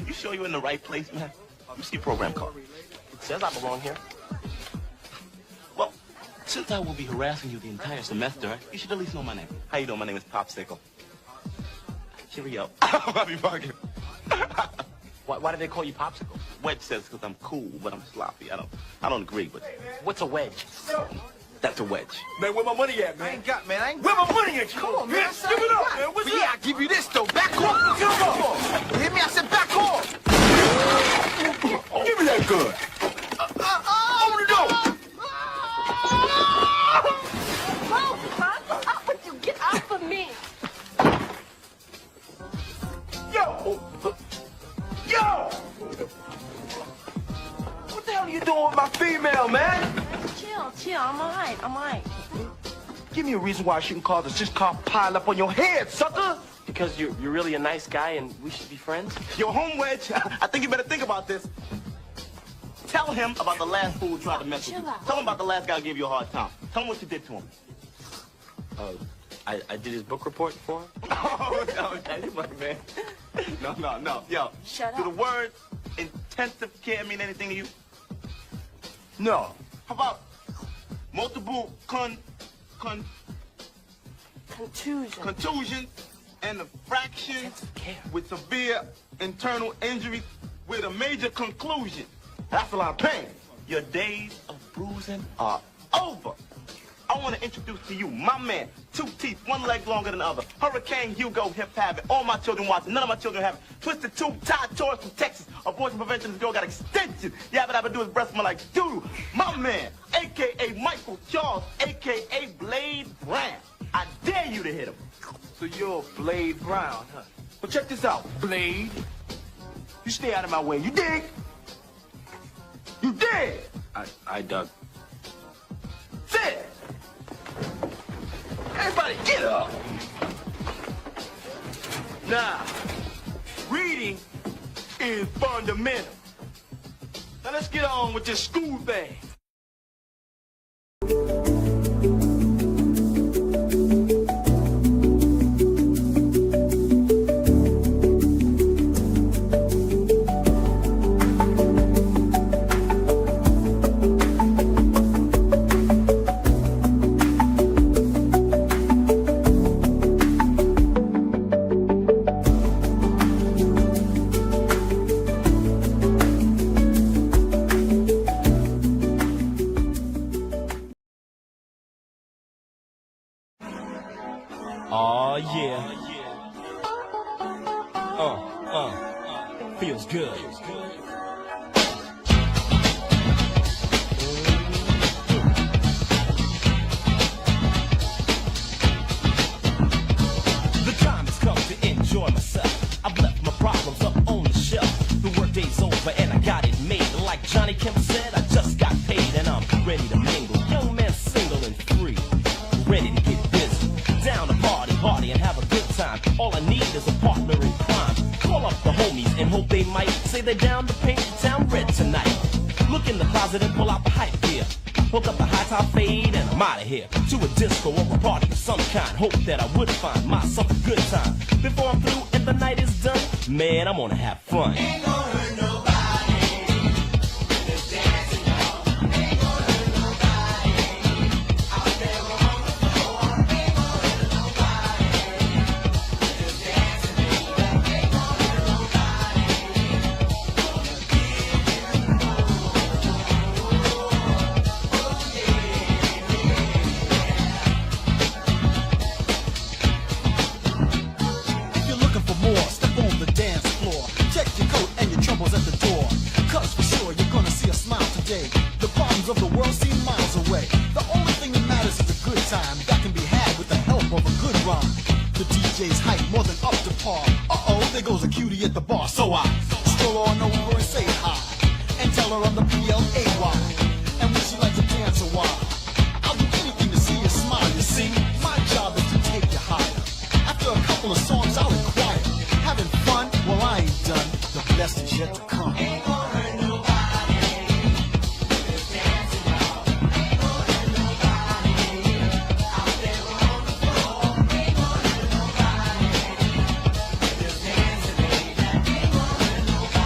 You sure you're in the right place, man? Let me see your program card. It says I belong here. Well, since I will be harassing you the entire semester, you should at least know my name. How you doing? My name is Popsicle. Cheerio. I'll be bugging. Why do they call you Popsicle? Wedge says because I'm cool, but I'm sloppy. I don't agree, but What's a wedge? that's a wedge. Man, where my money at, man? I ain't got, man. I ain't Where my money at? Come on, man. Give it up, man. What's But yeah, up? I give you this, though. Back off. Give it up. You hear me? I said back off. Give me that gun. Open the door. Oh, Pop, how would you get off of me? Yo. Yo. What the hell are you doing with my female, man? Chill. I'm all right. Give me a reason why I shouldn't cause a 6-car pile up on your head, sucker. Because you're really a nice guy and we should be friends? Yo, home wedge, I think you better think about this. Tell him about the last fool who tried to mess with you. Chill out. Tell him about the last guy who gave you a hard time. Tell him what you did to him. I did his book report for him. Oh, no, you funny, man. No. Yo, Shut do up. the words intensive care mean anything to you? No. How about multiple contusions and a fraction Intensive care. with severe internal injuries with a major conclusion? That's a lot of pain. Your days of bruising are over. I want to introduce to you my man, 2 teeth, 1 leg longer than the other. Hurricane Hugo hip habit. All my children watch it. None of my children have it. Twisted tube, tied Taurus from Texas. Abortion prevention. This girl got extensions. Yabba do his breast smell like doo. My man, a.k.a. Michael Charles, a.k.a. Blade Brown. I dare you to hit him. So you're Blade Brown, huh? Well, check this out, Blade. You stay out of my way. You dig? You dig? I dug. Sit! Everybody get up! Now, reading is fundamental. Now let's get on with this school thing. Oh yeah. Feels good. The time has come to enjoy myself. I've left my problems up on the shelf. The workday's over and I got it made. Like Johnny Kemp said, I just got paid and I'm ready to mingle. Young man, single and free, ready to get busy. Down to party and have a good time. All I need is a partner in crime. Call up the homies and hope they might say they're down to paint the town red tonight. Look in the closet and pull out the hype gear. Hook up the high top fade and I'm out of here. To a disco or a party of some kind. Hope that I would find myself a good time. Before I'm through and the night is done, man, I'm gonna have fun. Ain't gonna hurt nobody. Just dancing, y'all. Ain't gonna hurt nobody. Out there on the floor. Ain't gonna hurt nobody. Just dancing, baby. Ain't gonna hurt nobody. Gonna give you more. Oh, If you're looking for more, step on the dance floor. Check your coat and your troubles at the door. Cause for sure you're gonna see a smile today. The problems of the world seem miles away. The only thing that matters is a good time that can be had with the help of a good rhyme. The DJ's hype more than up to par. Uh-oh, there goes a cutie at the bar. So I stroll on over and say hi. And tell her I'm the PLAY. And when she likes to dance a while, I'll do anything to see you smile. You see, my job is to take you higher. After a couple of songs, I'll inquire. Having fun? Well, I ain't done. The best is yet to come. ain't gonna hurt nobody. Just dancing, y'all. Ain't gonna hurt nobody. Out there on the floor. Ain't gonna hurt nobody. Just dancing, baby. Ain't gonna hurt nobody.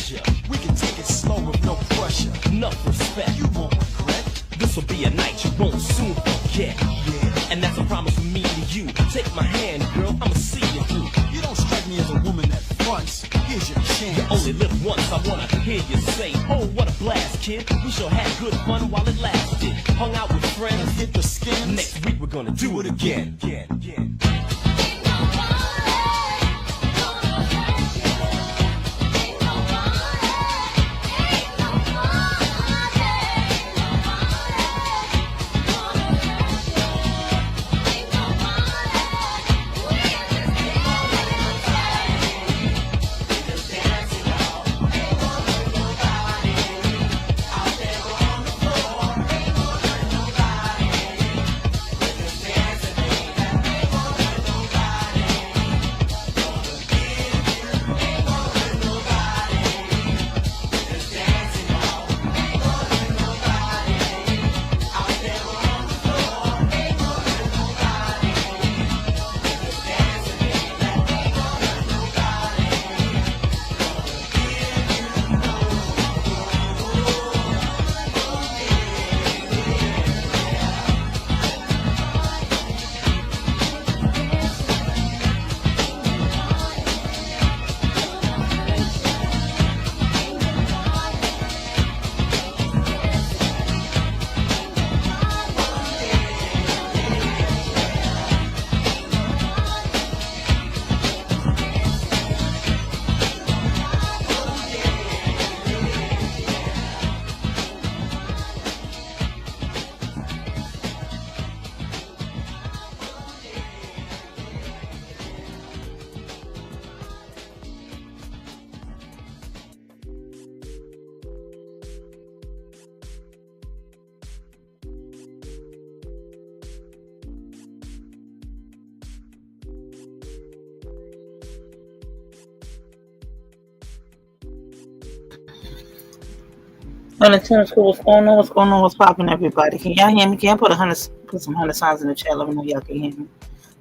pleasure. We can take it slow with no pressure. Enough respect. You won't regret. This'll be a night you won't soon forget. Yeah. And that's a promise from me to you. Take my hand, girl, I'ma see you through. You don't strike me as a woman that fronts. Here's your chance. You only live once, I wanna hear you say, oh, what a blast, kid. We sure had good fun while it lasted. Hung out with friends, Hit the skins. next week we're gonna do it again. On the tennis school, what's going on? What's going on? What's popping, everybody? Can y'all hear me? Can I put some 100 signs in the chat? Let me know if y'all can hear me.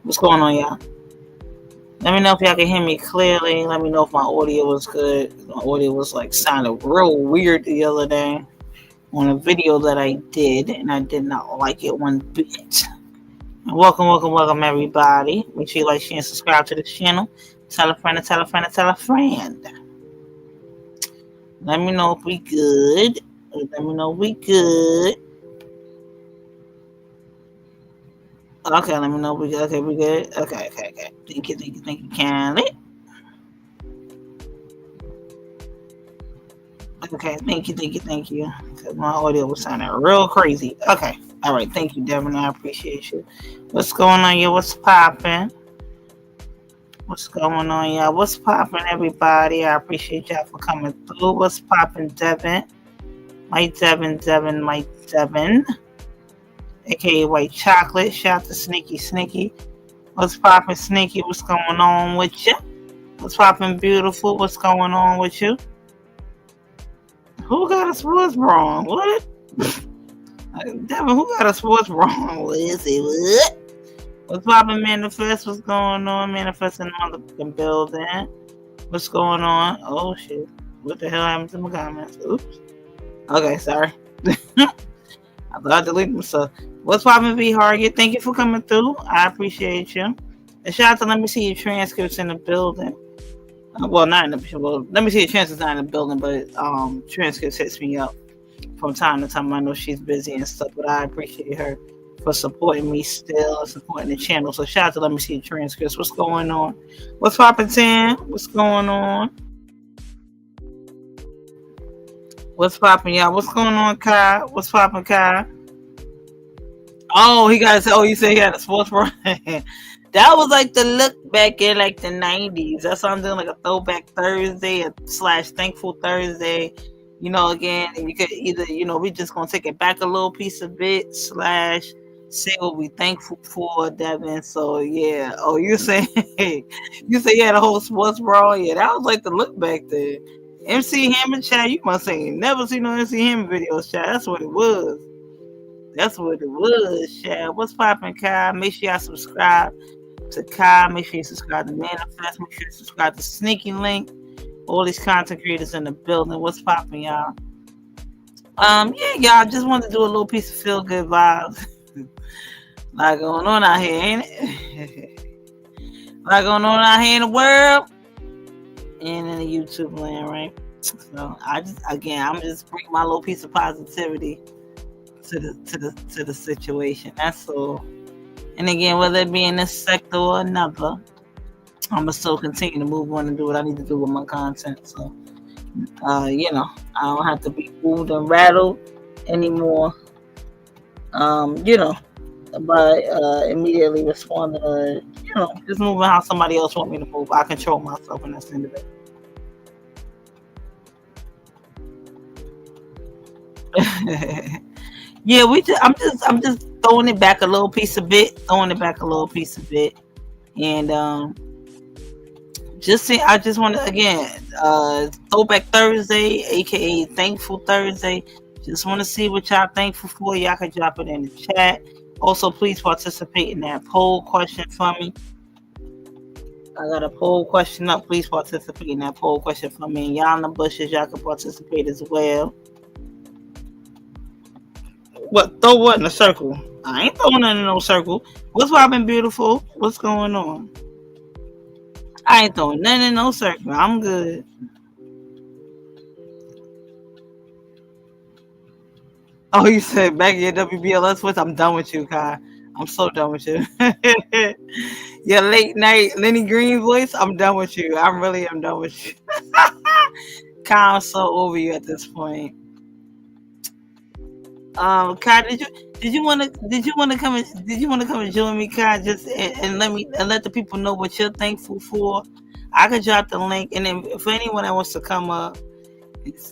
What's going on, y'all? Let me know if y'all can hear me clearly. Let me know if my audio was good. My audio was like sounded real weird the other day on a video that I did, and I did not like it one bit. Welcome, everybody. Make sure you like, share, and subscribe to this channel. Tell a friend, tell a friend, tell a friend. Let me know if we good. Let me know if we good. Okay, let me know if we good. Okay, we good. Okay. Thank you, kindly. Okay, thank you. Because my audio was sounding real crazy. Okay, all right. Thank you, Devin. I appreciate you. What's going on, y'all? What's popping? What's going on, y'all? What's popping, everybody? I appreciate y'all for coming through. What's popping, Devin? Mike Devin, aka White Chocolate. Shout out to Sneaky. What's popping, Sneaky? What's going on with you? What's popping, Beautiful? What's going on with you? Who got a sports wrong? What? Devin, who got a sports wrong? What is it? What? What's poppin', Manifest? What's going on? Manifest in the motherfucking building. What's going on? Oh, shit. What the hell happened to my comments? Oops. Okay, sorry. I thought I deleted myself. What's poppin', V Hargett? Thank you for coming through. I appreciate you. And shout out to Let Me See Your Transcripts in the building. Well, not in the... Well, Let Me See Your Transcripts not in the building, but Transcripts hits me up from time to time. I know she's busy and stuff, but I appreciate her for supporting me still, supporting the channel. So shout out to Let Me See Your Transcripts. What's going on? What's poppin', Tam? What's going on? What's poppin', y'all? What's going on, Kai? What's poppin', Kai? Oh, you said he had a sports bro. That was like the look back in like the 90s. That's why I'm doing like a throwback Thursday / thankful Thursday. You know, again, you could either, we just gonna take it back a little piece of it / say what we thankful for, Devin. So yeah. Oh, you say you had a whole sports brawl? Yeah, that was like the look back there. MC Hammer chat, you must say never seen no MC Hammer videos, chat. That's what it was. Chat. What's poppin', Kai? Make sure y'all subscribe to Kai. Make sure you subscribe to Manifest. Make sure you subscribe to Sneaky Link. All these content creators in the building. What's popping, y'all? Yeah, y'all. Just wanted to do a little piece of feel good vibes. A lot going on out here, ain't it? A lot going on out here in the world and in the YouTube land, right? So I'm just bringing my little piece of positivity to the situation. That's all. And again, whether it be in this sector or another, I'm gonna still continue to move on and do what I need to do with my content. So, I don't have to be moved and rattled anymore. By immediately responding to, just moving how somebody else want me to move. I control myself, and that's the end of it. Yeah, I'm just throwing it back a little piece of bit, and I just want to again, Throwback Thursday, aka Thankful Thursday. Just want to see what y'all thankful for. Y'all can drop it in the chat. Also, please participate in that poll question for me. I got a poll question up. Please participate in that poll question for me. And y'all in the bushes, y'all can participate as well. What? Throw what in a circle? I ain't throwing nothing in no circle. What's poppin', beautiful? What's going on? I ain't throwing nothing in no circle. I'm good. Oh, you said back in your WBLS voice? I'm done with you, Kai. I'm so done with you. Your late night Lenny Green voice? I'm done with you. I really am done with you. Kai, I'm so over you at this point. Kai, did you want to come and join me, Kai? Just and let the people know what you're thankful for. I could drop the link, and then for anyone that wants to come up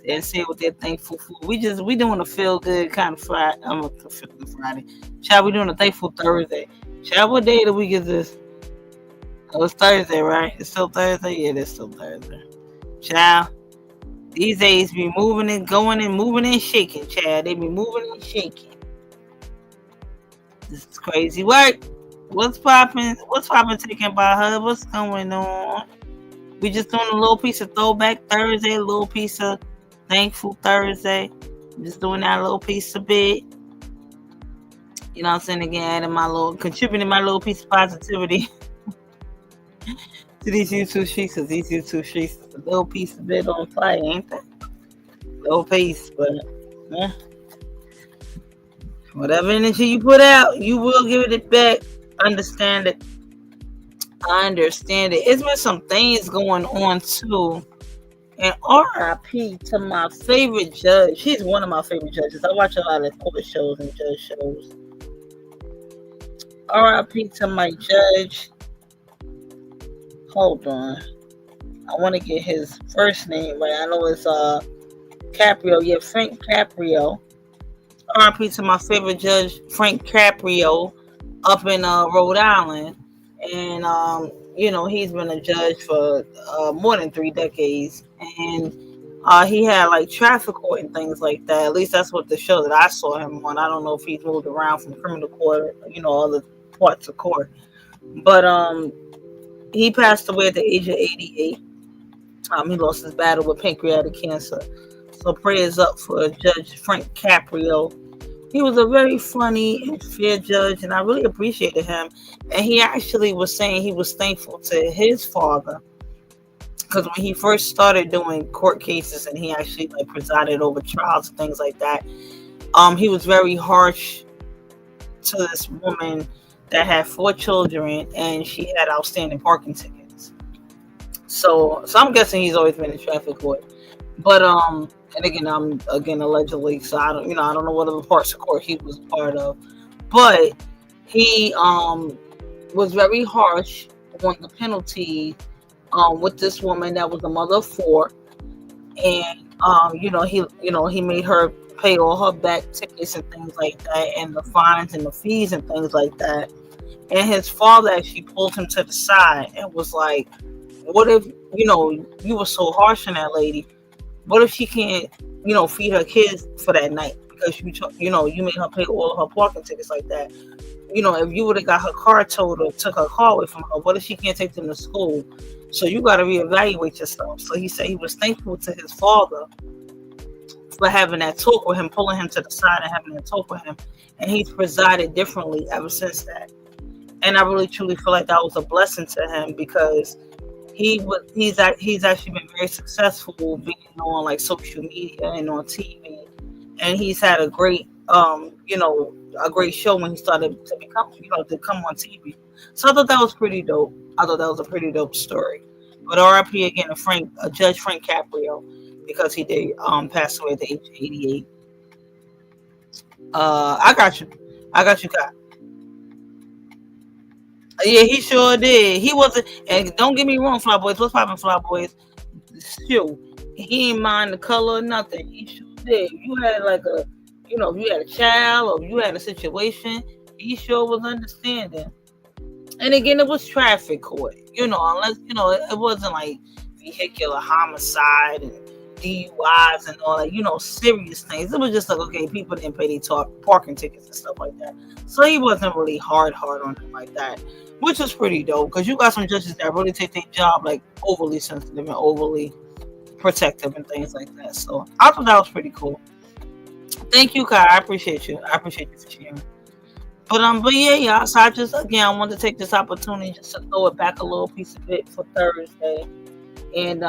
and say what they're thankful for, we doing a feel good kind of Friday. I'm a feel good Friday. Child, we doing a thankful Thursday. Child, what day of the week is this? Oh, it's Thursday, right? It's still Thursday. Yeah, it's still Thursday. Child. These days be moving and going and moving and shaking, Chad. They be moving and shaking. This is crazy work. What's popping? What's popping? Taken by her. What's going on? We just doing a little piece of Throwback Thursday, a little piece of Thankful Thursday. Just doing that little piece of bit. You know what I'm saying? Again, contributing my little piece of positivity to these YouTube streets, because these YouTube streets is a little piece of bit on fire, ain't they? Little piece, but whatever energy you put out, you will give it back. Understand it. I understand it. It's been some things going on too. And RIP to my favorite judge. He's one of my favorite judges. I watch a lot of court shows and judge shows. RIP to my judge. Hold on. I want to get his first name right. I know it's Caprio. Yeah, Frank Caprio. RIP to my favorite judge, Frank Caprio, up in Rhode Island. And he's been a judge for more than 3 decades. And he had like traffic court and things like that. At least that's what the show that I saw him on. I don't know if he's moved around from criminal court, other parts of court. But he passed away at the age of 88. He lost his battle with pancreatic cancer. So prayers up for Judge Frank Caprio. He was a very funny and fair judge, and I really appreciated him. And he actually was saying he was thankful to his father, because when he first started doing court cases and he actually presided over trials and things like that, he was very harsh to this woman that had 4 children, and she had outstanding parking tickets. So I'm guessing he's always been in traffic court. But and again, I'm allegedly, so I don't know what other parts of court he was part of. But he was very harsh on the penalty with this woman that was a mother of 4, and he made her pay all her back tickets and things like that, and the fines and the fees and things like that. And his father actually pulled him to the side and was like, what if, you were so harsh on that lady? What if she can't, feed her kids for that night because you made her pay all of her parking tickets like that. If you would have got her car towed or took her car away from her, what if she can't take them to school? So you got to reevaluate yourself. So he said he was thankful to his father for having that talk with him, pulling him to the side and having that talk with him. And he's presided differently ever since that. And I really truly feel like that was a blessing to him because he's actually been very successful being on like social media and on TV. And he's had a great a great show when he started to come on TV. So I thought that was pretty dope. I thought that was a pretty dope story. But R.I.P. again to Judge Frank Caprio, because he did pass away at the age of 88. I got you, Kai. Yeah, he sure did. He wasn't, and don't get me wrong, Fly Boys. What's poppin', Fly Boys? Shoot, he ain't mind the color or nothing. He sure did. You had if you had a child or if you had a situation, he sure was understanding. And again, it was traffic court, unless, it wasn't like vehicular homicide and DUIs and all that, serious things. It was just like, okay, people didn't pay their parking tickets and stuff like that. So he wasn't really hard on them like that, which was pretty dope because you got some judges that really take their job like overly sensitive and overly protective and things like that. So I thought that was pretty cool. Thank you, Kai. I appreciate you. I appreciate you for sharing. But yeah. So I wanted to take this opportunity just to throw it back a little piece of it for Thursday, and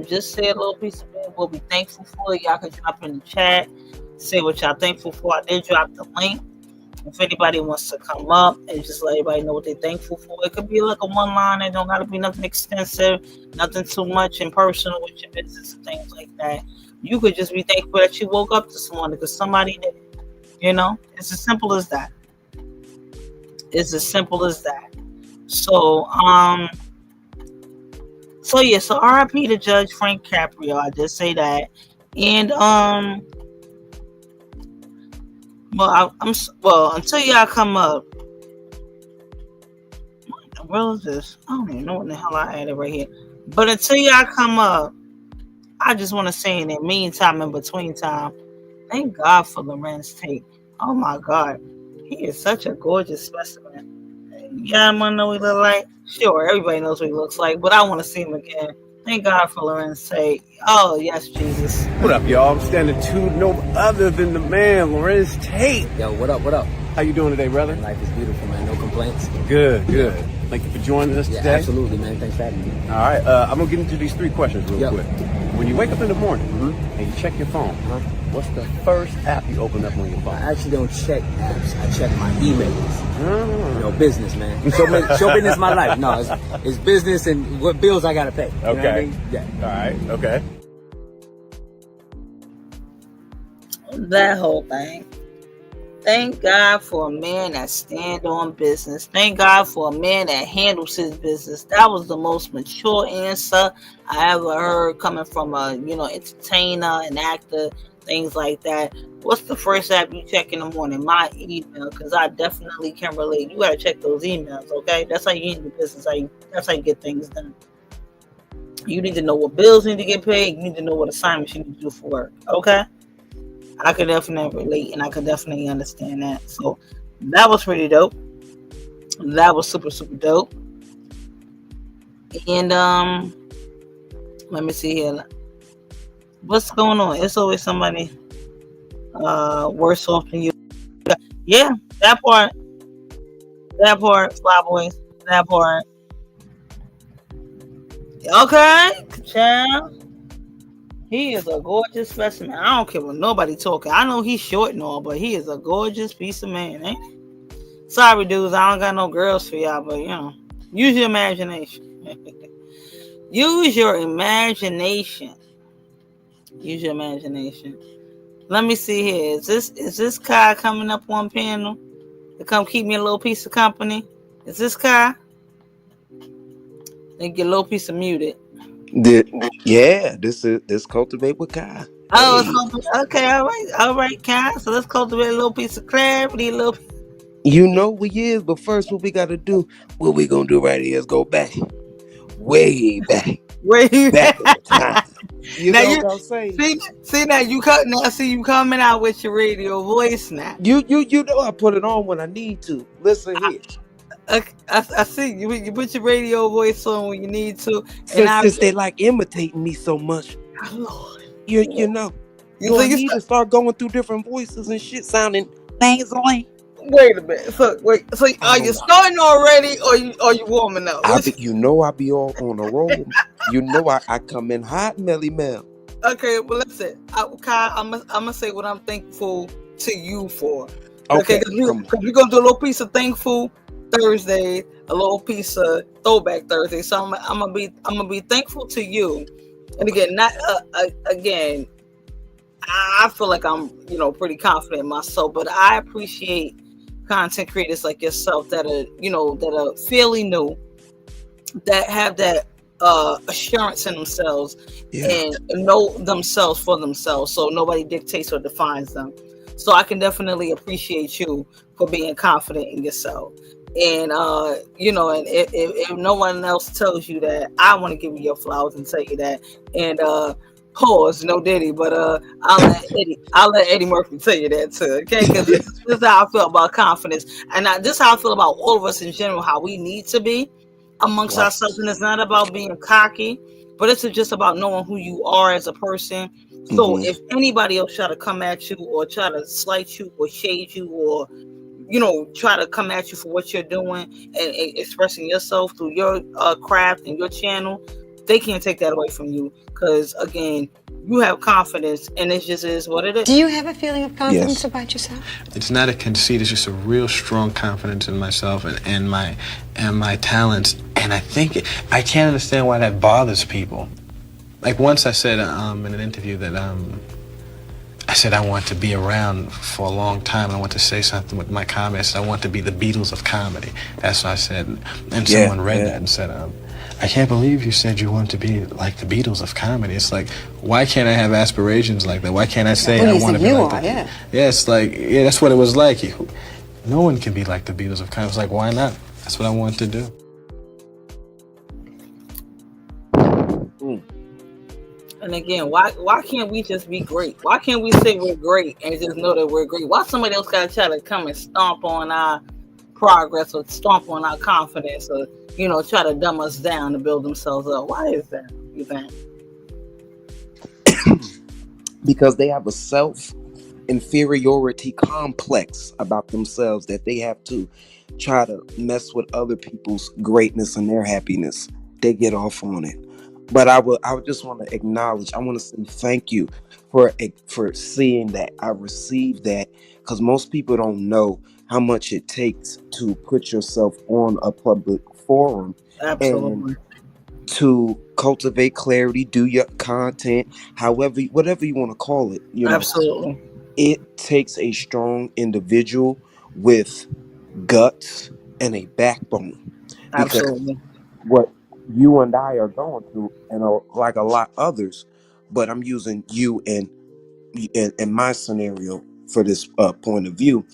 just say a little piece of it. We'll be thankful for. Y'all can drop in the chat, say what y'all thankful for. I did drop the link. If anybody wants to come up and just let everybody know what they're thankful for, it could be like a one line. It don't gotta be nothing extensive, nothing too much and personal with your business and things like that. You could just be thankful that you woke up this morning because somebody did it. It's as simple as that. It's as simple as that. So, so R.I.P. to Judge Frank Caprio. I just say that. And until y'all come up. Where is this? I don't even know what the hell I added right here. But until y'all come up, I just want to say in the meantime, in between time, thank God for Lorenz Tate. Oh my God. He is such a gorgeous specimen. Y'all want to know what he looks like? Sure, everybody knows what he looks like, but I want to see him again. Thank God for Lorenz Tate. Oh, yes, Jesus. What up, y'all? I'm standing to no other than the man, Lorenz Tate. Yo, what up? How you doing today, brother? Life is beautiful, man. No complaints. Good. Thank you for joining us today. Absolutely, man. Thanks for having me. All right, I'm going to get into these 3 questions real quick. When you wake up in the morning and you check your phone, what's the first app you open up on your phone? I actually don't check apps. I check my emails. Business, man. Show business my life. No, it's business and what bills I got to pay. Okay. You know what I mean? Yeah. All right. Okay. That whole thing. Thank God for a man that stand on business. Thank God for a man that handles his business. That was the most mature answer I ever heard coming from a, entertainer, an actor, things like that. What's the first app you check in the morning? My email, because I definitely can relate. You gotta check those emails, okay? That's how you get into business. That's how you get things done. You need to know what bills need to get paid. You need to know what assignments you need to do for work, okay? I could definitely relate and I could definitely understand that. So that was pretty dope. That was super, super dope. And let me see here. What's going on? It's always somebody worse off than you. Yeah, that part, Fly Boys, that part. Okay, child. He is a gorgeous specimen. I don't care what nobody talking. I know he's short and all, but he is a gorgeous piece of man, ain't he? Sorry, dudes. I don't got no girls for y'all, but use your imagination. Use your imagination. Use your imagination. Let me see here. Is this Kai coming up on panel to come keep me a little piece of company? Is this Kai? Then get a little piece of muted. This Cultivate with Kai. Oh, hey. Okay, all right, Kai. So let's cultivate a little piece of clarity, You know we is, but first, what we gotta do? What we gonna do right here is go back, way back, back in the time. You Now know you what I'm saying? see now you cut now see you coming out with your radio voice now. You know I put it on when I need to. Listen here. I see you put your radio voice on when you need to, and Since they like imitating me so much, Lord, you know. Do so I you need to start going through different voices and shit sounding nasally? wait a minute. So wait, so I are don't you know. starting already, or you warming up? I be all on a roll. You know I come in hot, Melly Mel. Okay, well listen, Kai, I'm gonna say what I'm thankful to you for. Okay, Okay, because come on. we're gonna do a little piece of thankful Thursday, a little piece of throwback Thursday. So I'm gonna be thankful to you. And again, not again, I feel like I'm pretty confident in myself, but I appreciate content creators like yourself that are fairly new, that have that assurance in themselves Yeah. and know themselves for themselves, so nobody dictates or defines them. So I can definitely appreciate you for being confident in yourself. And and if no one else tells you that, I want to give you your flowers and tell you that. And pause, no Diddy, but I'll let Eddie Murphy tell you that too, okay? Because this is how I feel about confidence, and this is how I feel about all of us in general, how we need to be amongst Right. ourselves. And it's not about being cocky, but it's just about knowing who you are as a person. So Mm-hmm. if anybody else try to come at you or try to slight you or shade you or try to come at you for what you're doing and expressing yourself through your craft and your channel, they can't take that away from you, because again, you have confidence, and it just is what it is. Do you have a feeling of confidence Yes. about yourself? It's not a conceit. It's just a real strong confidence in myself and my talents. And I think I can't understand why that bothers people. Like once I said in an interview that I said I want to be around for a long time. I want to say something with my comments. I want to be the Beatles of comedy. That's what I said. And Yeah, someone read yeah. that and said, I can't believe you said you want to be like the Beatles of comedy. It's like, why can't I have aspirations like that? Why can't I say Well, I you want to think be you like are, the yeah. Yeah, it's like, yeah, that's what it was like. No one can be like the Beatles of comedy. It's like, why not? That's what I want to do. Mm. And again, why can't we just be great? Why can't we say we're great and just know that we're great? Why somebody else gotta try to come and stomp on our progress or stomp on our confidence, or try to dumb us down to build themselves up? Why is that, you think? Because they have a self inferiority complex about themselves that they have to try to mess with other people's greatness and their happiness. They get off on it. But I would just want to acknowledge. I want to say thank you for seeing that. I received that, because most people don't know how much it takes to put yourself on a public forum and Absolutely. to cultivate clarity, do your content, however, whatever you want to call it. Absolutely. It takes a strong individual with guts and a backbone, because Absolutely. what you and I are going through, and like a lot others, but I'm using you in my scenario for this point of view.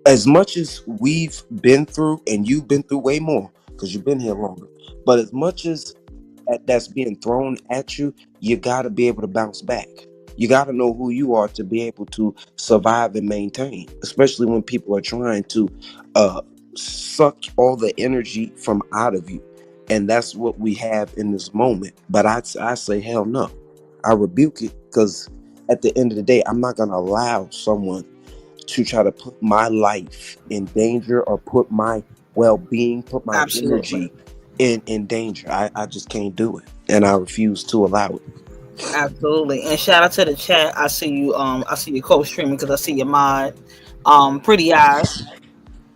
As much as we've been through, and you've been through way more because you've been here longer, but as much as that's being thrown at you, you got to be able to bounce back. You got to know who you are to be able to survive and maintain, especially when people are trying to uh, suck all the energy from out of you. And that's what we have in this moment. But I say, hell no. I rebuke it, because at the end of the day, I'm not going to allow someone to try to put my life in danger, or put my well-being, put my Absolutely. energy in danger. I just can't do it, and I refuse to allow it. Absolutely. And shout out to the chat. I see you. I see you co-streaming because I see your mod. Pretty eyes. So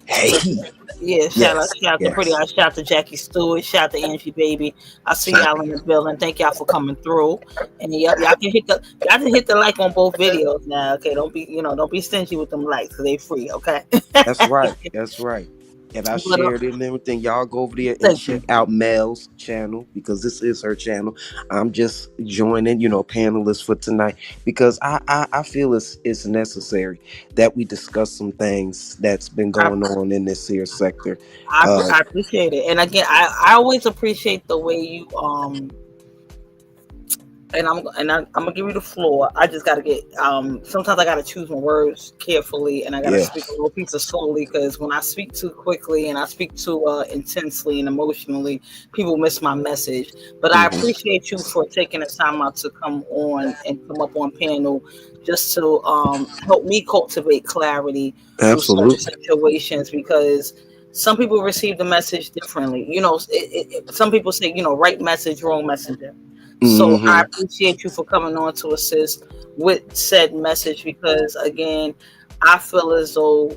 Hey, yeah, yes, shout out to Pretty yes. Eyes, shout out to Jackie Stewart, shout out to Angie Baby. I see Shout- y'all in the building. Thank y'all for coming through. And y'all can hit the like on both videos now. Okay, don't be stingy with them likes, because they free. Okay. That's right. That's right. And I But shared it and everything. Y'all go over there and thank check you. out Mel's channel, because this is her channel. I'm just joining, panelists for tonight, because I feel it's necessary that we discuss some things that's been I, going on in this here sector. I appreciate it. And again, I always appreciate the way you I'm gonna give you the floor. I just gotta get sometimes I gotta choose my words carefully and I gotta speak a Yes. little piece of slowly because when I speak too quickly and I speak too intensely and emotionally, people miss my message. But I Hmm. appreciate you for taking the time out to come on and come up on panel just to help me cultivate clarity through certain Absolutely. situations because some people receive the message differently. Some people say, right message, wrong messenger. So I Hmm. appreciate you for coming on to assist with said message because again, I feel as though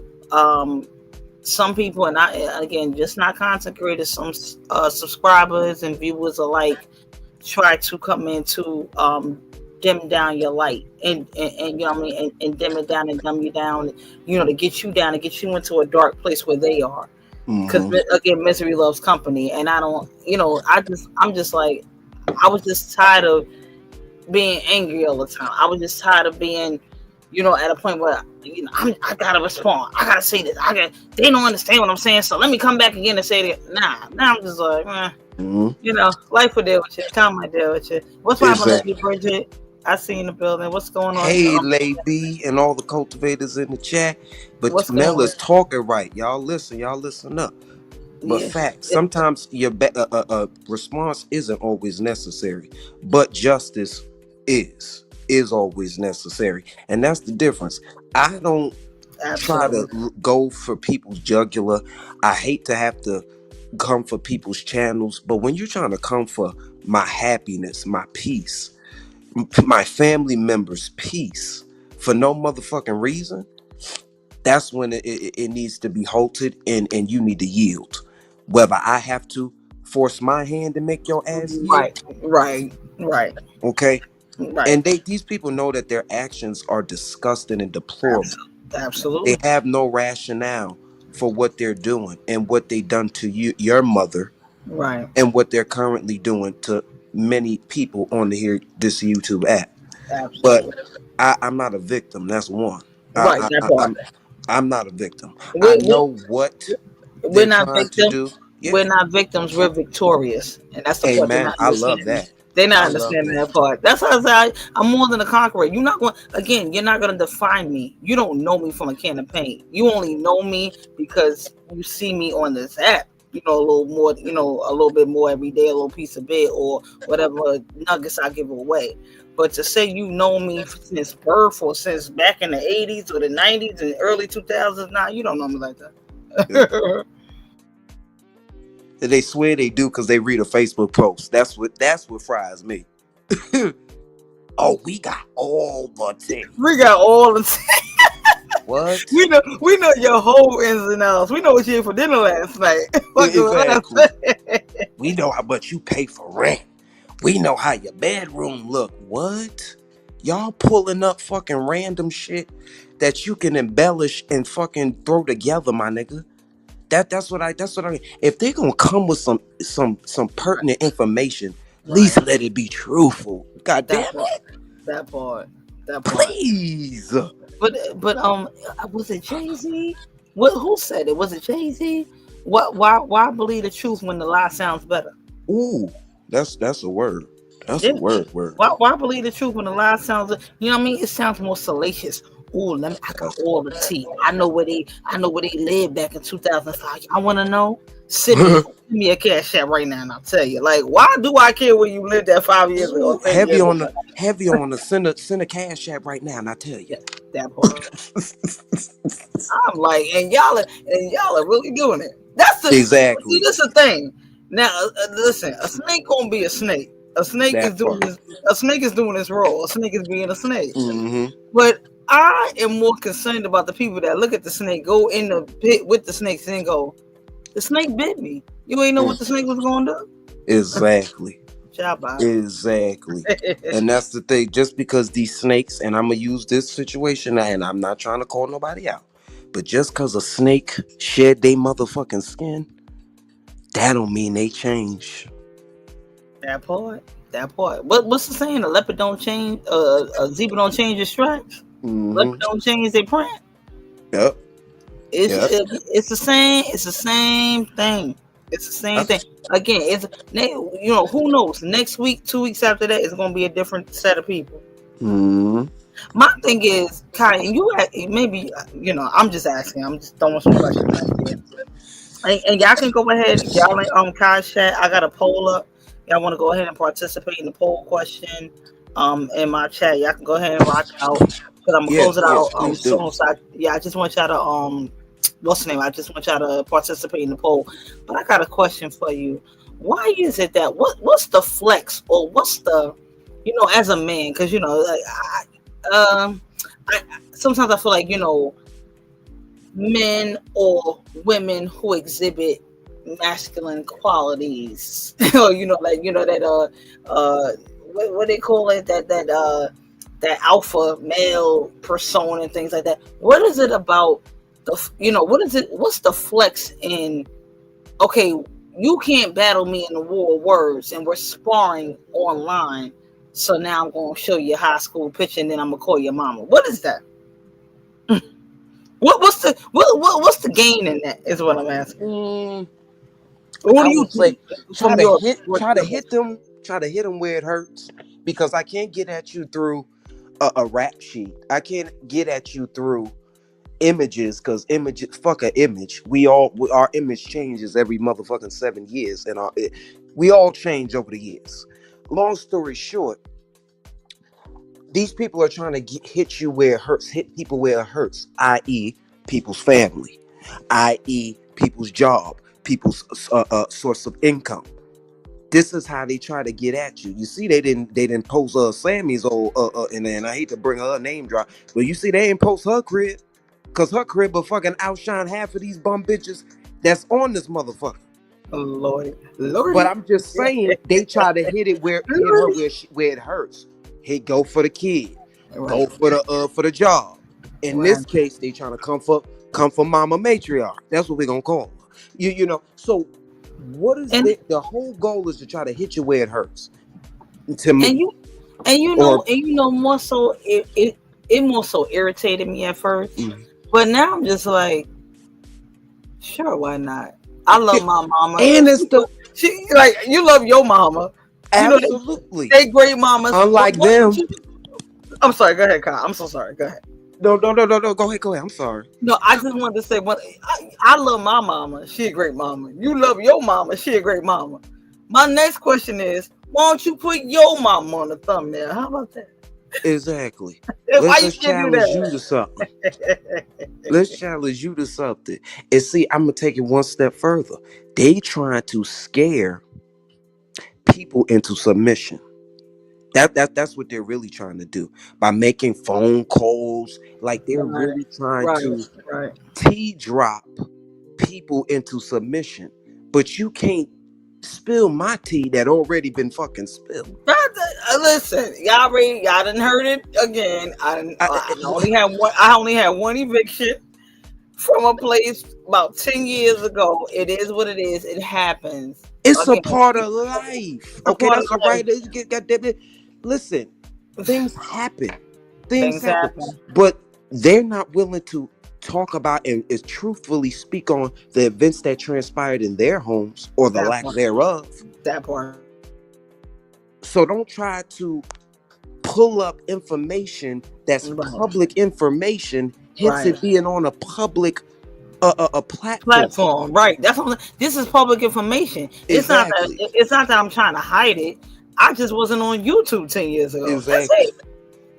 some people and I again just not content creators, some subscribers and viewers alike try to come in to dim down your light and you know what I mean and dim it down and dumb you down, to get you down and get you into a dark place where they are. Because Hmm. again, misery loves company, and I don't, I'm just like, I was just tired of being angry all the time. I was just tired of being, at a point where I gotta respond. I gotta say this. They don't understand what I'm saying, so let me come back again and say that. Nah, now I'm just like, Hmm. life will deal with you. Time might deal with you. What's poppin', Lady Exactly. Bridget? I see you in the building. What's going on? Hey, Lady, and all the cultivators in the chat. But What's going Mel on? is talking right. Y'all listen up. But Yeah. facts, sometimes your response isn't always necessary, but justice is always necessary, and that's the difference. I don't try to Absolutely. go for people's jugular. I hate to have to come for people's channels, but when you're trying to come for my happiness, my peace, my family members' peace for no motherfucking reason, that's when it needs to be halted and you need to yield. Whether I have to force my hand to make your ass yield, Right. Right. Right. okay? Right. And these people know that their actions are disgusting and deplorable. They Absolutely. have no rationale for what they're doing and what they done to you, your mother, Right. and what they're currently doing to many people on this YouTube app. But Absolutely. I'm not a victim. That's one. Right. That part. I'm not a victim. I We, we, know what we're they're not trying to victims. do. Yeah. We're not victims. We're victorious, and that's the part they're Amen. not I love understanding. that. They're not I love understanding that. that part. That's how I say I'm more than a conqueror. You're not going again. You're not going to define me. You don't know me from a can of paint. You only know me because you see me on this app. A little more. A little bit more every day. A little piece of bit or whatever nuggets I give away. But to say you know me since birth or since back in the '80s or the '90s and early 2000s, nah, you don't know me like Yeah. that. They swear they do because they read a Facebook post. That's what fries me. Oh, we got all the tea. We got all the. What? We know your whole ins and outs. We know what you ate for dinner last night. Fucking last Exactly. night. We know how much you pay for rent. We know how your bedroom look. What? Y'all pulling up fucking random shit that you can embellish and fucking throw together, my nigga. That's what I mean. If they gonna come with some pertinent information, at Right. least let it be truthful. God damn That part. it. That part. That part. Please. But was it Jay Z? What? Who said it? Was it Jay Z? What? Why believe the truth when the lie sounds better? Ooh, that's a word. That's Yeah. a word. Why believe the truth when the lie sounds? You know what I mean? It sounds more salacious. Oh, I got all the tea. I know where they lived back in 2005. I want to know. Send me a cash app right now, and I'll tell you. Like, why do I care where you lived at 5 years ago, Ooh, 10 years ago? heavy on the send a cash app right now, and I tell you. Yeah, that part. I'm like, and y'all are really doing it. See, Exactly. this is the thing. Now, listen, a snake gonna be a snake. A snake is That doing part. his. A snake is doing his role. A snake is being a snake. Mm-hmm. But I am more concerned about the people that look at the snake, go in the pit with the snakes, and go, "The snake bit me." You ain't know what the snake was going to do. Exactly. Job out. Exactly. And that's the thing. Just because these snakes, and I'm gonna use this situation, and I'm not trying to call nobody out, but just because a snake shed they motherfucking skin, that don't mean they change. That part. That part. What's the saying? A leopard don't change. A zebra don't change its stripes. Leopard Mm-hmm. don't change their print. Yep. It's Yep. it's the same. It's the same thing. It's the same thing. Again, who knows? Next week, 2 weeks after that, it's gonna be a different set of people. Mm. My thing is, Kai, and maybe I'm just asking. I'm just throwing some questions out there. And y'all can go ahead. Y'all in Kai's chat. I got a poll up. Y'all want to go ahead and participate in the poll question in my chat? Y'all can go ahead and rock out because I'm gonna Yeah, close it yeah, out please do. soon. So I just want y'all to what's the name? I just want y'all to participate in the poll. But I got a question for you. Why is it that what's the flex or what's the as a man? Because like I sometimes I feel like men or women who exhibit masculine qualities or that what they call it, that alpha male persona and things like that. What is it about what's the flex in, okay, you can't battle me in the war of words and we're sparring online, so now I'm going to show you a high school picture and then I'm going to call your mama? What is that? What's the gain in that is what I'm asking. What I do you would say think from your try to hit them where it hurts, because I can't get at you through a rap sheet. I can't get at you through images, because images, fuck a image. Our image changes every motherfucking 7 years, and we all change over the years. Long story short, these people are trying to hit you where it hurts, hit people where it hurts, i.e., people's family, i.e., people's job, people's source of income. This is how they try to get at you. You see, they didn't post Sammy's old and I hate to bring her name drop, but you see, they didn't post her crib, cause her crib will fucking outshine half of these bum bitches that's on this motherfucker. Lord. But I'm just saying, they try to hit her where it hurts. Go for the kid, go for the job. In this case, they trying to come for mama matriarch. That's what we're gonna call her. So what is the whole goal is to try to hit you where it hurts. To me, more so it more so irritated me at first, but now I'm just like, sure, why not? I love my mama, and it's she like, you love your mama. Absolutely, they great mamas. Unlike them. I'm sorry. Go ahead, Kyle. I'm so sorry. Go ahead. No. Go ahead. I'm sorry. No, I just wanted to say, I love my mama. She a great mama. You love your mama. She a great mama. My next question is, why don't you put your mama on the thumbnail? How about that? Exactly. Why Let's challenge you to something. Let's challenge you to something. And see, I'm gonna take it one step further. They trying to scare people into submission. That's what they're really trying to do by making phone calls. Like they're really trying to drop people into submission. But you can't spill my tea that already been fucking spilled. Listen, y'all done heard it again. I only had one eviction from a place about 10 years ago. It is what it is. It happens. It's a part of life. Okay, that's all right. Listen, things happen. Things happen. But they're not willing to talk about and truthfully speak on the events that transpired in their homes or the lack thereof. That part. So don't try to pull up information that's public information, hence it being on a public a platform. Right. This is public information. It's not that I'm trying to hide it. I just wasn't on YouTube 10 years ago. Exactly. That's it.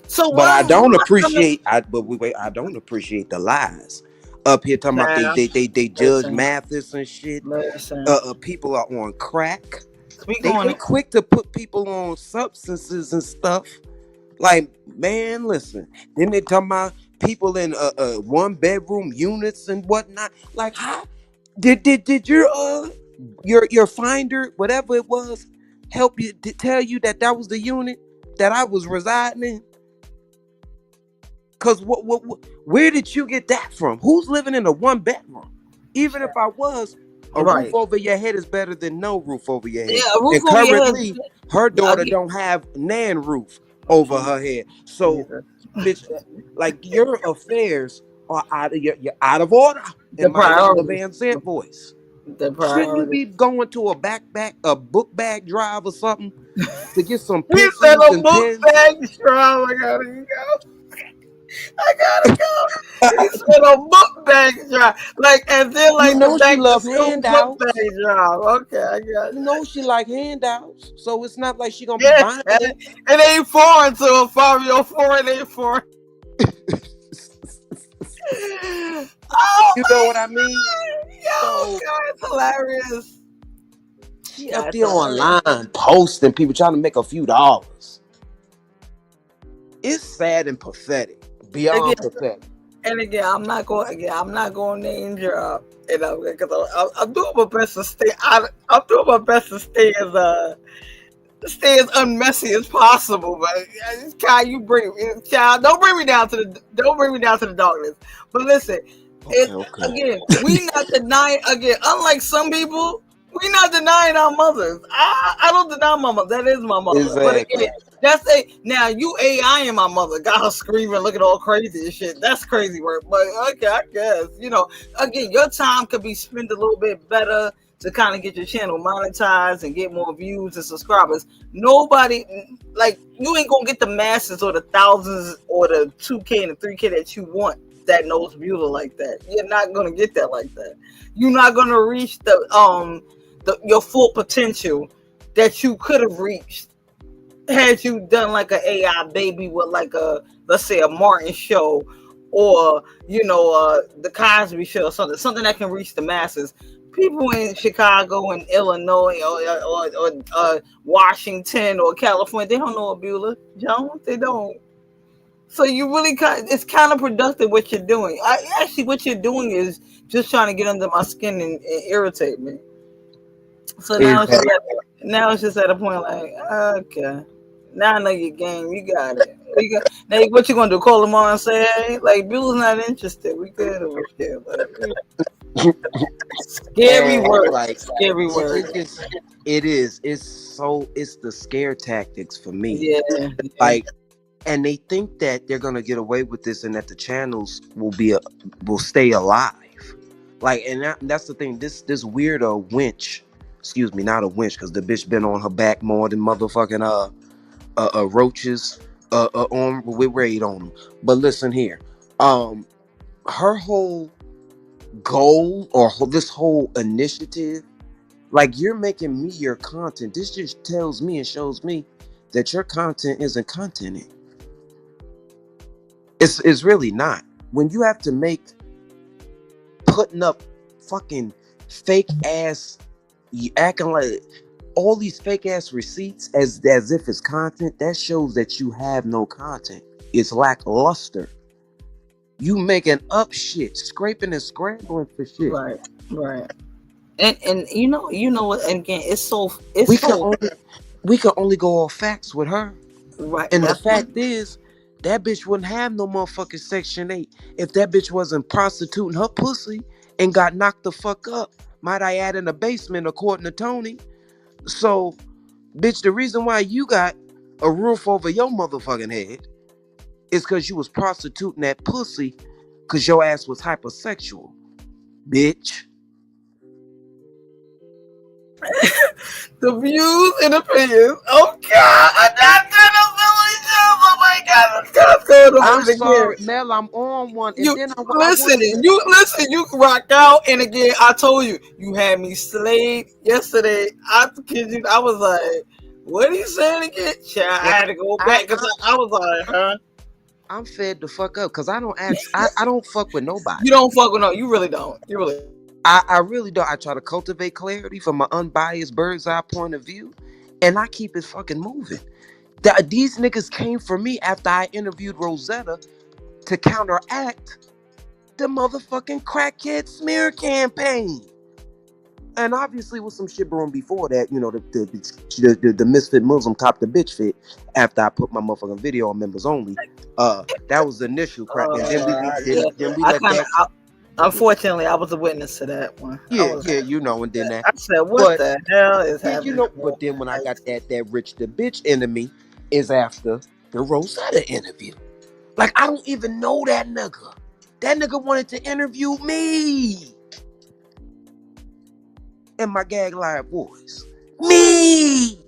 So, but I don't appreciate. I don't appreciate the lies up here talking about they Judge Mathis and shit. People are on crack. They quick to put people on substances and stuff. Like, man, listen. Then they talking about people in 1-bedroom units and whatnot. Like, how did your finder, whatever it was, help you to tell you that was the unit that I was residing in? Cause where did you get that from? Who's living in a 1-bedroom? Even if I was, a roof over your head is better than no roof over your head. Yeah, a roof and over currently, your head. Her daughter don't have nan roof over her head. So, bitch, like your affairs are you're out of order. In my Van Zant voice. The Shouldn't you priority. be going to a book bag drive or something to get some He said pencils a and book pens? bag drive. I gotta go. I gotta go. He said a book bag drive. Like, and then You like the know she back to love school book handouts. bag drive. Okay, I got You know she like handouts, so it's not like she gonna be yeah. buying it. It ain't foreign to a 5-year-old. It ain't foreign. Oh You know my what I mean? god! Yo, So God, it's hilarious. she God, up it's there hilarious. online posting people trying to make a few dollars. It's sad and pathetic, Again, beyond pathetic. and again, I'm not going to name drop. You know, because I'm doing my best to stay. I'm doing my best to stay as unmessy as possible. But child, child, don't bring me down to the darkness. But listen, Okay, okay. again, we not denying. Again, unlike some people, we not denying our mothers. I don't deny my mother. That is my mother. But Exactly. again, now you AI and my mother got her screaming, looking all crazy and shit. That's crazy work. But okay, I guess again, your time could be spent a little bit better to kind of get your channel monetized and get more views and subscribers. Nobody, like, you ain't gonna get the masses or the thousands or the 2K and the 3K that you want that knows Bueller like that. You're not gonna get that like that. You're not gonna reach your full potential that you could have reached had you done like an AI baby with like let's say a Martin show or the Cosby show or something that can reach the masses. People in Chicago and Illinois or Washington or California, they don't know a Bueller Jones. They don't. So you really it's kind of productive what you're doing. Actually, what you're doing is just trying to get under my skin and irritate me. So Exactly. now it's just at a point like, okay, now I know your game. You got it. Now what you gonna do? Call them on and say, hey, like Bill's not interested. We good over here. Scary And word. like Scary word. it's the scare tactics for me. Yeah. Like, and they think that they're gonna get away with this and that the channels will stay alive. Like, and that's the thing. This weirdo winch, excuse me, not a winch, because the bitch been on her back more than motherfucking roaches on with raid on them. But listen here, her whole goal or this whole initiative, like, you're making me your content. This just tells me and shows me that your content isn't contenting. It's really not. When you have to make putting up fucking fake ass, you acting like all these fake ass receipts as if it's content, that shows that you have no content. It's lackluster. You making up shit, scraping and scrambling for shit. Right. Right. And you know what? And again, We can only go off facts with her. right. And the That's what, fact is, that bitch wouldn't have no motherfucking Section 8 if that bitch wasn't prostituting her pussy and got knocked the fuck up. Might I add, in the basement, according to Tony. So, bitch, the reason why you got a roof over your motherfucking head is because you was prostituting that pussy because your ass was hypersexual, bitch. the views and opinions. Oh God, I'm not gonna believe you. Oh my God, let's go to I'm it sorry, again. Mel, I'm on one. And You then I listen, wanted to... you rock out. And again, I told you, you had me slayed yesterday. I kid you, I was like, what are you saying again? Child, I had to go back because I was like, huh? I'm fed the fuck up because I don't fuck with nobody. You don't fuck with no, you really don't. You really I really don't. I try to cultivate clarity from an unbiased bird's eye point of view, and I keep it fucking moving. These niggas came for me after I interviewed Rosetta to counteract the motherfucking crackhead smear campaign. And obviously with some shit brewing before that, the misfit Muslim copped the bitch fit after I put my motherfucking video on members only. That was the initial crack, and then we I let kind that. of. Unfortunately, I was a witness to that one. And then that. I said, "What the hell is Yeah, happening?" but then when I got that rich the bitch enemy is after the Rosetta interview. Like, I don't even know that nigga. That nigga wanted to interview me. in my gag live voice. Me.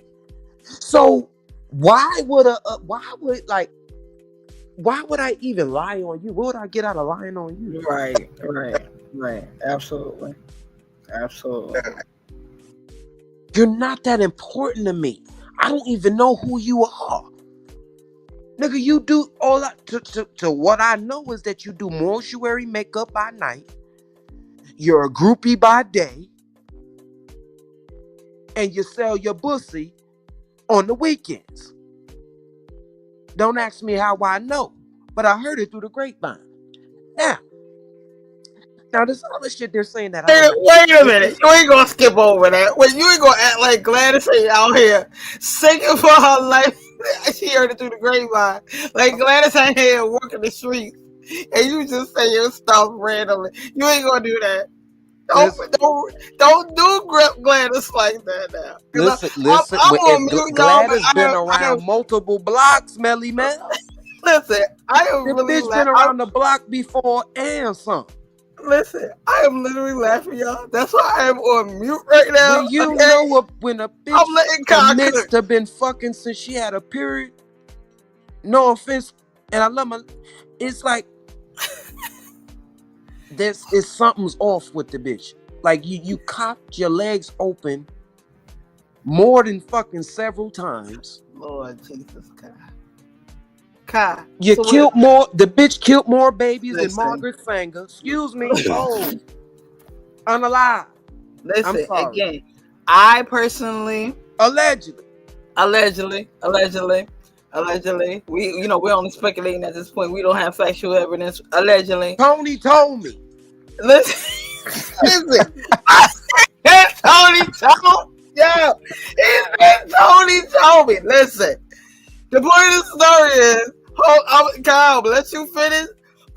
So why would I even lie on you? What would I get out of lying on you? Right. Absolutely. You're not that important to me. I don't even know who you are. Nigga, you do all that to what I know is that you do mortuary makeup by night. You're a groupie by day. And you sell your pussy on the weekends. Don't ask me how I know, but I heard it through the grapevine. Now this other shit they're saying that I don't. Wait a minute. You ain't gonna skip over that. Wait, you ain't gonna act like Gladys ain't out here singing for her life. She heard it through the grapevine. Like Gladys ain't here working the streets. And you just say your stuff randomly. You ain't gonna do that. Don't do Gladys like that now. Listen. I'm on mute, y'all. Gladys been around multiple blocks, Melly Mel. Listen, I am The really bitch been around the block before and some. Listen, I am literally laughing, y'all. That's why I am on mute right now. When you know when a bitch admits to been fucking since she had a period, no offense, and I love my, it's like something's off with the bitch. Like you cocked your legs open more than fucking several times. Lord Jesus God. Kai. You killed more. The bitch killed more babies than Margaret Sanger. Excuse me. Oh, unalive. Listen, I'm sorry. again, I personally, allegedly. We're only speculating at this point. We don't have factual evidence. Allegedly, Tony told me. Listen. Tony told me. Listen. The point of the story is, Kyle, let you finish.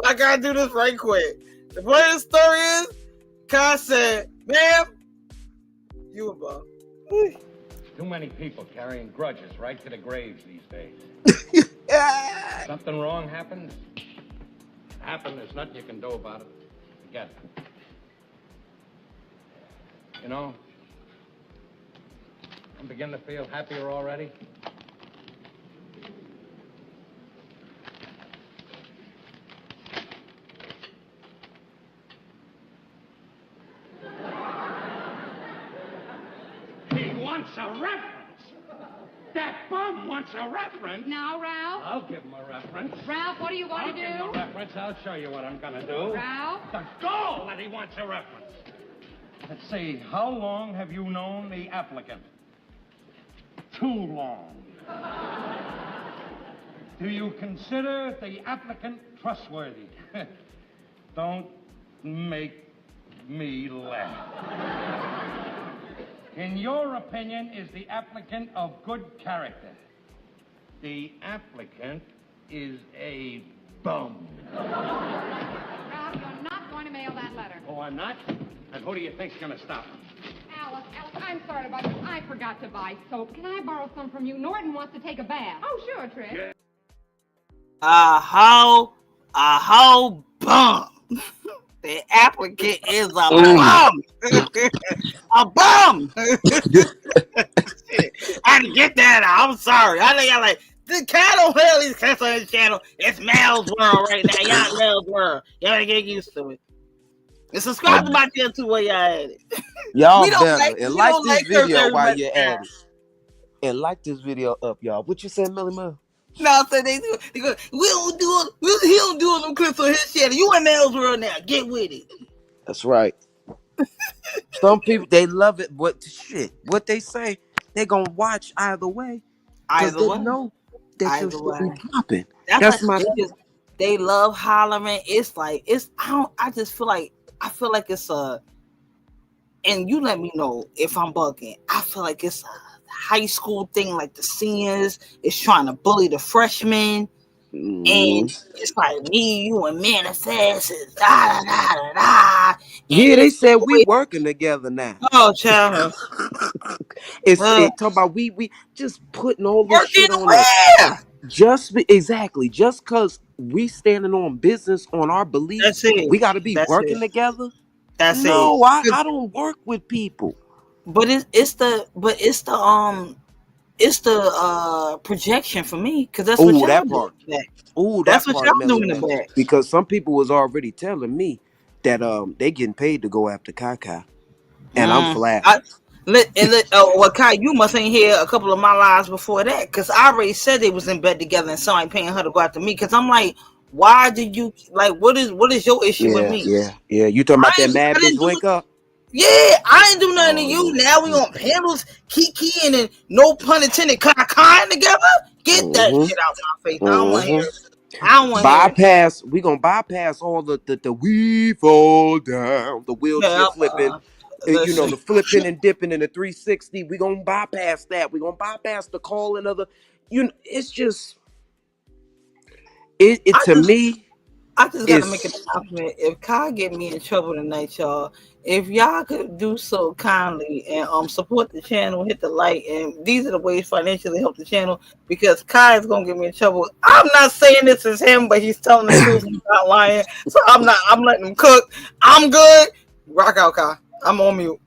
I gotta do this right quick. The point of the story is, Kyle said, "Ma'am, you above." Too many people carrying grudges right to the graves these days. Something wrong happens. There's nothing you can do about it. Forget it. You know, I'm beginning to feel happier already. He wants a reference. That bum wants a reference. Now, Ralph. I'll give him a reference. Ralph, what are you going to do? I'll give him a reference. I'll show you what I'm going to do. Ralph? The goal that he wants a reference. Let's see, how long have you known the applicant? Too long. Do you consider the applicant trustworthy? Don't make me laugh. In your opinion, is the applicant of good character? The applicant is a bum. Ralph, you're not going to mail that letter. Oh, I'm not? And who do you think's going to stop him? Alice, I'm sorry about this. I forgot to buy soap. Can I borrow some from you? Norton wants to take a bath. Oh, sure, Trish. Yeah. A whole bum. The applicant is a bum. A bum. I had to get that out. I'm sorry. I think I like the cat don't have these cats on this channel. It's Mel's World right now. Y'all Mel's World. Y'all gotta get used to it. And subscribe to my channel too while y'all at it. Y'all better and like this video while you're at it. And like this video up, y'all. What you said, Melly Mel? No, so they go, he don't do no clips on his channel. You in Mel's World now. Get with it. That's right. Some people, they love it, but shit, what they say, they gonna watch either way. Because they know that you should be popping. That's my they love hollering. It's like I just feel like it's and you let me know if I'm bugging. I feel like it's a high school thing, like the seniors is trying to bully the freshmen. And it's like me, you, and Manifest is da da da da da. Yeah, they said we working together now. Oh, child. It's talking about we just putting all this shit on it. Just because we standing on business on our beliefs, we got to be working together. I don't work with people. But it's the projection for me because that's what Oh, y'all that do part. in the back. Oh, That's that what part, y'all do Melly in the Man. back. Because some people was already telling me that they getting paid to go after Kaka, and I'm Mm. flattered. Well, Kai, you must ain't hear a couple of my lives before that because I already said they was in bed together and somebody paying her to go after me. Because I'm like, why did you like? What is your issue with Yeah, me? yeah, yeah. You talking about that I mad bitch didn't do. link up? Yeah, I ain't do nothing to Oh you. Lord. Now we on panels, kikiing and no pun intended, kind together. Get that Mm-hmm. shit out my face. I don't want to hear Mm-hmm. it. I don't want to hear it. Bypass. We gonna bypass all the we fall down, the wheelchair Yeah, flipping, listen. the flipping and dipping in the 360. We gonna bypass that. We gonna bypass the calling of the. It's just it I to just me I just gotta make an is announcement. If Kai get me in trouble tonight, y'all, if y'all could do so kindly and support the channel, hit the like, and these are the ways financially help the channel because Kai is gonna get me in trouble. I'm not saying this is him, but he's telling the truth. He's not lying, so I'm letting him cook. I'm good. Rock out, Kai. I'm on mute.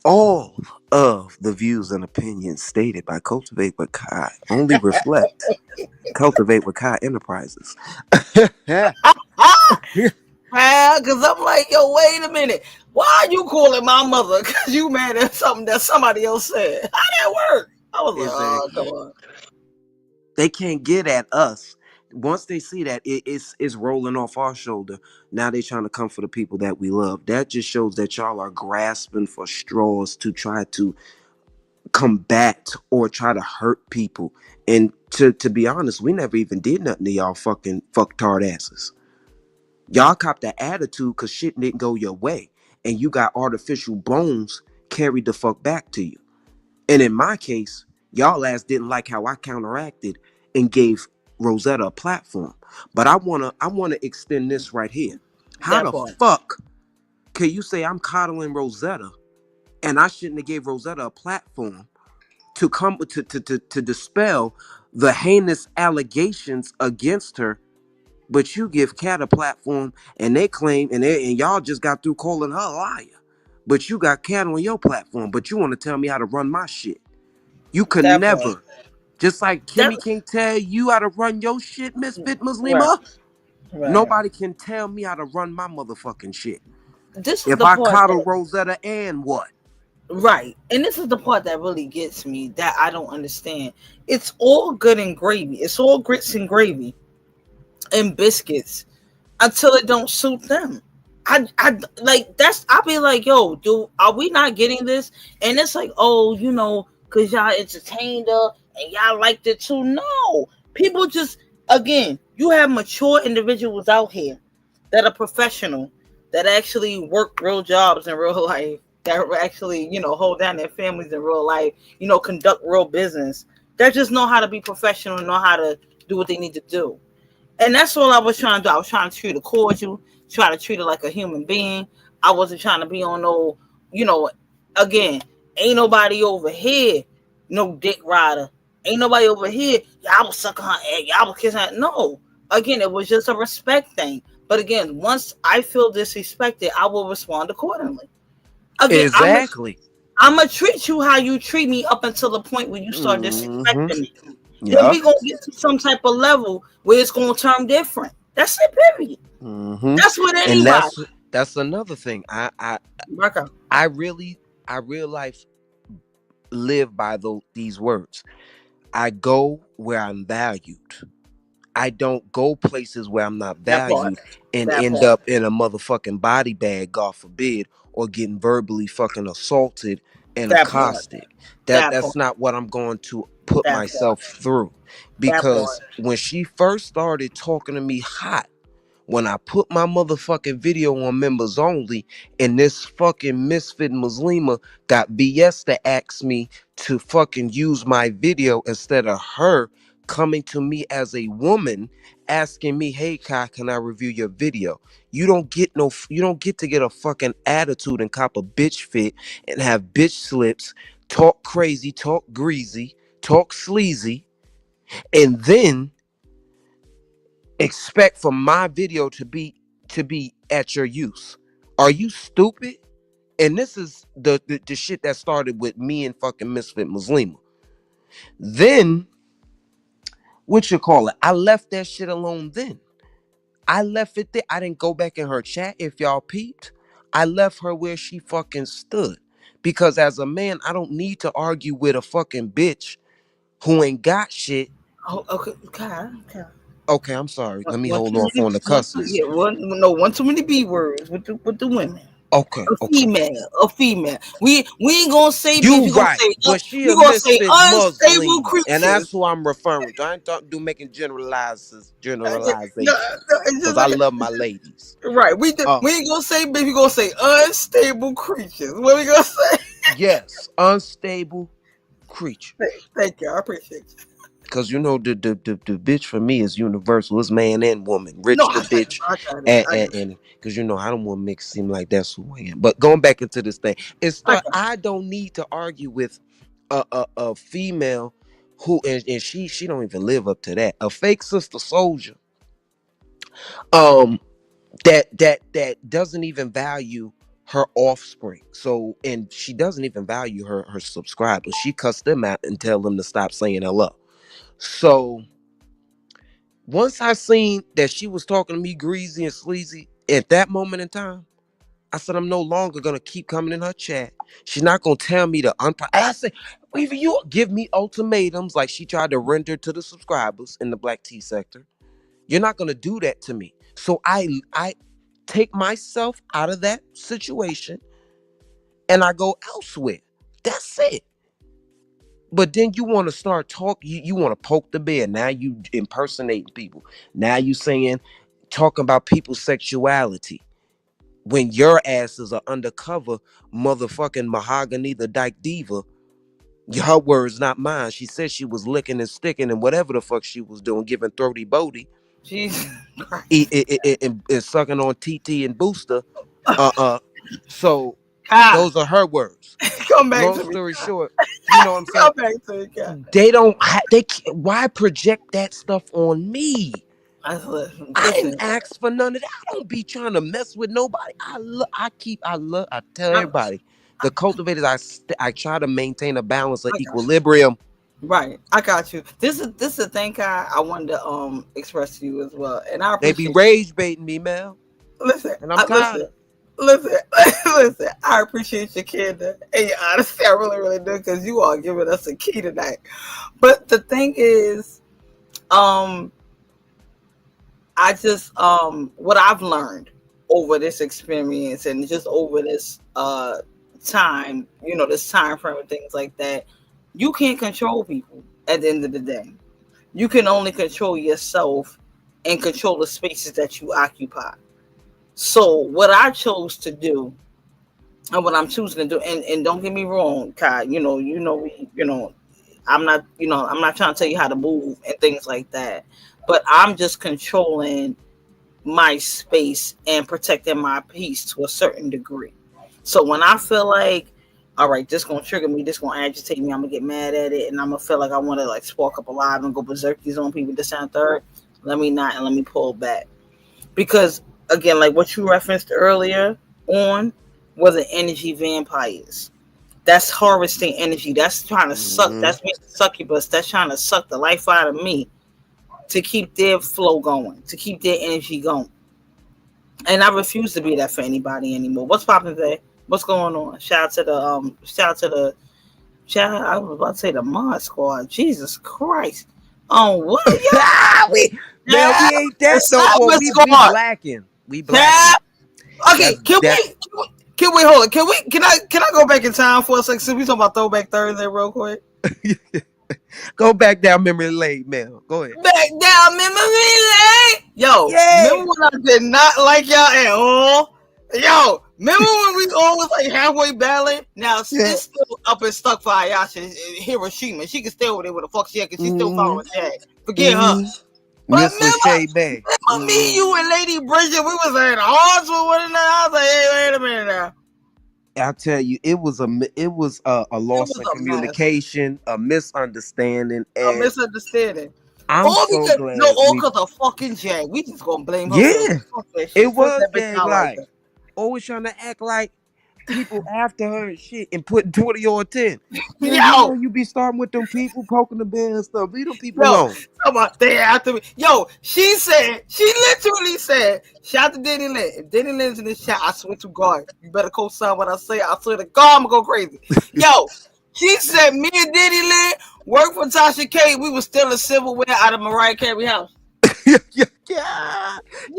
all of the views and opinions stated by Cultivate with Kai only reflect Cultivate with Kai Enterprises. Yeah. Ah, man, because I'm like, yo, wait a minute. Why are you calling my mother? Because you mad at something that somebody else said. How that work? I was like, oh, come Exactly. on. They can't get at us. Once they see that it's rolling off our shoulder, now they trying to come for the people that we love. That just shows that y'all are grasping for straws to try to combat or try to hurt people. And to be honest, we never even did nothing to y'all fucking fucktard asses. Y'all copped that attitude because shit didn't go your way, and you got artificial bones carried the fuck back to you. And in my case, y'all ass didn't like how I counteracted and gave Rosetta a platform. But I wanna extend this right here. How That the part. fuck can you say I'm coddling Rosetta and I shouldn't have gave Rosetta a platform to come to dispel the heinous allegations against her, but you give Cat a platform and they claim and y'all just got through calling her a liar. But you got Cat on your platform, but you want to tell me how to run my shit. You could That part. never. Just like That Kimmy can tell you how to run your shit, Misfit right. Muslima, Right. nobody can tell me how to run my motherfucking shit. This is If the I part coddle that Rosetta and what? right. And this is the part that really gets me that I don't understand. It's all good and gravy. It's all grits and gravy and biscuits until it don't suit them. I like that's I be like, yo, do are we not getting this? And it's like, oh, cause y'all entertained her and y'all liked it too. No. People just again, you have mature individuals out here that are professional, that actually work real jobs in real life, that actually, hold down their families in real life, conduct real business. That just know how to be professional and know how to do what they need to do. And that's all I was trying to do. I was trying to treat her cordial, try to treat her like a human being. I wasn't trying to be on no, you know, again, ain't nobody over here, no dick rider. Ain't nobody over here. Y'all was sucking her egg. Y'all was kissing her. No. Again, it was just a respect thing. But again, once I feel disrespected, I will respond accordingly. Again, Exactly. I'm gonna treat you how you treat me up until the point where you start Mm-hmm. disrespecting me. Then Yeah. we gonna get to some type of level where it's gonna turn different. That's it, period. Mm-hmm. That's with And anybody. that's another thing. Marco. I really I real life live by these words. I go where I'm valued. I don't go places where I'm not That part. valued and That end part. up in a motherfucking body bag, God forbid, or getting verbally fucking assaulted and That part. accosted. That That's part. not what I'm going to put That part. myself through. That Because part. when she first started talking to me hot, when I put my motherfucking video on members only, and this fucking misfit Muslima got BS to ask me to fucking use my video instead of her coming to me as a woman asking me, hey Kai, can I review your video? You don't get to get a fucking attitude and cop a bitch fit and have bitch slips, talk crazy, talk greasy, talk sleazy, and then expect for my video to be at your use. Are you stupid? And this is the shit that started with me and fucking Misfit Muslima. Then, what you call it? I left that shit alone then. I left it there. I didn't go back in her chat if y'all peeped. I left her where she fucking stood. Because as a man, I don't need to argue with a fucking bitch who ain't got shit. Oh, okay, okay. Okay, I'm sorry. Let me One hold too off many, on the cusses. one too many B words with the women. Okay, okay. A female. We ain't gonna say bitch. You We gonna right, say but she we a gonna say misfit unstable Muslim, and creatures. that's who I'm referring to. I ain't talking do making generalizations, No, it's because just I like love my ladies. right. We ain't gonna say bitch. We gonna say unstable creatures. What we gonna say? Yes, unstable creature. Thank you. I appreciate you. Because you know the bitch for me is universal. It's man and woman, No, rich I to got it. bitch, I got it. I got it. and because you know I don't want to make it seem like that's who I am. But going back into this thing, I got it. I don't need to argue with a female who and she don't even live up to that. A fake sister soldier, that doesn't even value her offspring. So and she doesn't even value her subscribers. She cuss them out and tell them to stop saying hello. So once I seen that she was talking to me greasy and sleazy at that moment in time, I said I'm no longer gonna keep coming in her chat. She's not gonna tell me to I said, even you give me ultimatums like she tried to render to the subscribers in the black tea sector. You're not gonna do that to me. So I take myself out of that situation and I go elsewhere. That's it. But then you want to start talking, you want to poke the bear. Now you impersonating people. Now you talking about people's sexuality. When your asses are undercover motherfucking mahogany the dyke diva. Your words, not mine. She said she was licking and sticking and whatever the fuck she was doing, giving throaty Bodie. Jesus Christ. And sucking on TT and Booster. So Kai, those are her words. come back Long to me. story short, you know what I'm saying? Come back to me, Kai. They don't. They can't, why project that stuff on me? I didn't Listen, ask for none of that. I don't be trying to mess with nobody. I tell everybody, the cultivators. I try to maintain a balance of I got you. equilibrium. Right, I got you. This is the thing, Kai. I wanted to express to you as well, and I They be appreciate. rage baiting me, Mel, Listen, and I'm tired of it. listen, listen. I appreciate your candor and your honesty. I really, really do, because you are giving us a key tonight. But the thing is, I just what I've learned over this experience and just over this time, this time frame and things like that, you can't control people at the end of the day. You can only control yourself and control the spaces that you occupy. So what I chose to do and what I'm choosing to do, and don't get me wrong, Kai, I'm not trying to tell you how to move and things like that, but I'm just controlling my space and protecting my peace to a certain degree. So when I feel like, all right, this gonna trigger me, this gonna agitate me, I'm gonna get mad at it, and I'm gonna feel like I want to like spark up a live and go berserkies on people, this and third, let me not, and let me pull back. Because again, like what you referenced earlier on were the energy vampires. That's harvesting energy. That's trying to suck. Mhm. That's me succubus. That's trying to suck the life out of me to keep their flow going, to keep their energy going. And I refuse to be that for anybody anymore. What's popping today? What's going on? Shout I was about to say the mod squad. Jesus Christ. What y'all? We ain't The that though, boy. cyber We squad. blacking. We Yeah. blacking. Okay, can we hold it? Can I go back in time for a second? Since we talking about Throwback Thursday real quick. Go back down memory lane, Mel. Go ahead. Back down memory lane. Yo, Yay! remember when I did not like y'all at all? Yo, remember when we always like halfway battling? Now it's still up and stuck for Ayasha in Hiroshima. She can stay over there with the fuck she at because she's still following Jack. Forget her. But Miss Lachey Bay. remember me, you, and Lady Bridget, we was at odds with one another. I was like, hey, wait a minute now. I tell you, it was a loss of a mess. communication, a misunderstanding, A and misunderstanding. I'm All so because glad all we. because of fucking Jag. We just gonna blame her for Yeah, it. Fuck that shit. it Fuck was that bitch gag out like like that. always trying to act like people after her and shit and putting 20 on 10. Girl, you know Yo, you be starting with them people poking the bear and stuff. Leave them people yo, alone. come on, they after me. Yo, she literally said, shout out to Denny Lynn. If Denny Lynn's in this chat, I swear to God, you better co-sign what I say. I swear to God, I'm gonna go crazy. Yo, she said me and Denny Lynn worked for Tasha K. We was still in silverware out of Mariah Carey house. Yeah.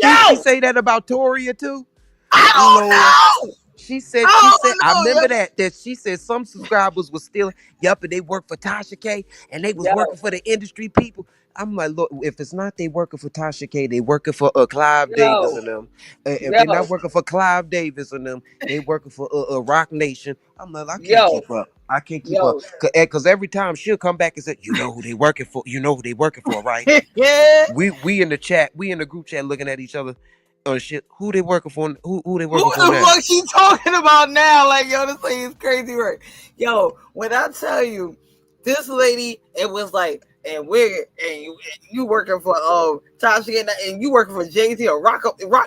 Did she Yo, say that about Toria too? I don't Lord. know. She I said, don't I know. remember that she said some subscribers was stealing. Yup, and they worked for Tasha K and they was Yo, working for the industry people. I'm like, look, if it's not they working for Tasha K, they working for Clive Davis yo, and them. If they're yo, not working for Clive Davis and them, they working for Rock Nation. I'm like, I can't yo, keep up. I can't keep up. yo. Cause every time she'll come back and say, you know who they working for? You know who they working for, right? Yeah. We in the chat, we in the group chat looking at each other on shit. Who they working for? Who they Who working for the now? fuck she talking about now? Like, yo, this thing is crazy, right? Yo, when I tell you, this lady, it was like, and you working for Tasha and you working for Jay-Z or Rock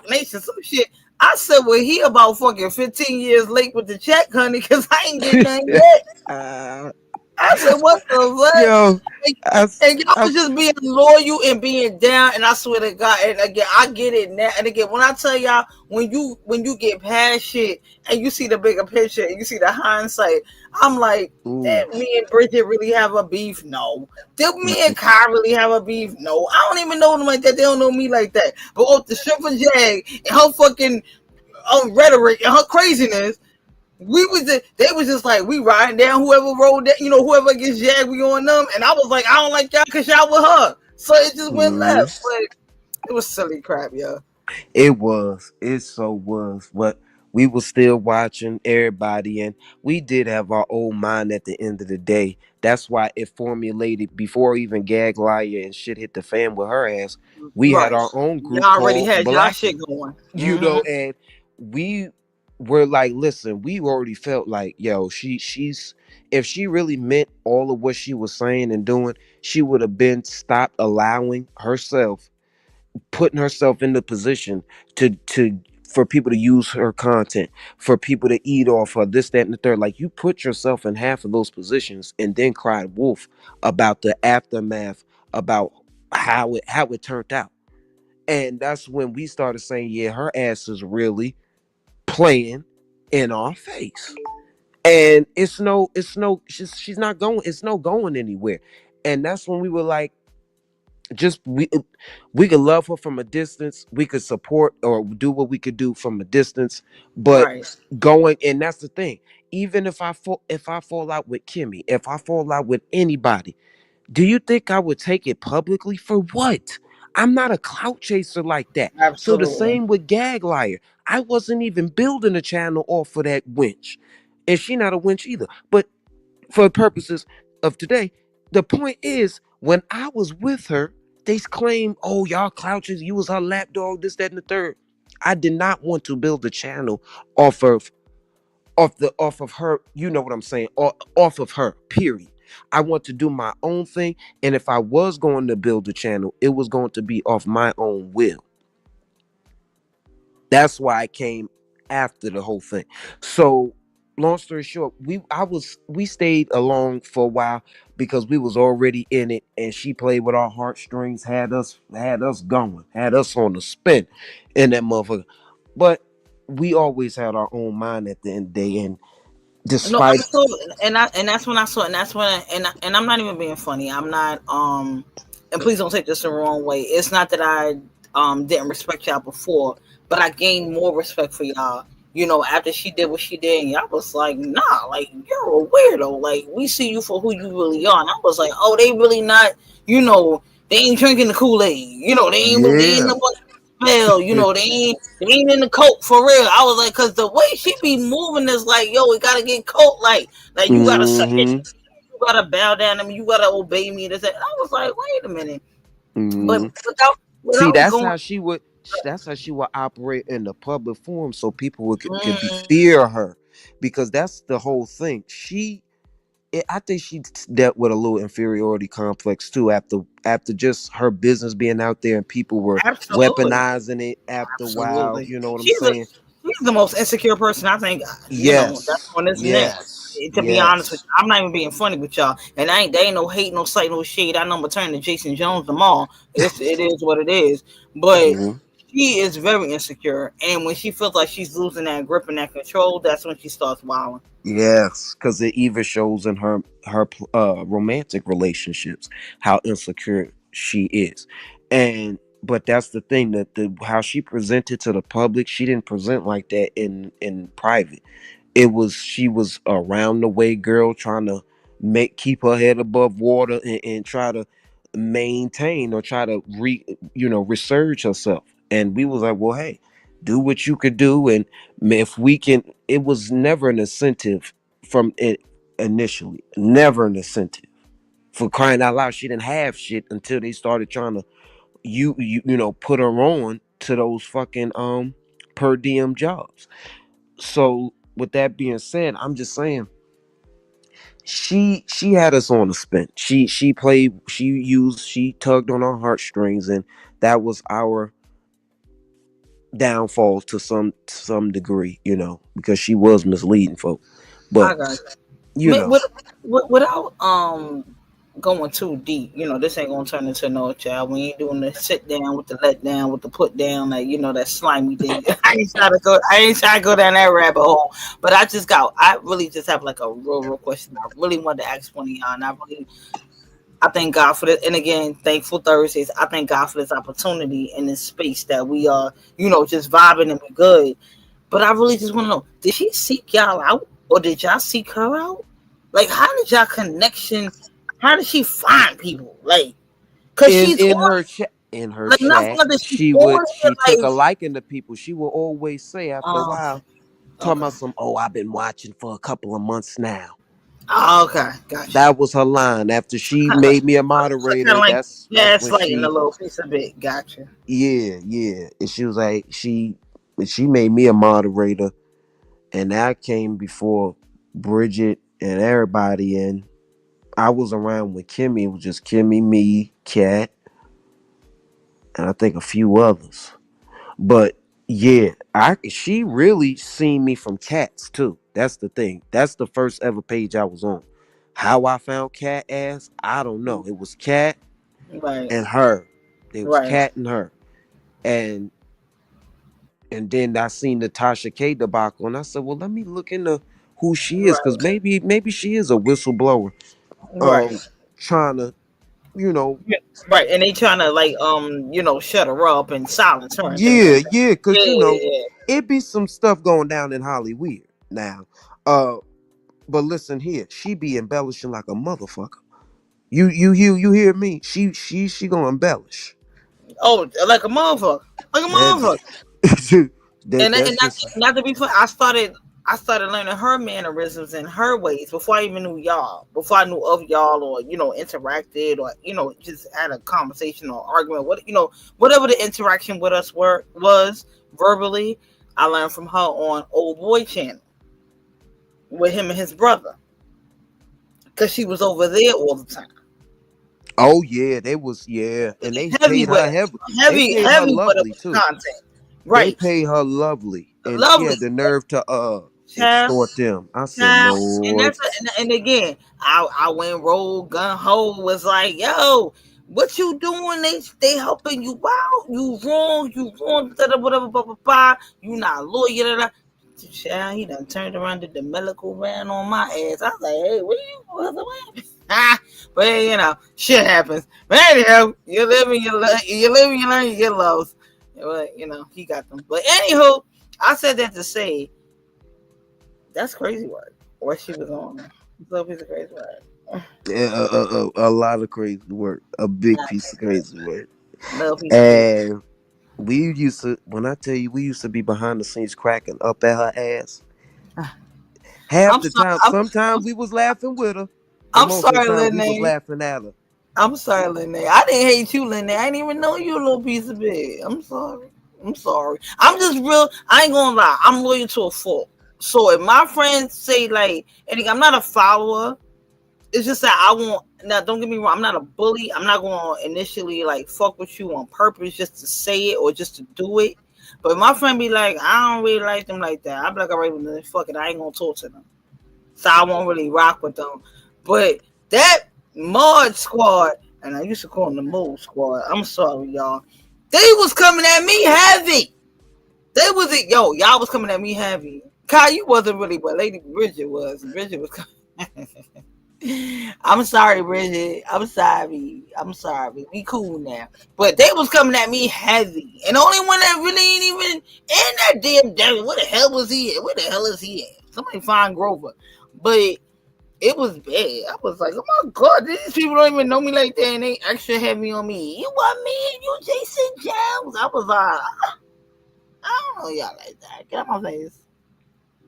Nation, some shit. I said, well, he about fucking 15 years late with the check, honey, because I ain't getting nothing yet. uh, I said, what the fuck? yo, And y'all I, was just being loyal and being down, and I swear to God, and again, I get it now. And again, when I tell y'all, when you get past shit and you see the bigger picture and you see the hindsight, I'm like, ooh, did me and Bridget really have a beef? No. Did me and Kai really have a beef? No. I don't even know them like that. They don't know me like that. But with the stripper Jag and her fucking rhetoric and her craziness, they was just like, we riding down whoever rode that, whoever gets jagged, we on them. And I was like, I don't like y'all because y'all with her. So it just went left. But it was silly crap, yo. it so was, but we were still watching everybody, and we did have our own mind at the end of the day. That's why it formulated before even Gag Liar and shit hit the fan with her ass. We had Right. our own Y'all group already called had y'all shit Blackie, going. Mm-hmm. and we were like, listen, we already felt like, yo, she's if she really meant all of what she was saying and doing, she would have been stopped allowing herself, putting herself in the position to for people to use her content, for people to eat off her, this, that, and the third. Like, you put yourself in half of those positions and then cried wolf about the aftermath, about how it turned out. And that's when we started saying, yeah, her ass is really playing in our face. And she's not going, it's no going anywhere. And that's when we were like, just we could love her from a distance, we could support or do what we could do from a distance, but Right. going, and that's the thing, even if I fall out with Kimmy, if I fall out with anybody, do you think I would take it publicly? For what? I'm not a clout chaser like that. So the Absolutely. same with Gag Liar. I wasn't even building a channel off of that winch, and she not a winch either, but for purposes of today, the point is, when I was with her, they claim, oh, y'all clouches, you was her lapdog, this, that, and the third. I did not want to build a channel off of off of her, you know what I'm saying, off of her, period. I want to do my own thing. And if I was going to build a channel, it was going to be off my own will. That's why I came after the whole thing. So, long story short, we stayed along for a while because we was already in it, and she played with our heartstrings, had us going, had us on the spin in that motherfucker. But we always had our own mind at the end of the day, and No, I despite saw, and that's when I saw, and that's when, and I'm not even being funny. I'm not, and please don't take this the wrong way. It's not that I didn't respect y'all before, but I gained more respect for y'all. After she did what she did, and y'all was like, nah, like, you're a weirdo. Like, we see you for who you really are. And I was like, oh, they really not, they ain't drinking the Kool-Aid. They ain't yeah. no smell. They ain't in the coat for real. I was like, cause the way she be moving is like, yo, we gotta get coat like you gotta submit, Hmm. you gotta bow down to me, you gotta obey me. This, that. I was like, wait a minute, but Hmm. See, without going, that's how she would operate in the public forum, so people could be mm, fear her, because that's the whole thing. I think she dealt with a little inferiority complex too, after just her business being out there and people were absolutely, weaponizing it after a while. absolutely, You know what I'm she's a saying? She's the most insecure person I think. That's Yes, on this net. yes, To be honest with yes. you, I'm not even being funny with y'all, and they ain't no hate, no sight, no shade. I know I'm turning to Jason Jones tomorrow. It is what it is, but Mhm. she is very insecure, and when she feels like she's losing that grip and that control, that's when she starts wilding. Yes, because it even shows in her romantic relationships how insecure she is, and but that's the thing that the how she presented to the public, she didn't present like that in private. It was she was a round the way girl trying to make keep her head above water and try to maintain or try to resurge herself. And we was like, well, hey, do what you could do, and if we can. It was never an incentive from it initially, never an incentive. For crying out loud, she didn't have shit until they started trying to put her on to those fucking per diem jobs. So with that being said, I'm just saying she had us on a spin. She played, she tugged on our heartstrings, and that was our downfall to some degree, because she was misleading folk. I But got you. you know, Without going too deep, this ain't gonna turn into no child. We ain't doing the sit down with the let down with the put down, like that slimy thing. I ain't trying to go down that rabbit hole. But I really just have like a real question. I really wanted to ask one of y'all, and I thank God for this. And again, thankful Thursdays. I thank God for this opportunity in this space that we are, just vibing and be good. But I really just want to know: did she seek y'all out, or did y'all seek her out? Like, how did y'all connection? How did she find people? Like, cause in she's in on, her chat in her like, not for chat, nothing. She's she on would here, she took a like, liking to people. She will always say after a while, talking okay, about some, oh, I've been watching for a couple of months now. okay, gotcha. That was her line after she Kind of like, made me a kind of moderator. like That's when gaslighting a she, little piece of it. Gotcha. yeah. And she was like, she made me a moderator, and that came before Bridget and everybody. And I was around when Kimmy. It was just Kimmy, me, Kat, and I think a few others. But yeah, she really seen me from Cats too. That's the thing. That's the first ever page I was on. How I found Cat ass, I don't know. It was Cat Right, and her. It was right, Cat and her. And then I seen the Tasha K debacle, and I said, well, let me look into who she is, because right, maybe she is a whistleblower. right. Trying to, you know, Yeah, right, and they trying to like shut her up and silence her and things yeah, like that. yeah, Yeah, because yeah, yeah. it be some stuff going down in Hollywood now. Uh, but listen here, she be embellishing like a motherfucker. You hear me? She gonna embellish. Oh, like a Heavy. motherfucker. And That's just not to be funny, I started learning her mannerisms and her ways before I even knew y'all. Before I knew of y'all, or interacted, or just had a conversation or argument. Whatever the interaction with us was verbally, I learned from her on Old Boy Channel with him and his brother, because she was over there all the time. oh yeah, they was yeah, and they Heavy paid with her heavy. They heavy, paid her heavy with lovely the too. content. They Right. paid her lovely, and she Lovely. had the nerve to Child. extort them. I said, Child. And Lord, and again, I went rogue gun ho was like, yo, what you doing? They helping you out. You wrong. Whatever. Blah, blah, blah. You not a lawyer. Da, da. Child, he done turned around, did the medical ran on my ass. I was like, hey, what you what? But shit happens. But anyhow, you live and you learn, you get lost. But he got them. But anywho, I said that to say that's crazy work. What she was on. It's a little piece of crazy work. yeah, a lot of crazy work, a big piece of crazy work, Little piece of crazy. and we used to. When I tell you, we used to be behind the scenes cracking up at her ass. Half I'm the sorry. time, sometimes we was laughing with her, but I'm most of the sorry, time we was Lene. laughing at her. I'm sorry, Lene. I didn't hate you, Lene. I didn't even know you a little piece of it. I'm sorry. I'm sorry. I'm just real. I ain't gonna lie. I'm loyal to a fault. So if my friends say like, and I'm not a follower, it's just that I won't. Now, don't get me wrong. I'm not a bully. I'm not going to initially like fuck with you on purpose just to say it or just to do it. But my friend be like, I don't really like them like that. I be like, all right, well, then fuck it, I ain't gonna talk to them. So I won't really rock with them. But that Mod Squad, and I used to call them the Mold Squad. I'm sorry, y'all. They was coming at me heavy. They was it, yo, y'all was coming at me heavy. Kai, you wasn't really, but Lady Bridget was. Bridget was coming. I'm sorry, Bridget. I'm sorry. We cool now. But they was coming at me heavy. And the only one that really ain't even in that damn devil. Where the hell was he at? Where the hell is he at? Somebody find Grover. But it was bad. I was like, oh my God, these people don't even know me like that, and they extra heavy on me. You want me and you Jason Jones? I was like, I don't know y'all like that. Get out my face.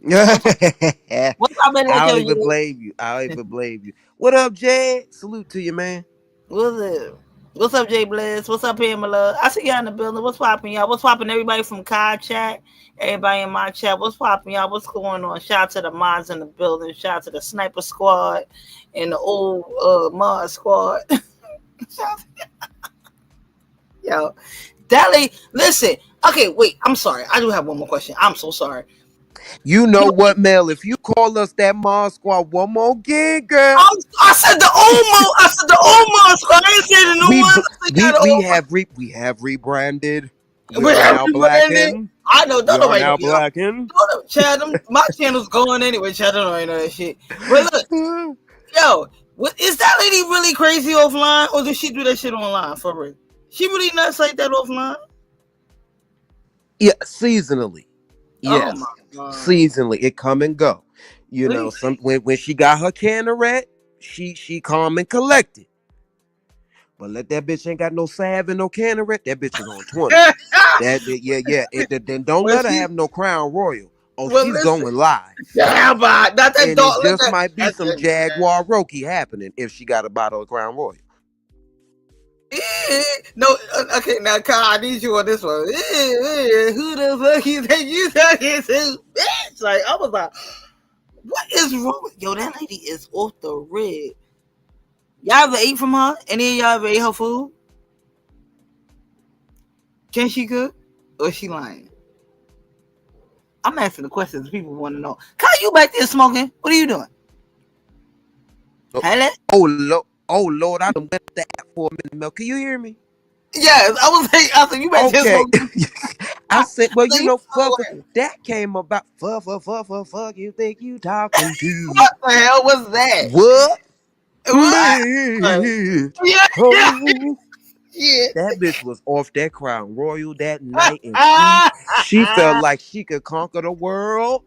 What's up, man? I don't even blame you. I don't even blame you. What up, Jed? Salute to you, man. What's up? What's up, Jay Bless? What's up, Pamela? I see y'all in the building. What's popping, y'all? What's popping, everybody from Kai Chat? Everybody in my chat. What's popping, y'all? What's going on? Shout out to the mods in the building. Shout out to the Sniper Squad and the old mod squad. Yo, Dally, listen. Okay, wait. I'm sorry. I do have one more question. I'm so sorry. You know what, Mel? If you call us that Mod Squad one more again, girl. I said the old Mod. I said the old Mod Squad. I didn't say the new one. We have rebranded. We are have now rebranded. blackened. I know. Don't we are nobody now know, y'all. blackened. Chad, my channel's going anyway. Chad, don't know that shit. But look, yo, is that lady really crazy offline, or does she do that shit online for real? She really nuts like that offline? Yeah, seasonally. Yes. Oh my God. Seasonally, it come and go. You know, when she got her Canaret, she calm and collected. But let that bitch ain't got no salve and no Canaret, that bitch is on 20. Then don't let her have no Crown Royal. Oh, she's going live. Yeah, but not that and dog. it just might be some Jaguar Roki happening if she got a bottle of Crown Royal. No, okay, now Kyle, I need you on this one. Who the fuck you think you talking to, bitch? Like, I was like, what is wrong? Yo, that lady is off the rib. Y'all ever ate from her? Any of y'all ever ate her food? Can she cook? Or is she lying? I'm asking the questions people want to know. Kyle, you back there smoking? What are you doing? Hello? Oh Lord, I done went that for a minute, Mel. Can you hear me? Yes, I said you back there smoking. I said, well, you know, that came about. Fuck, you think you talking to? What the hell was that? What? Yeah. That bitch was off that Crown Royal that night, and she felt like she could conquer the world.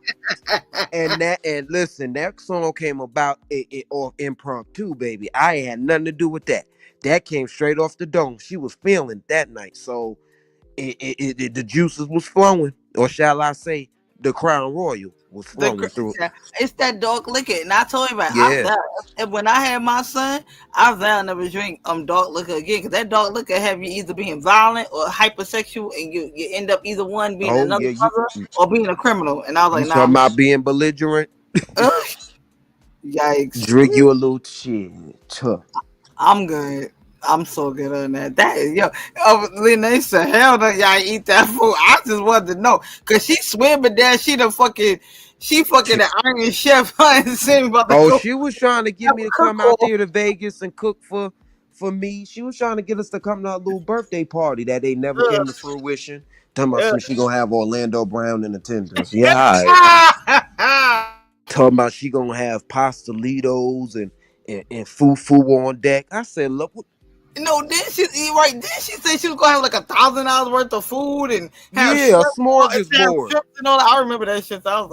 And listen, that song came about it off impromptu, baby. I ain't had nothing to do with that. That came straight off the dome. She was feeling that night, so the juices was flowing, or shall I say, the Crown Royal was flowing through. It's that dark liquor, and I told you about. Yeah. And when I had my son, I vowed never drink dark liquor again, because that dark liquor have you either being violent or hypersexual, and you end up either one being another brother or being a criminal. And I was like, nah. Talking about being belligerent. Yikes! Drink you a little shit. I'm good. I'm so good on that. That is, yo, they said, hell no, y'all eat that food. I just wanted to know, cause she swimming there. She fucking the Iron Chef. She was trying to get me to come out there to Vegas and cook for me. She was trying to get us to come to her little birthday party that they never came to fruition. Talking about she gonna have Orlando Brown in attendance. Yeah. Talking about she gonna have pastelitos and fufu on deck. I said, look. No, then she said she was gonna have like $1,000 worth of food and have a smorgasbord and all that. I remember that shit. So I was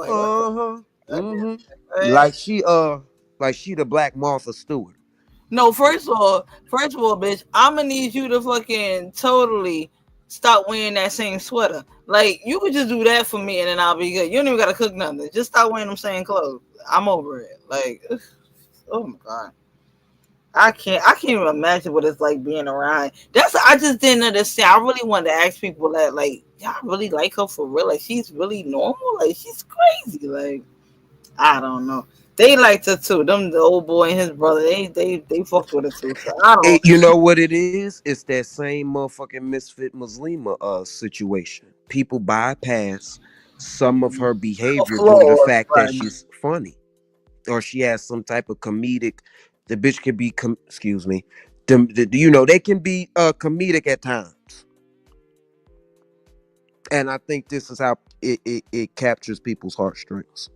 like, like she the Black Martha Stewart. No, first of all, bitch, I'm gonna need you to fucking totally stop wearing that same sweater. Like, you could just do that for me and then I'll be good. You don't even gotta cook nothing. Just stop wearing them same clothes. I'm over it. Like, oh my God. I can't even imagine what it's like being around. I just didn't understand. I really wanted to ask people that, like, y'all really like her for real? Like, she's really normal? Like, she's crazy. Like, I don't know. They liked her too. Them the old boy and his brother. They fucked with her too. So I don't. You know what it is? It's that same motherfucking Misfit Muslima situation. People bypass some of her behavior due to the Flaws, fact that right? she's funny or she has some type of comedic. The bitch can be, excuse me, they can be comedic at times, and I think this is how it captures people's heartstrings.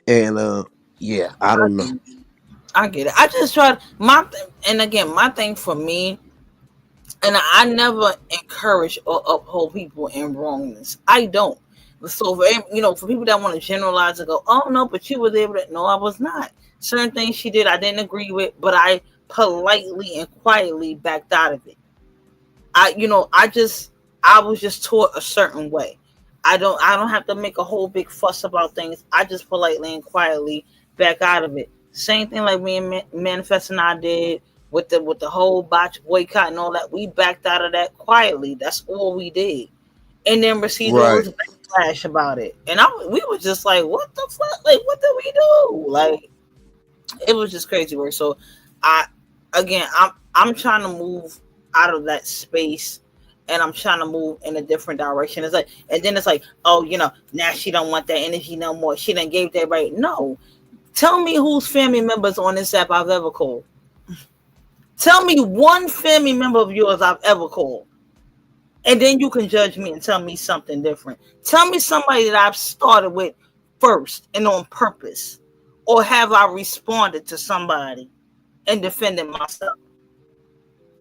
And yeah, I don't know. I get it. I just tried and again, my thing for me, and I never encourage or uphold people in wrongness. I don't. So for people that want to generalize and go, oh no, but you was able to. No, I was not. Certain things she did, I didn't agree with, but I politely and quietly backed out of it. I was just taught a certain way. I don't have to make a whole big fuss about things. I just politely and quietly back out of it. Same thing like me and Manifest and I did with the whole botch boycott and all that. We backed out of that quietly. That's all we did, and then received all Right. this backlash about it. And we were just like, what the fuck? Like, what did we do? Like, it was just crazy work. So I I'm trying to move out of that space, and I'm trying to move in a different direction. It's like, and then it's like, oh, now she don't want that energy no more. She done gave that right. No. Tell me whose family members on this app I've ever called. Tell me one family member of yours I've ever called. And then you can judge me and tell me something different. Tell me somebody that I've started with first and on purpose. Or have I responded to somebody and defended myself?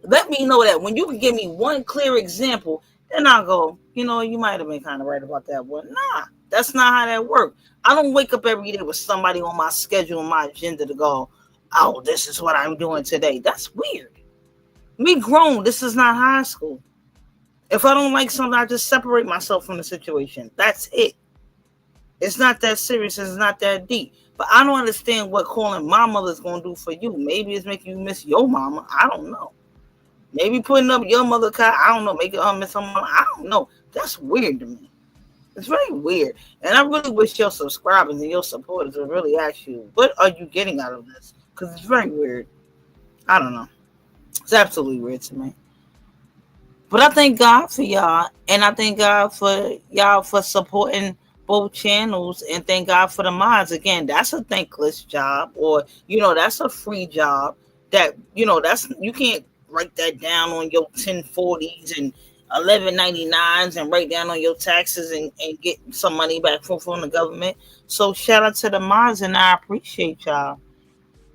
Let me know that. When you can give me one clear example, then I'll go, you might have been kind of right about that one. Nah, that's not how that works. I don't wake up every day with somebody on my schedule and my agenda to go, oh, this is what I'm doing today. That's weird. We grown. This is not high school. If I don't like something, I just separate myself from the situation. That's it. It's not that serious. It's not that deep. But I don't understand what calling my mother's going to do for you. Maybe it's making you miss your mama. I don't know. Maybe putting up your mother car. I don't know. Make it miss her mama. I don't know. That's weird to me. It's very weird. And I really wish your subscribers and your supporters would really ask you, what are you getting out of this? Because it's very weird. I don't know. It's absolutely weird to me. But I thank God for y'all. And I thank God for y'all for supporting both channels. And thank God for the mods. Again, that's a thankless job. Or, that's a free job. That, you can't write that down on your 1040s and 1199s and write down on your taxes and get some money back from the government. So shout out to the mods, and I appreciate y'all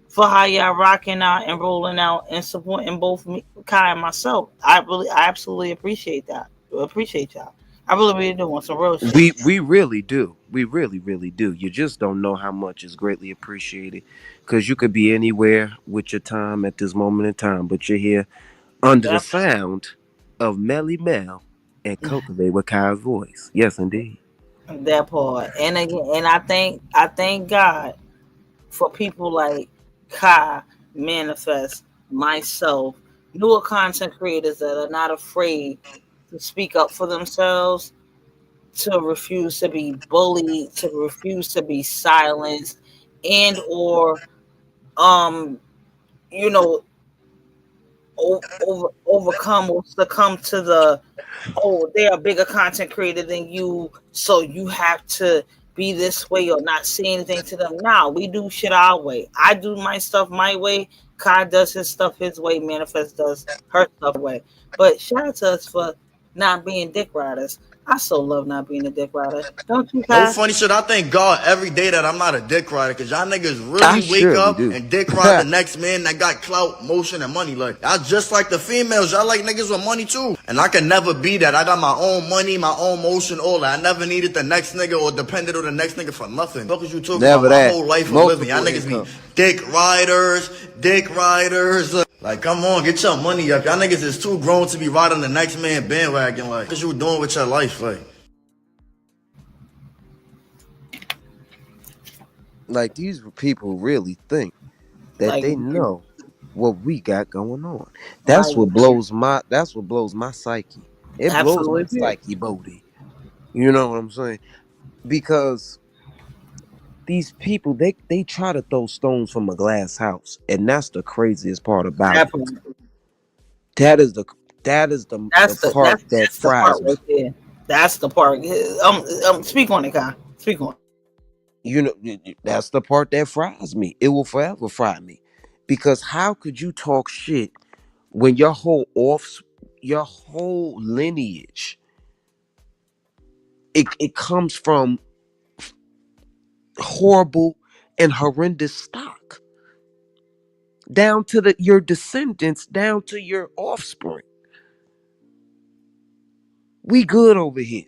for how y'all rocking out and rolling out and supporting both me, Kai, and myself. I absolutely appreciate that. Appreciate y'all. I really do want some real shit. We really do. We really, really do. You just don't know how much is greatly appreciated, because you could be anywhere with your time at this moment in time, but you're here under the sound of Melly Mel and Cultivate with Kai's voice. Yes, indeed. That part. And again, and I thank God for people like Kai, Manifest, myself, newer content creators that are not afraid to speak up for themselves, to refuse to be bullied, to refuse to be silenced, and or you know overcome or succumb to the, oh, they're a bigger content creator than you, so you have to be this way or not say anything to them. Now we do shit our way. I do my stuff my way. Kai does his stuff his way. Manifest does her stuff way. But shout out to us for not being dick riders. I so love not being a dick rider. Don't you, No Kai? funny shit. I thank God every day that I'm not a dick rider, because y'all niggas I really wake surely up do. and dick ride the next man that got clout, motion, and money. Like, y'all just like the females. Y'all like niggas with money too. And I can never be that. I got my own money, my own motion, all that. I never needed the next nigga or depended on the next nigga for nothing. What you talking Never about? My that. whole life of Multiple living. Y'all niggas income. be dick riders, dick riders. Like, come on, get your money up. Y'all niggas is too grown to be riding the next man bandwagon. Like, what you doing with your life? Like, these people really think that Like, they know what we got going on. like, That's what blows my psyche. It blows my absolutely. Period. psyche, Bodie. You know what I'm saying? Because these people they try to throw stones from a glass house, and that's the craziest part about That it. part. That is the part that That's the part fries me. right there. That's the part. Speak on it, Kai. Speak on it. You know, that's the part that fries me. It will forever fry me, because how could you talk shit when your whole lineage, it comes from horrible and horrendous stock, down to your descendants, down to your offspring. We good over here.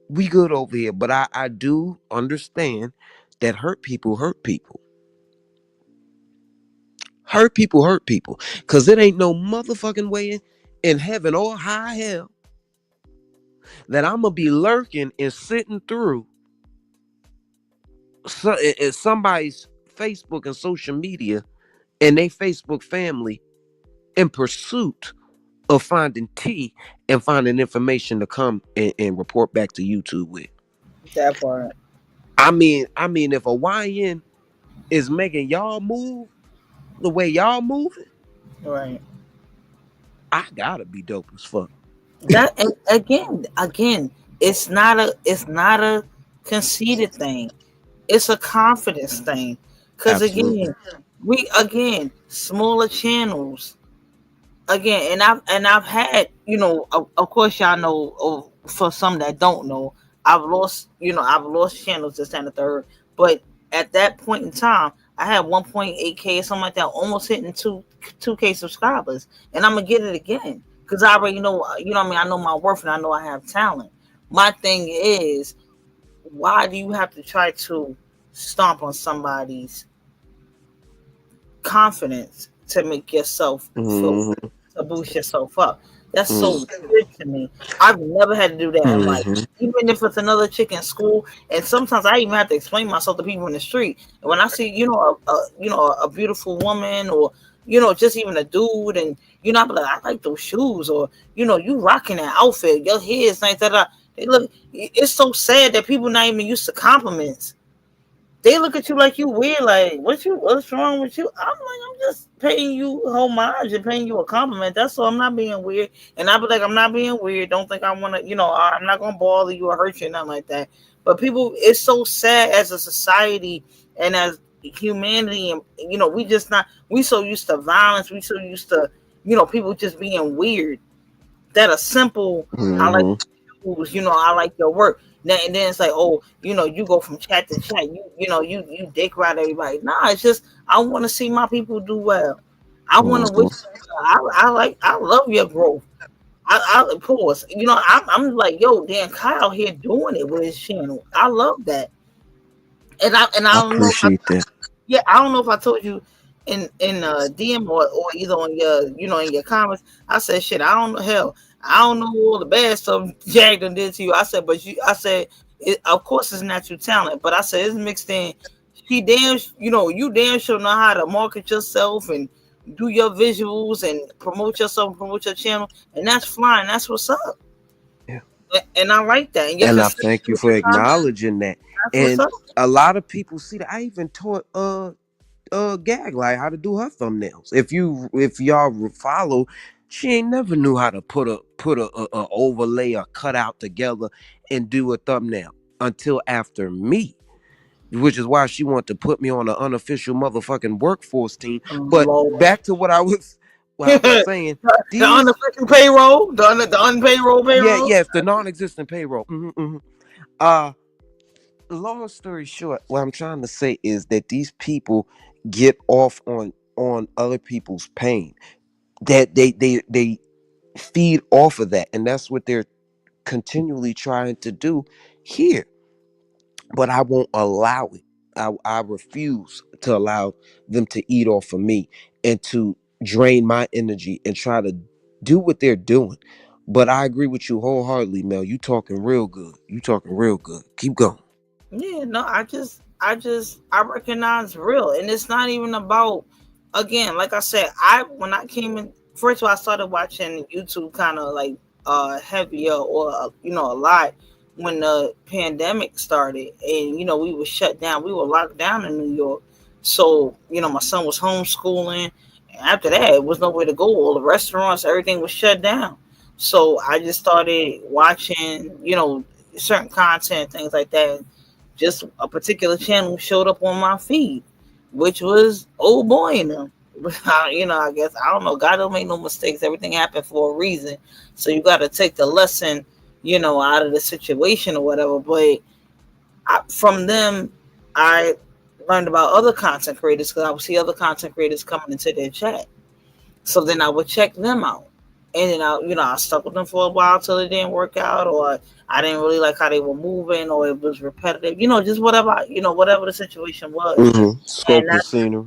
We good over here. But I do understand that hurt people hurt people. Hurt people hurt people. Cause it ain't no motherfucking way in heaven or high hell that I'm gonna be lurking and sitting through somebody's Facebook and social media and they Facebook family in pursuit of finding tea and finding information to come and report back to YouTube with. That part. I mean, if a YN is making y'all move the way y'all moving, Right. I gotta be dope as fuck. That and again, it's not a conceited thing. It's a confidence thing. Cause Absolutely. again, we again smaller channels again, and I've had, of course y'all know, for some that don't know, I've lost channels this and the third, but at that point in time I had 1.8K or something like that, almost hitting 2K subscribers, and I'm gonna get it again because I already know, what I mean, I know my worth and I know I have talent. My thing is, why do you have to try to stomp on somebody's confidence to make yourself feel, Mm-hmm. to boost yourself up? That's so Mm-hmm. weird to me. I've never had to do that in life. Mm-hmm. Even if it's another chick in school, and sometimes I even have to explain myself to people in the street. And when I see, a beautiful woman, or just even a dude, and I be like, I like those shoes, or you rocking that outfit, your hair is nice. They look. It's so sad that people not even used to compliments. They look at you like you weird, like what's wrong with you? I'm like, I'm just paying you homage and paying you a compliment. That's all. I'm not being weird. And I be like, I'm not being weird. Don't think I wanna, I'm not gonna bother you or hurt you, nothing like that. But people, it's so sad as a society and as humanity, and we just not, we so used to violence, we so used to, people just being weird, that a simple, I like Mm-hmm. shoes, I like your work. Now, and then it's like, oh, you go from chat to chat, you dick ride everybody. Nah, it's just I want to see my people do well. I want to wish. Mm-hmm. I love your growth. I pause. I'm like, yo, damn, Kyle here doing it with his channel. I love that, and I I don't know. appreciate that. Yeah, I don't know if I told you in DM, or either on your, in your comments. I said, shit, I don't know, hell, I don't know all the bad stuff Jag done did to you. I said, but I said, of course it's natural talent, but I said it's mixed in. She damn, you damn sure know how to market yourself and do your visuals and promote yourself, promote your channel, and that's fine. That's what's up, Yeah. and I like that. And your And I consistency thank you with for your content, acknowledging that. that's what's And up. a lot of people see that. I even taught Gag like how to do her thumbnails. If y'all follow, she ain't never knew how to put a overlay or cut out together and do a thumbnail until after me, which is why she wanted to put me on an unofficial motherfucking workforce team. But Lord. back to what I was saying, The these unofficial payroll, the unpayroll yeah, payroll. yes, the non-existent payroll. Uh Long story short, what I'm trying to say is that these people get off on other people's pain. That they feed off of that, and that's what they're continually trying to do here. But I won't allow it. I refuse to allow them to eat off of me and to drain my energy and try to do what they're doing. But I agree with you wholeheartedly, Mel. You talking real good. You talking real good. Keep going. Yeah, no, I recognize real, and it's not even about, again, like I said, when I came in, first of all, I started watching YouTube kind of like heavier, or a lot when the pandemic started, and we were shut down. We were locked down in New York. So my son was homeschooling. After that, it was nowhere to go. All the restaurants, everything was shut down. So I just started watching, certain content, things like that. Just a particular channel showed up on my feed, which was Old Boy and them. I guess I don't know. God don't make no mistakes. Everything happened for a reason. So you got to take the lesson, out of the situation or whatever. But from them, I learned about other content creators because I would see other content creators coming into their chat. So then I would check them out. And then I stuck with them for a while till it didn't work out, or I didn't really like how they were moving, or it was repetitive, just whatever the situation was. Scope And the that's scenery.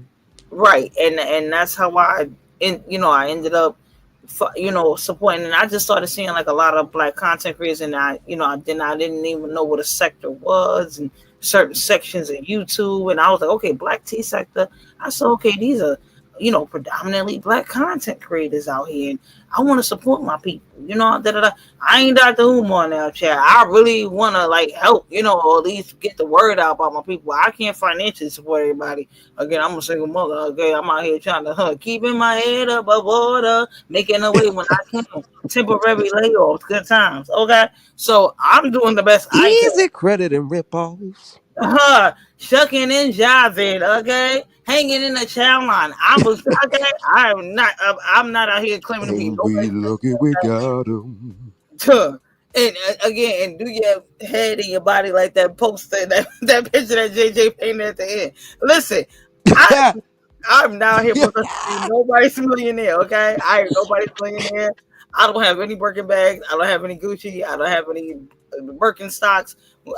right. And that's how I ended up, supporting. And I just started seeing like a lot of black content creators, and I didn't even know what a sector was, and certain sections of YouTube. And I was like, okay, black T sector. I said, okay, these are, predominantly black content creators out here. And I want to support my people, I ain't Dr. Umar now, Chad. I really want to like help, or at least get the word out about my people. I can't financially support everybody. Again, I'm a single mother. Okay, I'm out here trying to keeping my head above water, making a way when I can. Temporary layoffs, good times. Okay, so I'm doing the best I can. Easy credit and rip-offs. Shucking and jiving, okay, hanging in the chow line. I was okay. I'm not out here claiming to be Ain't nobody. we lucky we got 'em? And again, and do your head and your body like that poster, that picture that JJ painted at the end. Listen, I'm not here for nobody's millionaire, okay? I ain't nobody's millionaire. I don't have any Birkin bags. I don't have any Gucci. I don't have any Birkenstocks.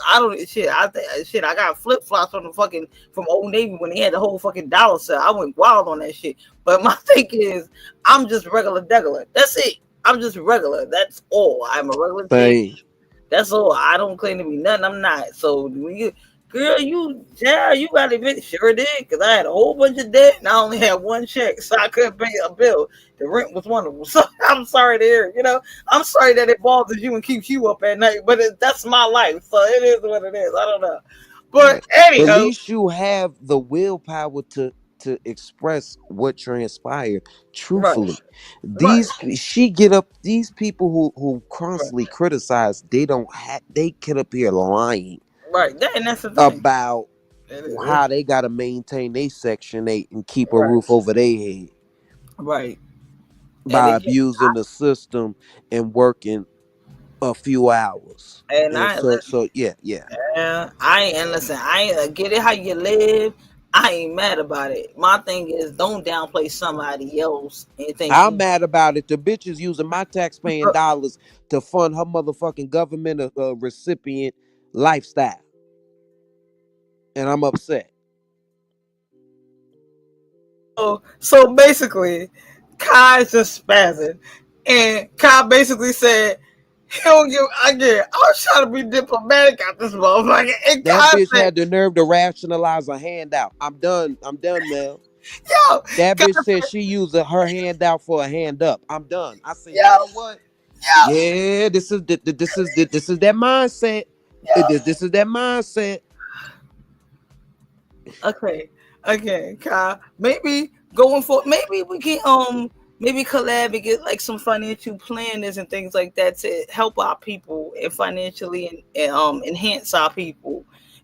I don't shit. I got flip flops from Old Navy when they had the whole fucking dollar set. I went wild on that shit. But my thing is, I'm just regular degular. That's it. I'm just regular. That's all. I'm a regular thing. That's all. I don't claim to be nothing. I'm not. So when you, girl, you got to admit, sure did, because I had a whole bunch of debt and I only had one check, so I couldn't pay a bill. The rent was one of them. So I'm sorry to hear. I'm sorry that it bothers you and keeps you up at night, but that's my life, so it is what it is. I don't know, but anyhow, at least you have the willpower to express what transpired truthfully. Right. She get up. These people who constantly criticize, they get up here lying. Right, and that's the thing about how they gotta maintain their Section 8 and keep a roof over their head. Right. By abusing the system and working a few hours. And I get it how you live. I ain't mad about it. My thing is, don't downplay somebody else and think I'm mad about it. The bitch is using my taxpaying dollars to fund her motherfucking government recipient lifestyle. And I'm upset. So basically, Kai's just spazzing. And Kai basically said, he don't give again. I was trying to be diplomatic out this motherfucker. And that Kai bitch said, had the nerve to rationalize a handout. I'm done, Mel. Yo, that bitch said she used her handout for a hand up. I'm done. I said, you know what? Yeah, this is that mindset. This is that mindset. Okay, Kai. Maybe going for maybe we can maybe collab and get like some financial planners and things like that to help our people and financially and enhance our people.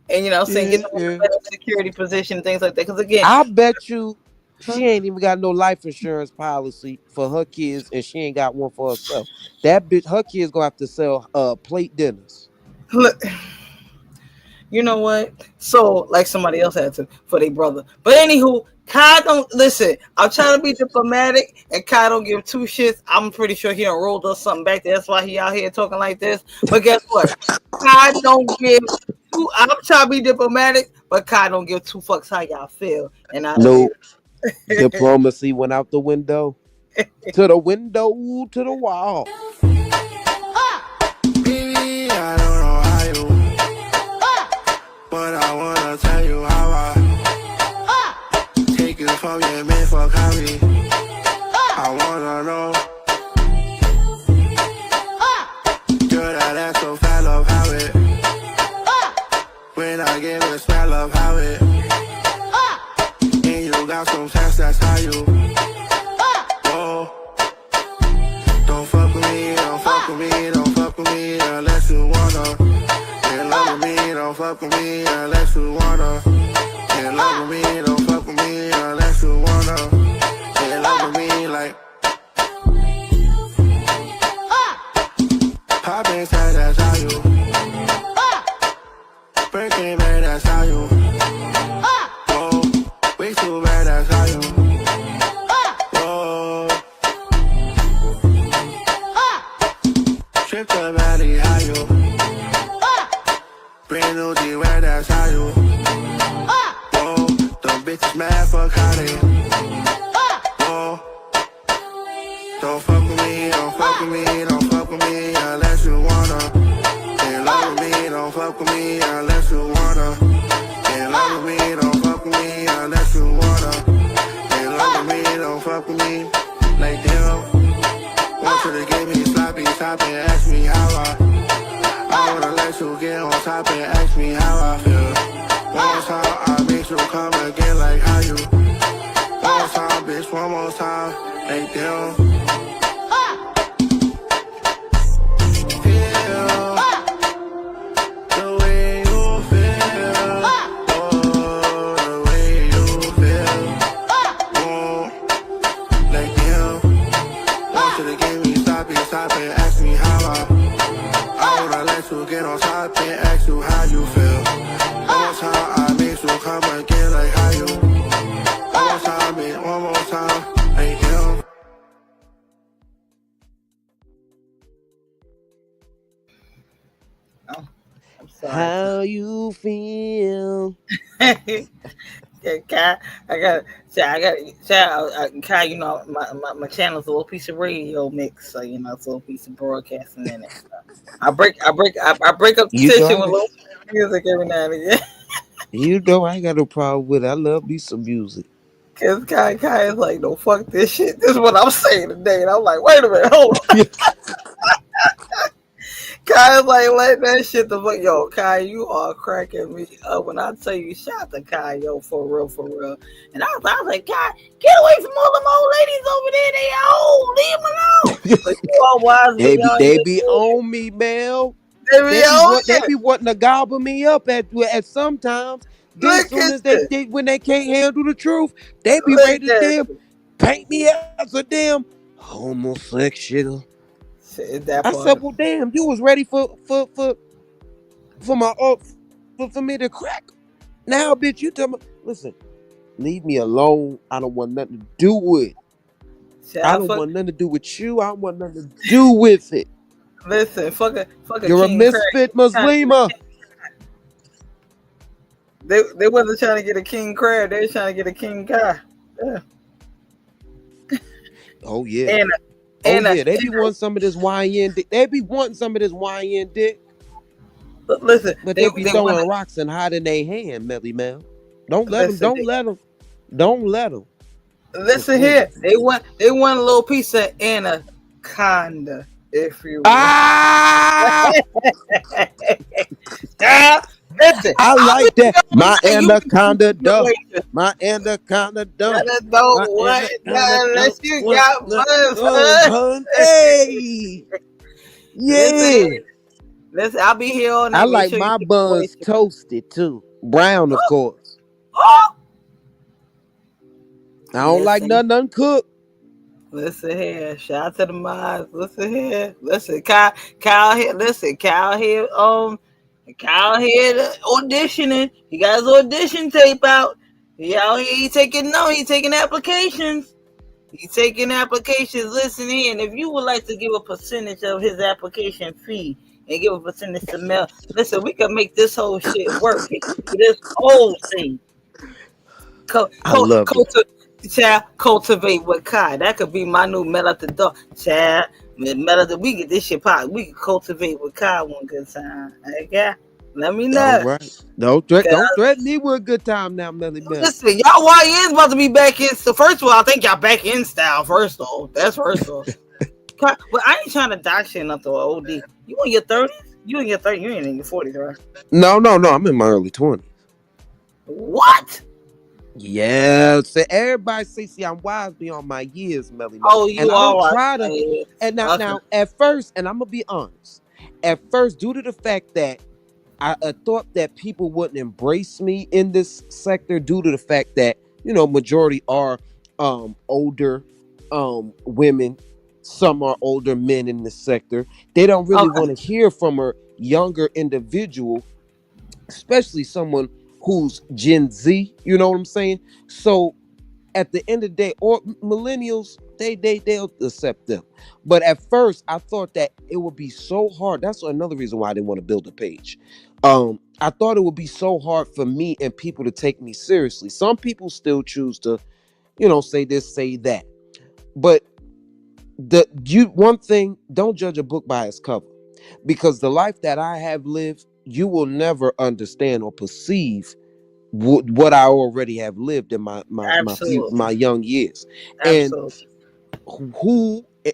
And get them in a better security position, things like that. Because again, I bet you she ain't even got no life insurance policy for her kids, and she ain't got one for herself. That bitch, her kids gonna have to sell plate dinners. Look, you know what? So like somebody else had to for their brother. But anywho, Kai don't listen. I'm trying to be diplomatic, and Kai don't give two shits. I'm pretty sure he done rolled us something back there. That's why he out here talking like this. But guess what? Kai don't give two. I'm trying to be diplomatic, but Kai don't give two fucks how y'all feel. And I nope. Diplomacy went out the window. To the window, to the wall. Baby, I don't know how you, but I wanna tell you how I take it from your man for copy. I wanna know. Girl, that ass so fat, love how it. me, don't fuck with me unless you wanna. Can't love with me, don't fuck with me unless you wanna. Can't love with me, don't fuck with me unless you wanna. Can't love with me like. Pop inside, that's how you. Breaking bad, that's how you. Whoa, way too bad, that's how you. Whoa. Trip the valley, how you. Brand new G-Wag, that's how you. Whoa, them bitches mad, fuck how they. Whoa. Don't fuck with me, don't fuck with me, don't fuck with me unless you wanna. Can't love with me, don't fuck with me unless you wanna. Can't love with me, don't fuck with me unless you wanna. Can't love with me, don't fuck with me like them. Want you to give me sloppy top and ask me how I wanna let you get on top and ask me how I feel. One more time, I make you come again like how you. One more time, bitch, one more time, like them. Stop and ask me how I wanna let you get on top and ask you how you feel. One more time, I make you come again like how you. One more time, bitch, one more time, like him. Oh, I'm sorry. How you feel? Yeah, Kai, Kai, you know, my channel's a little piece of radio mix, so you know, it's a little piece of broadcasting in it. So I break up the You tension know, with a little music every now and again. you know I ain't got no problem with it. I love me some music. Cause Kai is like, no, fuck this shit. This is what I'm saying today, and I'm like, wait a minute, hold on. Kai is like, let that shit the fuck, yo, Kai, you are cracking me up when I tell you, shout out to Kai, yo, for real. And I was like, Kai, get away from all them old ladies over there. They old, leave them alone. But you all wise beyond They your be years. on me, Mel. They be on They you. be wanting to gobble me up at sometimes. Then Look as soon at as this. when they can't handle the truth, they be Look ready to at damn this. paint me as a damn homosexual. Shit, that I part. said, well, damn, you was ready for my for me to crack. Now, bitch, you tell me, listen, leave me alone. I don't want nothing to do with. I don't want nothing to do with you. I don't want nothing to do with it. Listen, fuck a You're a King misfit Craig. Muslima. They wasn't trying to get a King Crab. They was trying to get a King Kai. Yeah. Oh yeah. And They be wanting some of this YN dick. They be wanting some of this YN dick. Listen, But they be throwing rocks and hiding their hand, Melly Mel. Don't let them. Listen here. They want a little piece of anaconda, if you will. Ah! Listen, I like that. My anaconda dump. My anaconda dump. Unless you got buns. Hey! Yeah! Listen, I'll be here all night. I like my buns toasted too. Brown, of course. I don't like nothing uncooked. Listen here. Shout out to the mods. Listen here. Listen, Kyle here. Listen, Kyle here. Kyle here auditioning. He got his audition tape out. He out here. He taking applications. He's taking applications. Listen here. And if you would like to give a percentage of his application fee and give a percentage to Mel, listen, we can make this whole shit work. This whole thing. I love it. Child, cultivate with Kai. That could be my new Mel at the door. Child, we get this shit pop. We can cultivate with Kai one good time. Okay? Let me know. All right. Don't threaten me with a good time now, Melly Mel. Listen, y'all YN's about to be back in. So first of all, I think y'all back in style. First off. That's first off. But I ain't trying to dock shit nothing or OD. You in your 30s? You in your 30s? You ain't in your 40s, right? No. I'm in my early 20s. What? Yeah, so everybody say, see, I'm wise beyond my years, Melly Mel. Oh, And you I don't are try to, right. and Okay. now at first, and I'm gonna be honest, at first, due to the fact that I thought that people wouldn't embrace me in this sector due to the fact that, majority are older women, some are older men in this sector. They don't really Okay. want to hear from a younger individual, especially someone who's Gen Z, you know what I'm saying? So at the end of the day, or millennials, they'll accept them. But at first, I thought that it would be so hard. That's another reason why I didn't want to build a page. I thought it would be so hard for me and people to take me seriously. Some people still choose to, say this, say that. But one thing, don't judge a book by its cover. Because the life that I have lived, you will never understand or perceive what I already have lived in Absolutely. my young years, and Absolutely.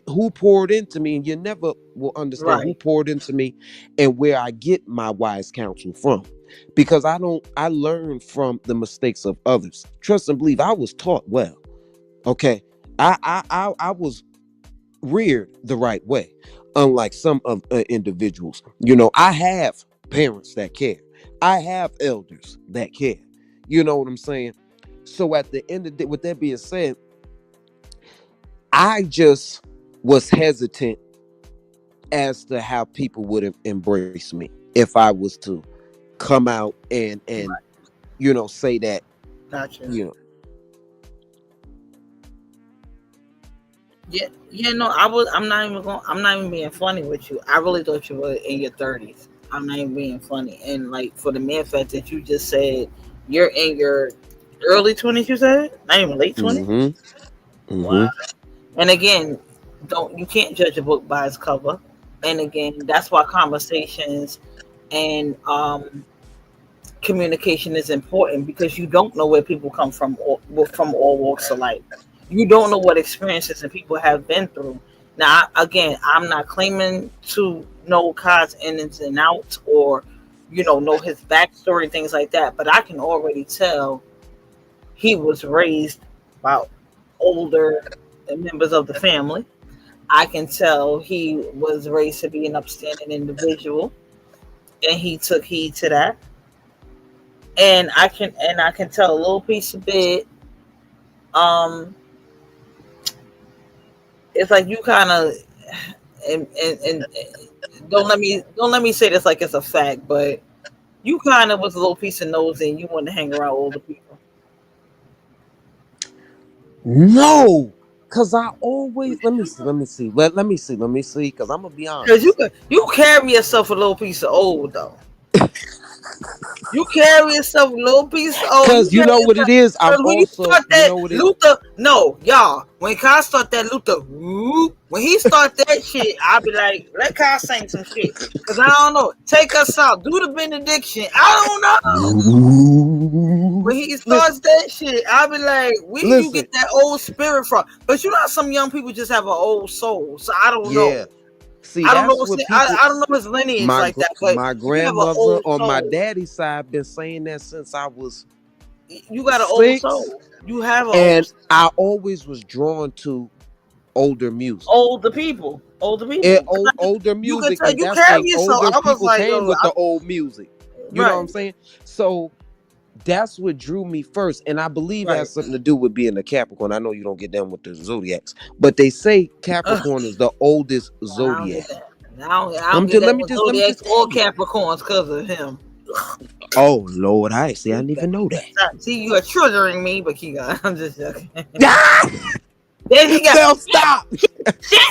who poured into me, and you never will understand who Right. poured into me and where I get my wise counsel from, because I learn from the mistakes of others. Trust and believe, I was taught well. Okay, I was reared the right way, unlike some of individuals. I have parents that care. I have elders that care. You know what I'm saying? So at the end of the day, with that being said, I just was hesitant as to how people would embrace me if I was to come out and say that, Gotcha. you know. Yeah, yeah, no, I was. I'm not even going. I'm not even being funny with you. I really thought you were in your 30s. I'm not even being funny. And like for the mere fact that you just said you're in your early 20s, you said not even late 20s. Mm-hmm. Wow. Mm-hmm. And again, don't you can't judge a book by its cover. And again, that's why conversations and communication is important because you don't know where people come from from all walks of life. You don't know what experiences and people have been through. Now, again, I'm not claiming to know Kai's ins and outs or, know his backstory, things like that. But I can already tell he was raised by older members of the family. I can tell he was raised to be an upstanding individual, and he took heed to that. And I can tell a little piece of it. Um, it's like you kind of and don't let me say this like it's a fact, but you kind of was a little piece of nosy and you wanted to hang around older people. No, because I always let me see, because I'm gonna be Cause honest. you carry yourself a little piece of old though. You carry yourself a little piece. Oh, you Because you carry know what it yourself. is. I'm Cause when you also, start that Luther, no, y'all. When Kyle start that Luther, when he start that shit, I'll be like, let Kyle sing some shit. Cause I don't know. Take us out. Do the benediction. I don't know. When he starts listen, that shit, I'll be like, where do you listen. get that old spirit from? But you know how some young people just have an old soul. So I don't know. Yeah. See, I don't know that's what's what people. I don't know his lineage like that, but My you have an grandmother old on my soul. daddy's side been saying that since I was You got an old 6, soul. You have an old and soul. I always was drawn to older music. Older people. Older And people. older You could music, tell and you that's carry and yourself. older I was people like, came yo, with the old music. You know what I'm right, saying? So that's what drew me first, and I believe it right. has something to do with being a Capricorn. I know you don't get down with the zodiacs, but they say Ugh, Capricorn is the oldest I don't get zodiac. that. I don't get Let that me with just Zodiacs tell or you. Capricorns because of him. Oh Lord, I see. I didn't even know that. See, you are triggering me, but keep going. I'm just joking. Ah! Then he got Mel, stop. she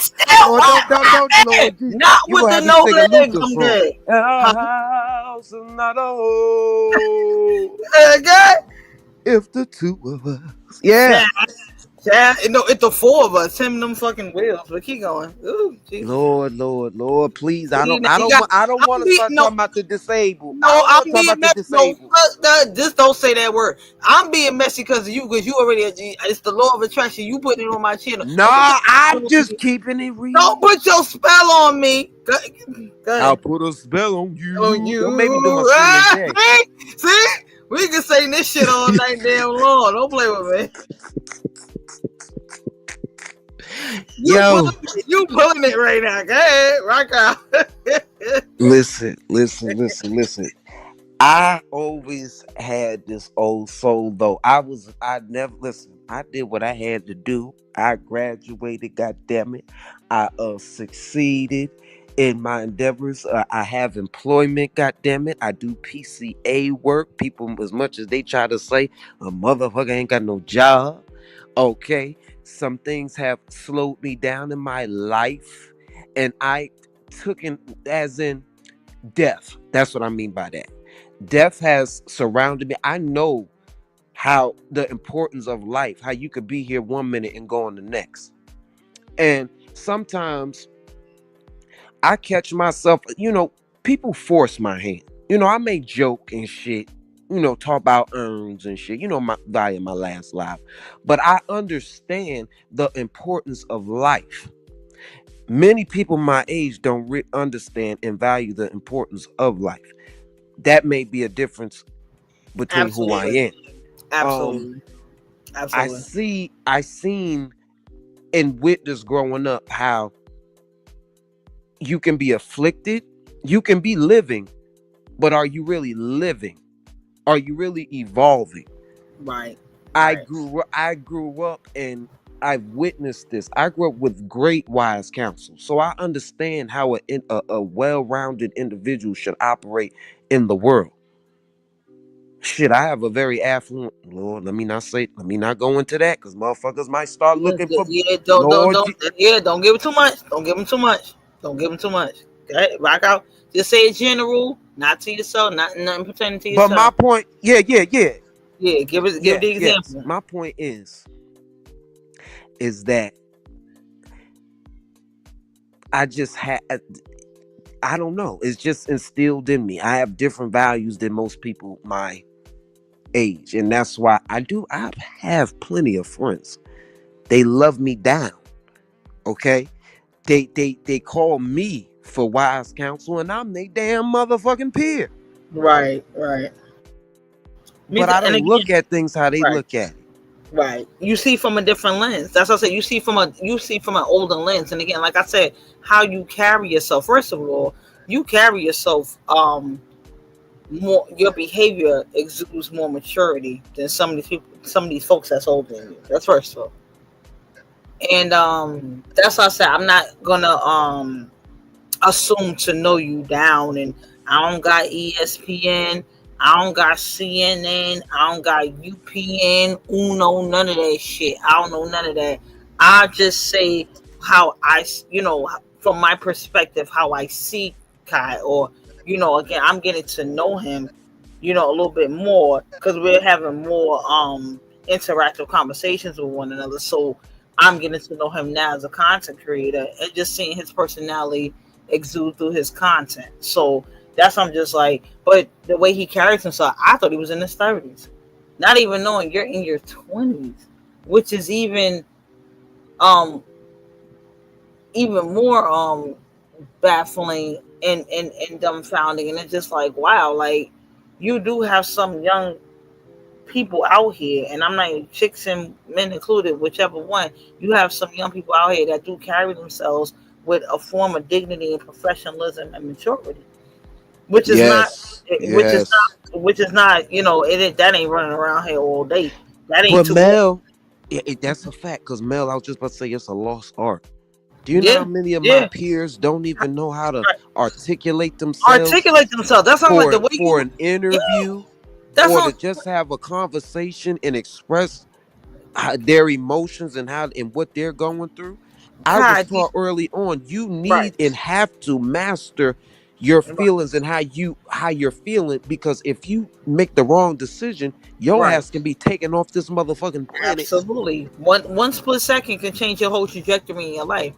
still Lord, won't don't, happen. Lord, Not you with gonna the have me no singing legs. Luther I'm song. dead. Our Huh? house is not a home Okay. if the two of us. Yeah. Yeah. Yeah, no, it's the four of us, him and them fucking wheels. But keep going. Ooh, Jesus. Lord, please. I don't, I He don't, got. wa- I don't want I'm to being start no, talking about the disabled. I no. don't want I'm to talk being about the messy. No, disabled. fuck that. Just don't say that word. I'm being messy because of you. Because you already. It's the law of attraction. You put it on my channel. No, Don't put your spell I'm on just me. keeping it Don't real. put your spell on me. Go I'll ahead. put a spell on On you. Don't make me do my you. Sheila Ah, J. see? We can say this shit all night damn long. Don't play with me. Yo, You pulling it right now. Go ahead, rock out. listen. I always had this old soul though. I never listen. I did what I had to do. I graduated, god damn it. I succeeded in my endeavors. I have employment, god damn it. I do PCA work. People as much as they try to say a motherfucker ain't got no job. Okay. Some things have slowed me down in my life. And I took it as in death. That's what I mean by that. Death has surrounded me. I know how the importance of life, how you could be here 1 minute and go on the next. And sometimes I catch myself, people force my hand. I may joke and shit, talk about earns and shit, my via my last life. But I understand the importance of life. Many people my age don't understand and value the importance of life. That may be a difference between who I Absolutely. am. Absolutely. I seen and witnessed growing up how you can be afflicted, you can be living, but are you really living? Are you really evolving? Right. I grew up and I witnessed this. I grew up with great wise counsel. So I understand how a well-rounded individual should operate in the world. Shit, I have a very affluent Lord. Let me not go into that because motherfuckers might start looking for Yeah, Lord. don't give it too much. Don't give him too much. Don't give him too much. Okay, rock out. Just say it general, not to yourself, nothing pertaining to But my yourself. point, Yeah, give the yes. example. My point is that I just had, I don't know. It's just instilled in me. I have different values than most people my age, and that's why I have plenty of friends. They love me down. Okay, they call me for wise counsel, and I'm they damn motherfucking peer. Right. But I And don't again, look at things how they right. look at it. Right. You see from a different lens. That's what I say. You see from an older lens. And again, like I said, how you carry yourself. First of all, you carry yourself more. Your behavior exudes more maturity than some of these people, some of these folks that's older than you. That's first of all. And that's why I said I'm not gonna assume to know you down. And I don't got ESPN, I don't got CNN, I don't got UPN, Uno, none of that shit. I don't know none of that. I just say how from my perspective, how I see Kai, or again, I'm getting to know him, a little bit more because we're having more interactive conversations with one another. So I'm getting to know him now as a content creator and just seeing his personality exude through his content. So that's I'm just like, but the way he carries himself, I thought he was in his 30s. Not even knowing you're in your 20s, which is um even more baffling and dumbfounding. And it's just like, wow, like you do have some young people out here, and I'm not even chicks and men included, whichever one. You have some young people out here that do carry themselves with a form of dignity and professionalism and maturity, which is not, Yes, which is yes. not, that ain't running around here all day. That ain't But too old. Mel, that's a fact. Cause Mel, I was just about to say it's a lost art. Do you know how Yeah, many of my yeah. peers don't even know how to articulate themselves Articulate themselves. That's not like the way for you. an Yeah, interview that's or to not. just have a conversation and express their emotions and what they're going through? I was God, taught early on you right, need and have to master your right, feelings and how you're feeling, because if you make the wrong decision, your right. ass can be taken off this motherfucking planet. Absolutely. One split second can change your whole trajectory in your life.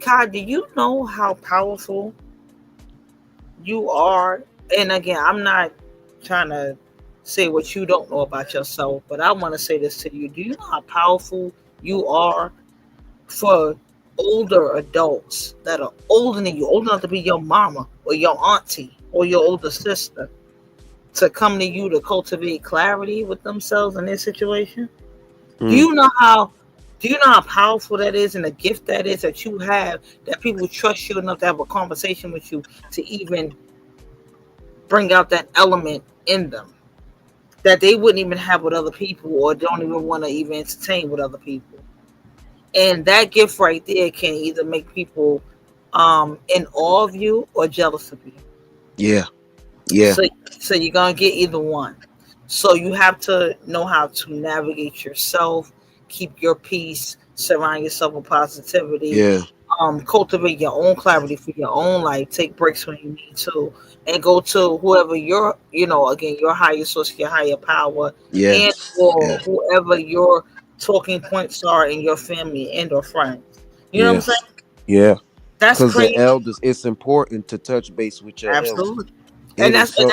Kai, do you know how powerful you are? And again, I'm not trying to say what you don't know about yourself, but I want to say this to you. Do you know how powerful you are for older adults that are older than you, old enough to be your mama or your auntie or your older sister? to come to you to cultivate clarity with themselves in their situation? Do Mm. you know how powerful that is and the gift that is that you have, that people trust you enough to have a conversation with you to even bring out that element in them that they wouldn't even have with other people or don't even want to even entertain with other people. And that gift right there can either make people in awe of you or jealous of you. Yeah. Yeah. So you're gonna get either one. So you have to know how to navigate yourself, keep your peace, surround yourself with positivity, Yeah. cultivate your own clarity for your own life, take breaks when you need to, and go to whoever your, again, your higher source, your higher power, and Yes. or Yes. whoever your talking points are in your family and or friends. You know what I'm Yes. saying? Yeah. That's Because the crazy. elders, it's important to touch base with your elders. Absolutely. It is so.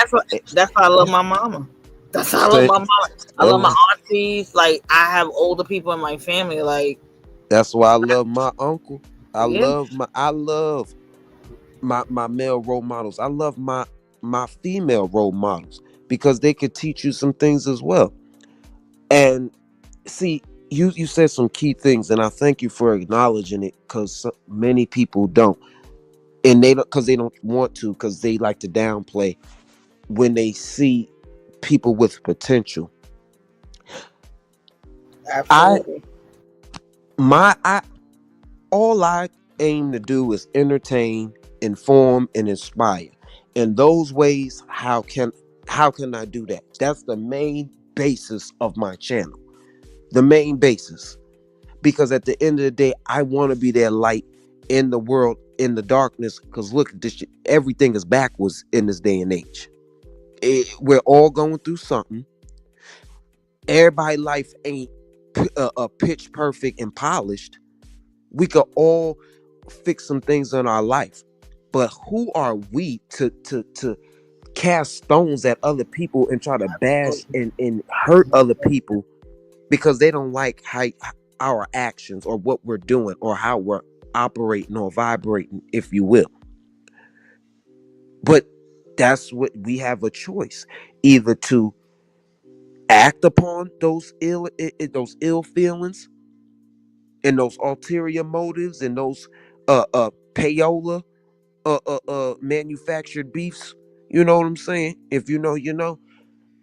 That's why I love my mama. That's how I love Say, my mama. I love my oh, aunties. Like I have older people in my family. Like that's why I love my uncle. yeah, I love my male role models. I love my female role models because they could teach you some things as well. And see, you said some key things, and I thank you for acknowledging it because many people don't, and they don't because they don't want to because they like to downplay when they see people with potential. I absolutely. my I all I aim to do is entertain, inform, and inspire. In those ways, how can I do that? That's the main basis of my channel. The main basis. Because at the end of the day, I want to be that light in the world, in the darkness. Because look, this shit, everything is backwards in this day and age. We're all going through something. Everybody' life ain't pitch perfect and polished. We could all fix some things in our life, but who are we to cast stones at other people and try to bash and hurt other people because they don't like how our actions or what we're doing or how we're operating or vibrating, if you will. But that's what we have a choice, either to act upon those ill feelings and those ulterior motives and those payola manufactured beefs. You know what I'm saying? If you know, you know.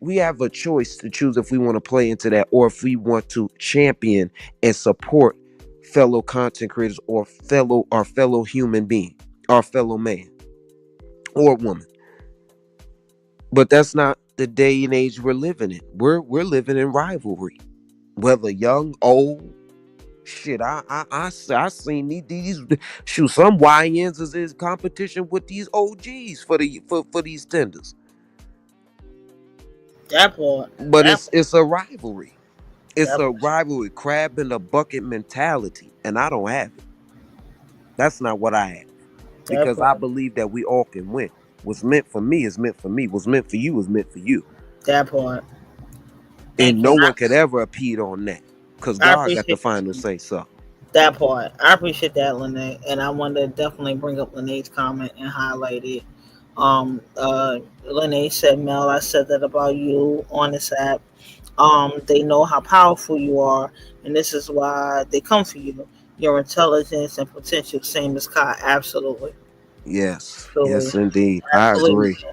We have a choice to choose if we want to play into that or if we want to champion and support fellow content creators or fellow human being, our fellow man or woman. But that's not the day and age we're living in. We're living in rivalry, whether young, old. Shit, I seen these shoot some YNs is in competition with these OGs for these tenders. that part. But That it's a rivalry. It's that a rivalry, crab in the bucket mentality, and I don't have it. That's not what I have that because I part. believe that we all can win. What's meant for me is meant for me. What's meant for you is meant for you, That part. and Thank you. no And one could ever impede on that because I God got the appreciate final say so. that part. I appreciate that, Lene. And I want to definitely bring up Lene's comment and highlight it. Lene said, Mel, I said that about you on this app. They know how powerful you are, and this is why they come for you. Your intelligence and potential, same as Kai. Absolutely. Yes, Absolutely. yes, indeed, I Absolutely. agree.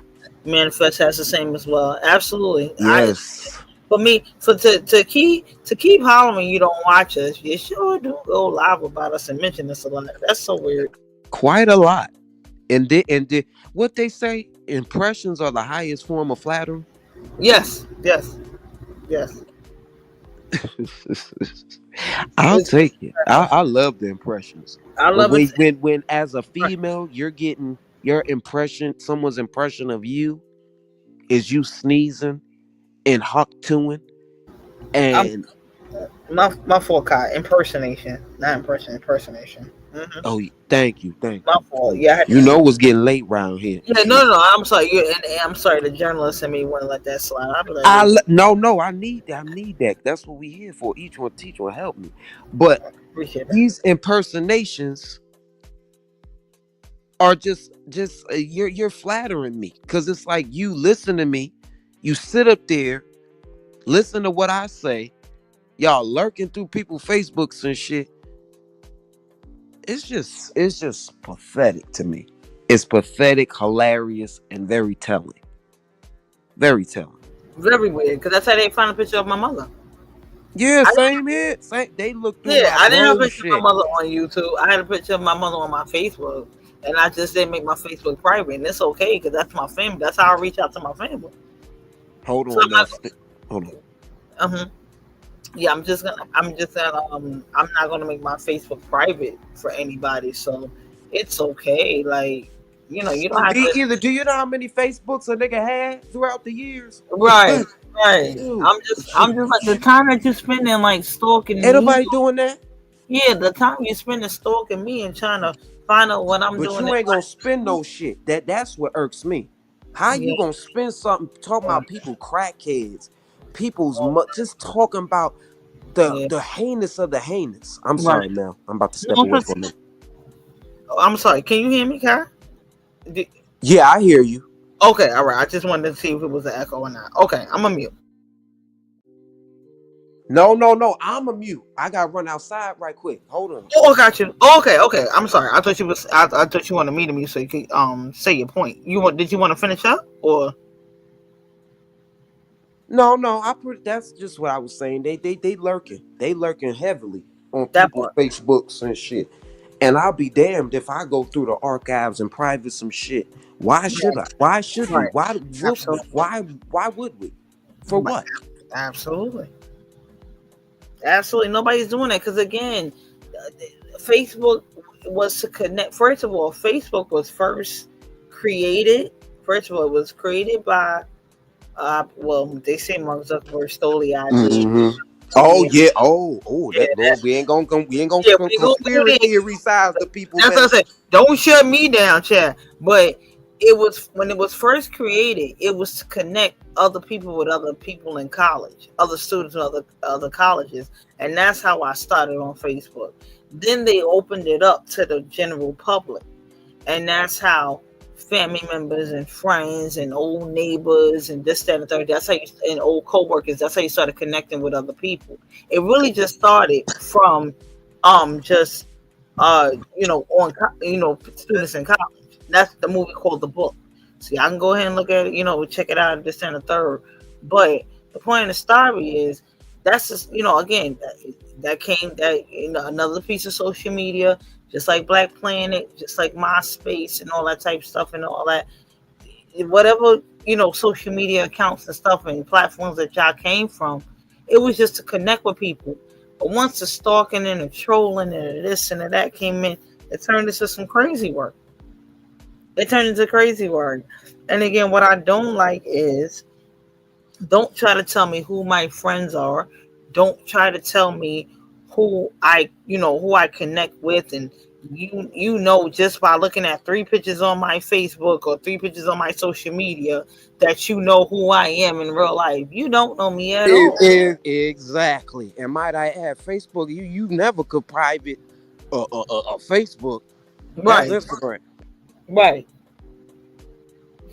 Manifest has the same as well. Absolutely. Yes, For me, to keep hollering you don't watch us, you sure do go live about us and mention us a lot. That's so weird. quite a lot. And what they say, impressions are the highest form of flattery. Yes, yes, yes. I'll It's, take it. I love the impressions. I But love it. when as a female you're getting your impression, someone's impression of you is you sneezing and huck toing I'm and my fault, Kai. Impersonation, not impression. Impersonation. oh thank My you. fault. Yeah, I had You to. know it's getting late round here. Yeah, no, Shit. no, no. I'm sorry. And I'm sorry. The journalist and me wouldn't let that slide. I'll be like, yeah, No, I need that. That's what we here for. Each one teach one help me. But appreciate that. these impersonations are just you're flattering me because it's like you listen to me You sit up there, listen to what I say. Y'all lurking through people's Facebooks and shit. It's just pathetic to me. It's pathetic, hilarious, and very telling. Very telling. Very weird, because that's how they found a picture of my mother. Yeah, same here. Same. They look through Yeah, my I didn't have a bro picture of my shit. mother on YouTube. I had a picture of my mother on my Facebook, and I just didn't make my Facebook private, and it's okay because that's my family. That's how I reach out to my family. Hold So on now. Hold on. yeah, I'm not gonna make my Facebook private for anybody. So it's okay. Like, you don't have Me to. either. Do you know how many Facebooks a nigga had throughout the years? Right, right. Dude, I'm just like the time that you spend in like stalking ain't me. nobody doing that. Yeah, the time you spend in stalking me and trying to find out what I'm But doing. you ain't gonna spend no shit. That's what irks me. How Yeah, you gonna spend something talking right, about people crackheads, just talking about yeah. the heinous of the heinous. I'm Right. sorry, Mel. I'm about to step No, away for a minute. I'm sorry. Can you hear me, Kai? Yeah, I hear you. Okay, all right. I just wanted to see if it was an echo or not. Okay, I'm a mute. No. I'm a mute. I gotta run outside right quick. Hold on. Oh, I got you. Okay. I'm sorry. I thought you was. I thought you wanted me to mute so you could say your point. Did you want to finish up or? No. That's just what I was saying. They lurking. They lurking heavily on That people's part. Facebooks and shit. And I'll be damned if I go through the archives and private some shit. Why should I? Why should we? Right. Absolutely. Why would we? For Right. what? Absolutely. Absolutely. Nobody's doing that because again, Facebook was to connect. First of all, Facebook was first created. First of all, it was created by. Well, they say Mark Zuckerberg stole the idea. Mm-hmm. Oh Yeah. yeah. Oh. Yeah, That Lord, we ain't gonna yeah, we go conspiracy theory size the people. That's what I said. Don't shut me down, Chad. But it was when it was first created, it was to connect other people with other people in college, other students in other colleges, and that's how I started on Facebook. Then they opened it up to the general public, and that's how family members and friends and old neighbors and this, that, and the third. That's how and old coworkers. That's how you started connecting with other people. It really just started from just students in college. That's the movie called The Book. See, I can go ahead and look at it, check it out, this and the third. But the point of the story is that's just, again, that came another piece of social media, just like Black Planet, just like MySpace and all that type of stuff and all that. Whatever, social media accounts and stuff and platforms that y'all came from, it was just to connect with people. But once the stalking and the trolling and this and that came in, it turned into some crazy work. It turned into crazy work. And again, what I don't like is don't try to tell me who my friends are. Don't try to tell me who I connect with, and just by looking at 3 pictures on my Facebook or 3 pictures on my social media that you know who I am in real life. You don't know me at all. Exactly. And might I add, Facebook, you never could private a Facebook. That's Right. Instagram. Right.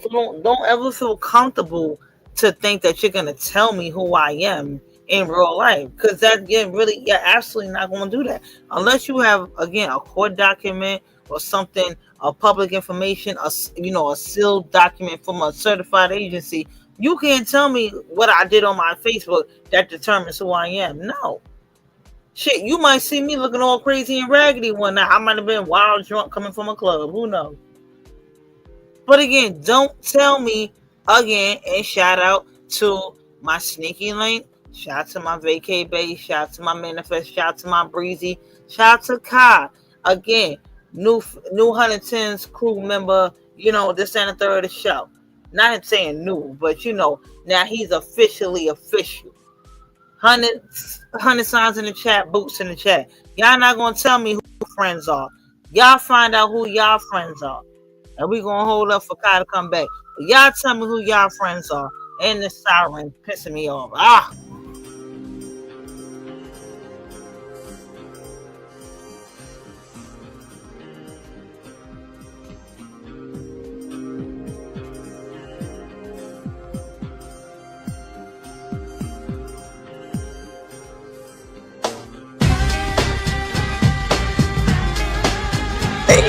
So don't ever feel comfortable to think that you're gonna tell me who I am in real life, because you're absolutely not going to do that unless you have again a court document or something, a public information, a sealed document from a certified agency. You can't tell me what I did on my Facebook that determines who I am. No. Shit, you might see me looking all crazy and raggedy one night. I might have been wild drunk coming from a club. Who knows? But again, don't tell me again. And shout out to my Sneaky Link. Shout out to my Vacay Bay. Shout out to my Manifest. Shout out to my Breezy. Shout out to Kai. Again, new Huntington's crew member. This and the third of the show. Not saying new, but now he's officially official. 100 signs in the chat, boots in the chat. Y'all not gonna tell me who friends are. Y'all find out who y'all friends are. And we gonna hold up for Kai to come back. But y'all tell me who y'all friends are. And the siren pissing me off.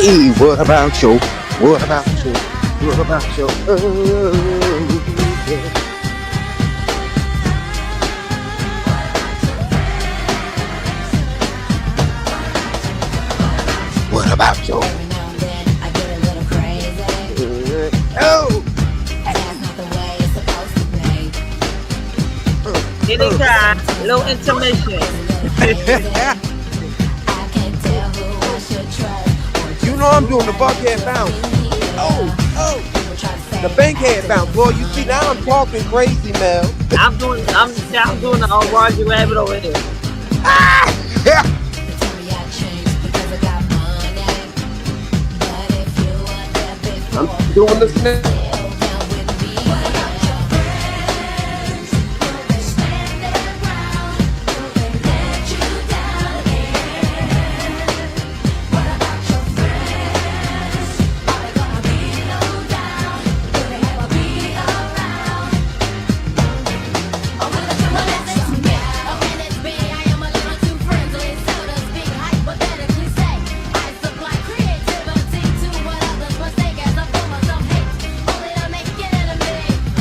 Hey, what about you? What about you? What about you? Yeah. What about you? Oh. Anytime, little intermission. You know I'm doing the buckhead bounce. Oh, oh. The bankhead bounce. Boy, you see now I'm talking crazy, Mel. I'm doing the Roger Rabbit over here. Yeah. I'm doing the snap.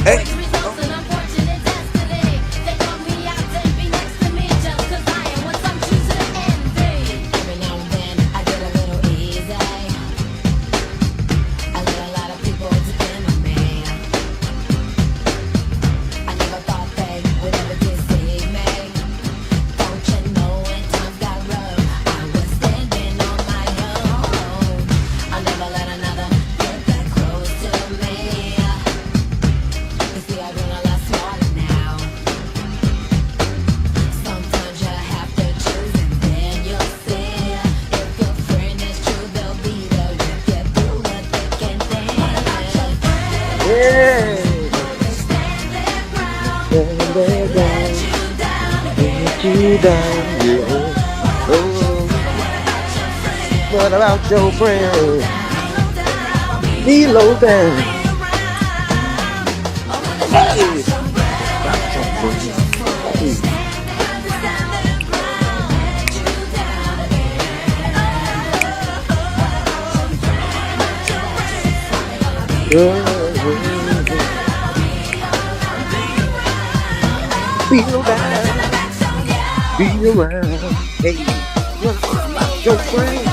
Hey. What about your friend? He low down. Hey. What about your friend? Hey. Be around. Be around. Hey. What about your friend?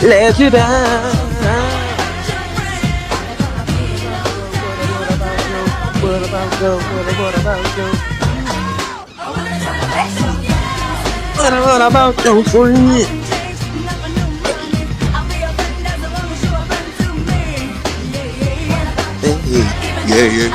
Let you down. What about you? What about you? What about your friend? Hey, yeah.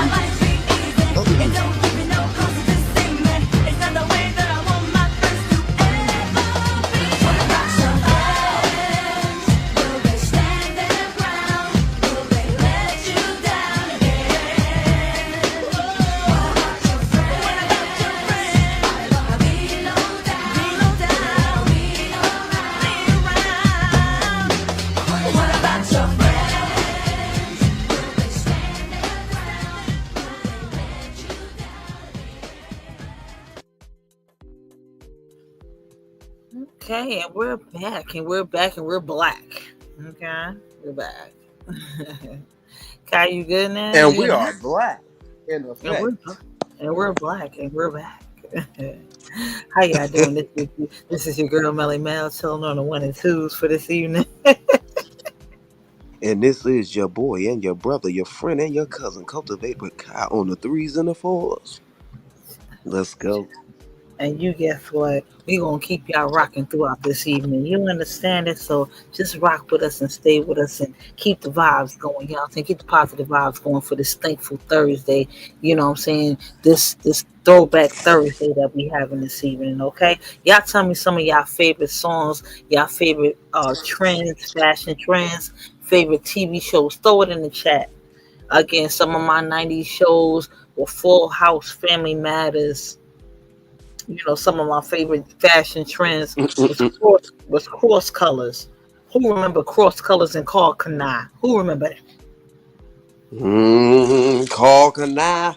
Okay, and we're back, and we're back, and we're black. Okay, we're back. Kai, you good now? And we are black in effect. And we're black, and we're back. How y'all doing? This is your girl Melly Mel, chilling on the 1 and 2s for this evening. And this is your boy and your brother, your friend and your cousin, Cultivate with Kai on the 3s and the 4s. Let's go. And you guess what? We gonna keep y'all rocking throughout this evening. You understand it? So just rock with us and stay with us and keep the vibes going. You know what I'm saying? Keep the positive vibes going for this thankful Thursday. You know what I'm saying? This throwback Thursday that we having this evening, okay? Y'all tell me some of y'all favorite songs, y'all favorite trends, fashion trends, favorite TV shows. Throw it in the chat. Again, some of my 90s shows were Full House, Family Matters. You know, some of my favorite fashion trends was cross colors. Who remember cross colors and Carl Kanai? Who remember that? Call Kanai.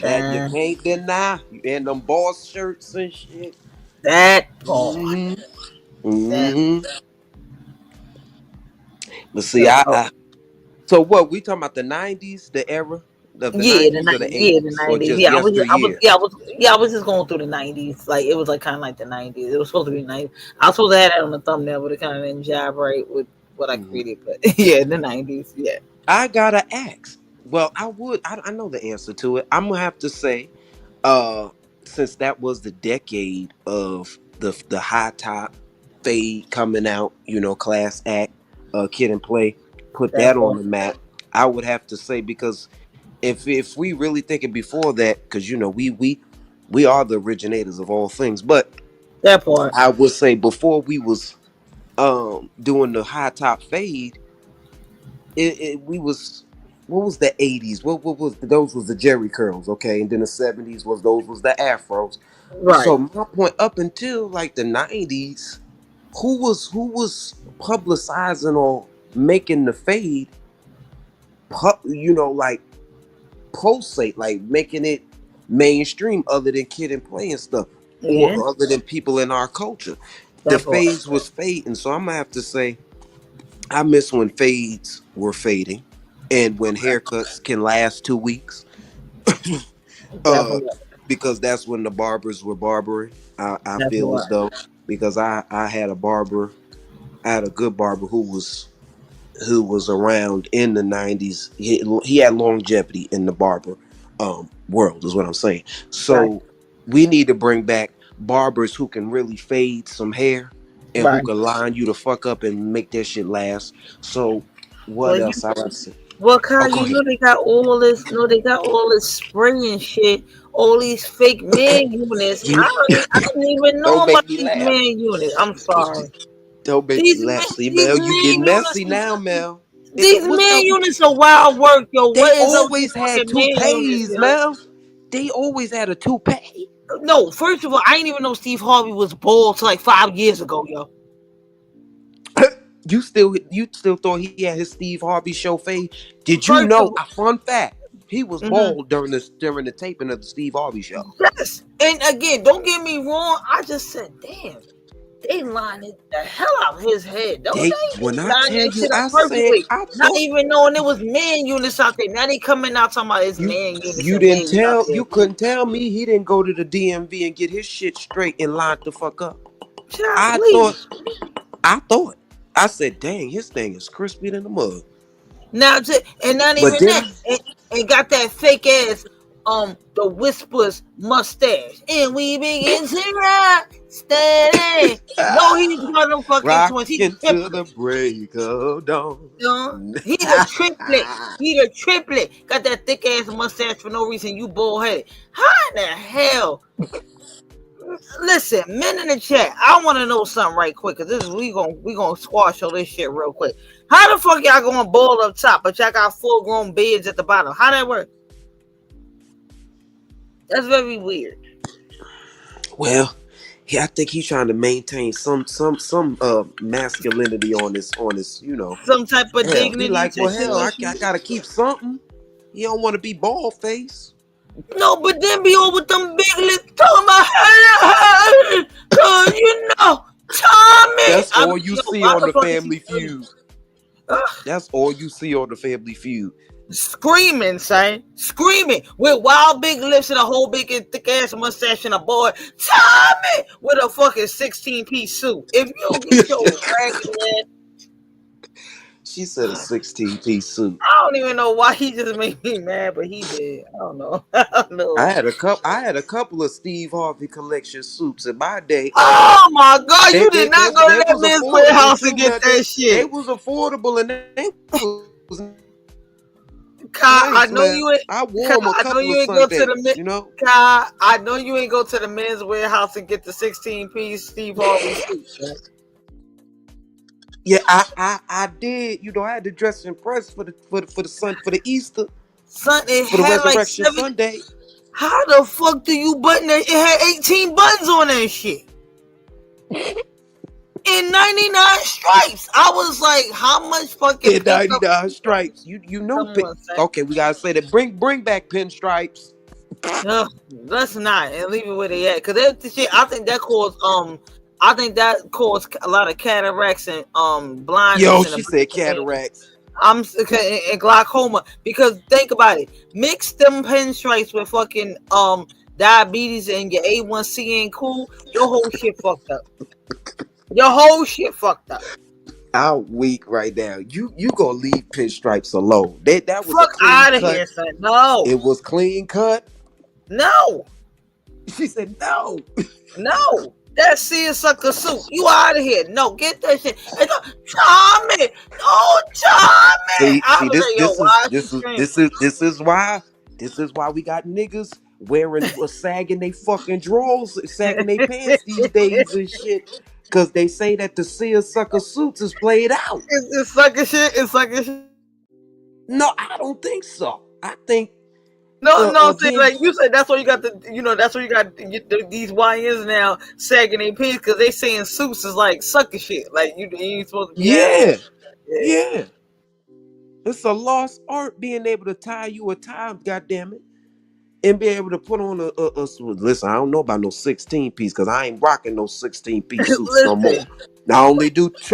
That you Uh, can't deny. And them boss shirts and shit. that part. hmm That, hmm But see, yo, so what we talking about the 90s, the era of the yeah, 90s or the the 80s or 90s. just Yeah, yesteryear? I was just going through the 90s. Like it was like kind of like the 90s. It was supposed to be 90s. I was supposed to have that on the thumbnail, but it kind of didn't jive right with what I Mhm. created. But yeah, the 90s. Yeah, I gotta ask. Well, I know the answer to it. I'm gonna have to say, since that was the decade of the high top fade coming out, class act, kid and play, put that that on part. the map. I would have to say because if we really thinking before that, because we are the originators of all things, but That part. I would say before we was doing the high top fade, we was what was the 80s? What was those was the Jerry curls, okay, and then the 70s was the afros. Right. So my point, up until like the 90s, who was publicizing or making the fade, like pulsate, like making it mainstream other than kid and play and stuff, Yeah, or other than people in our culture. The that part. fades was fading. So I'm gonna have to say I miss when fades were fading and when haircuts can last 2 weeks. uh Definitely. because that's when the barbers were barbering. I That feel as part. though, because I had a barber, I had a good barber who was around in the 90s. He had longevity in the barber world, is what I'm saying. Right. So we need to bring back barbers who can really fade some hair and who Right. can line you the fuck up and make that shit last. So Well, what else I would say? Kai, Oh, go you ahead. know they got all this. No, they got all this spray and shit. All these fake man units. You I didn't even know don't about make me these laugh. man units. I'm sorry. Don't make me laugh. See, These Mel, you man getting units. messy now, Mel. These What's man up? units are wild work, yo. They What is up with these always had fucking man units, toupees, yo? Mel. They always had a toupee. No, first of all, I didn't even know Steve Harvey was bald till like 5 years ago, yo. You still thought he had his Steve Harvey show fade? Did you First of know? all, A fun fact: he was mhm. bald during the taping of the Steve Harvey show. Yes. And again, don't get me wrong. I just said, damn, they lined the hell out of his head. Don't When they I line tell that you, shit up I said perfectly? I Not thought even knowing there was man units out there. Now they coming out talking about his you man units you and didn't men out tell there. you couldn't tell me he didn't go to the DMV and get his shit straight and lined the fuck up. Child, I please. thought I thought I said, dang, his thing is crispy than the mud. Now, and not But even that. then And got that fake ass, the Whispers mustache. And we begin to rock steady. No, he's one of them fucking twins. He's rocking to triplets. the break of dawn. He's a triplet. He's a triplet. Got that thick ass mustache for no reason. You bald headed. How in the hell? Listen, men in the chat. I want to know something right quick because this is we gonna squash all this shit real quick. How the fuck y'all going bald up top, but y'all got full grown beards at the bottom? How that work? That's very weird. Well, I think he's trying to maintain some masculinity on his. Some type of Hell, he dignity like, well, hell, I situation. gotta keep something. He don't want to be bald face. No, but then be over with them big lips talking about hey, cause you know, Tommy. That's all you see Why on the the fuck is he Family Feud. That's all you see on the Family Feud. screaming, son? Screaming with wild big lips and a whole big and thick ass mustache and a boy, Tommy, with a fucking 16-piece suit. If you don't get your ragged ass, She said a 16-piece suit. I don't even know why he just made me mad, but he did. I don't know. I don't know. I had a couple of Steve Harvey collection suits in my day. Oh my God! They You did not go to that was men's affordable warehouse and too. get Now that they shit. was affordable and they was Kai, I nice, know man. you ain't. I Kai, wore them a I know couple you of ain't go to the Sundays, you know. Kai, I know you ain't go to the men's warehouse and get the 16-piece Steve Harvey suit. Right? Yeah, I did. You know, I had to dress and press for the Easter, Son, it for the had like Resurrection 7. Sunday. How the fuck do you button that? It had 18 buttons on that shit. In 99 stripes. I was like, how much fucking In pickup? 99 stripes. You know. Come on, son. Okay, we gotta say that. Bring back pinstripes. No, let's not and leave it where they at. Cause that shit, I think that caused a lot of cataracts and Yo, blindness she and said cataracts. and glaucoma. Because think about it, mix them pinstripes with fucking diabetes and your A1C ain't cool. Your whole shit fucked up. Your whole shit fucked up. I'm weak right now. You gonna leave pinstripes alone? That was a Fuck clean out of cut. here, son. No, It was clean cut. no, She said no. no. That seersucker suit. You out of here. No, get that shit. And Charming. Oh, Charming. I See was like, yo, why is she screaming? This is why we got niggas wearing sagging they fucking drawers, sagging they pants these days and shit. Cause they say that the seersucker suits is played out. It's sucker shit. It's sucker shit. No, I don't think so. I think No, see, being like you said, that's why you got that's why you got these YNs now sagging their pants because they saying suits is like sucker shit. Like you ain't supposed to be having. yeah. It's a lost art being able to tie you a tie, goddamn it, and be able to put on a listen. I don't know about no 16-piece because I ain't rocking no 16-piece suits no more. Listen,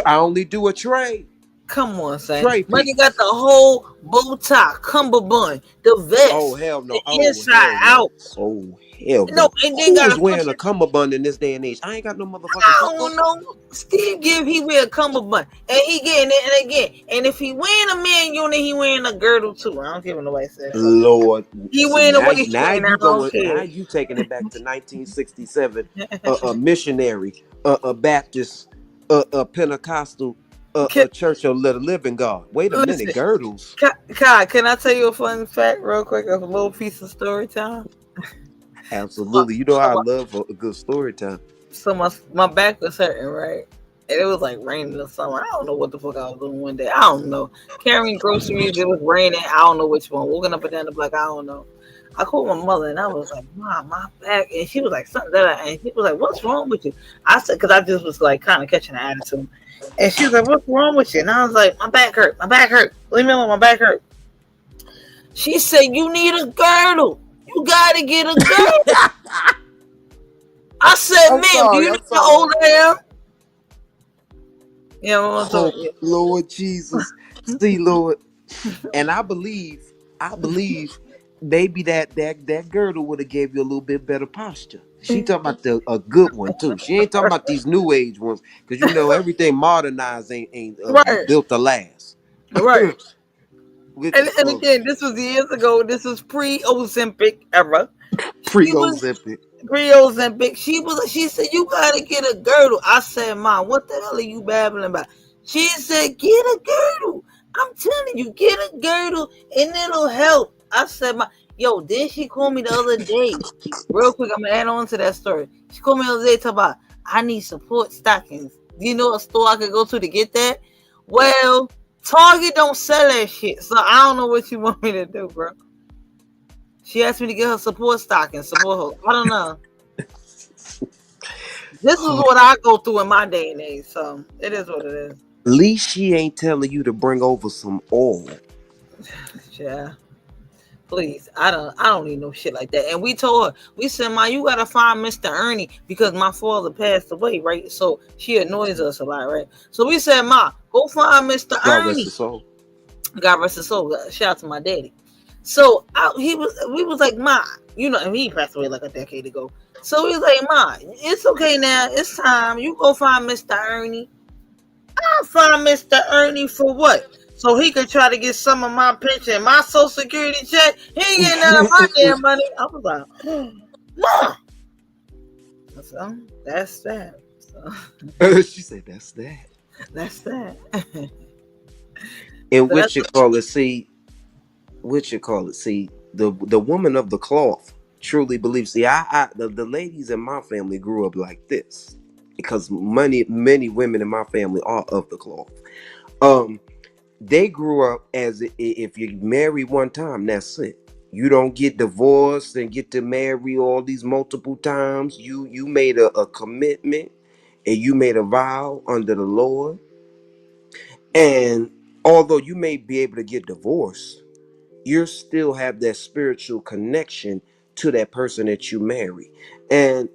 I only do a tray. come on, son. Tray Money piece. got the whole bow tie, cummerbund, the vest, Oh hell no! the inside out. Oh hell No, no! and then Who got is a wearing a fucking. cummerbund in this day and age? I ain't got no motherfucking I cummerbund. don't know. Steve give he wear a cummerbund, and he getting it, and again, and if he wearing a man unit, he wearing a girdle too. I don't care what nobody says. Lord, He see, wearing a now waistband. I don't care. you taking it back to 1967. A missionary, a Baptist, a Pentecostal, a Church of the Living God. Wait a Listen, minute, girdles. Kai, can I tell you a fun fact real quick? A little piece of story time. Absolutely, you know how I love a good story time. So my back was hurting, right? And it was like raining or something. I don't know what the fuck I was doing one day. I don't know. Carrying groceries, it was raining. I don't know which one. Walking up and down the block, I don't know. I called my mother and I was like, Mom, my back. And she was like, something that. And she was like, what's wrong with you? I said, because I just was like kind of catching an attitude. And she was like, what's wrong with you? And I was like, my back hurt. My back hurt. Leave me alone. My back hurt. She said, you need a girdle. You got to get a girdle. I said, ma'am, do you know how old I am? Yeah, oh, Lord Jesus. See, Lord. And I believe maybe that girdle would have gave you a little bit better posture. She talking about a good one too. She ain't talking about these new age ones because you know everything modernized ain't right. built to last. Right. and again, this was years ago. This was pre-Ozempic era. Pre-Ozempic. Pre-Ozempic. She said, you gotta get a girdle. I said, Mom, what the hell are you babbling about? She said, get a girdle. I'm telling you, get a girdle and it'll help. I said, then she called me the other day. Real quick, I'm gonna add on to that story. She called me the other day talking about I need support stockings. Do you know a store I could go to get that? Well, Target don't sell that shit, so I don't know what you want me to do, bro. She asked me to get her support stockings, support her. I don't know. This is what I go through in my day and age, so it is what it is. At least she ain't telling you to bring over some oil. Yeah. Please, I don't need no shit like that. And we told her, we said, Ma, you gotta find Mr. Ernie because my father passed away, right? So she annoys us a lot, right? So we said, Ma, go find Mr. God Ernie. rest his soul. God rest his soul. Shout out to my daddy. So we was like, Ma, you know, and he passed away like a decade ago. So we was like, Ma, it's okay now. It's time. You go find Mr. Ernie. I I find Mr. Ernie for what? So he could try to get some of my pension, my social security check. He ain't getting none of my damn money. I was like, Mom. So that's that. So, She said, "That's that." that's that. And That's what you call it? See, the woman of the cloth truly believes. See, the ladies in my family grew up like this because many women in my family are of the cloth. Um, they grew up as if you marry one time, that's it. You don't get divorced and get to marry all these multiple times. You made a commitment and you made a vow under the Lord. And although you may be able to get divorced, you still have that spiritual connection to that person that you marry. And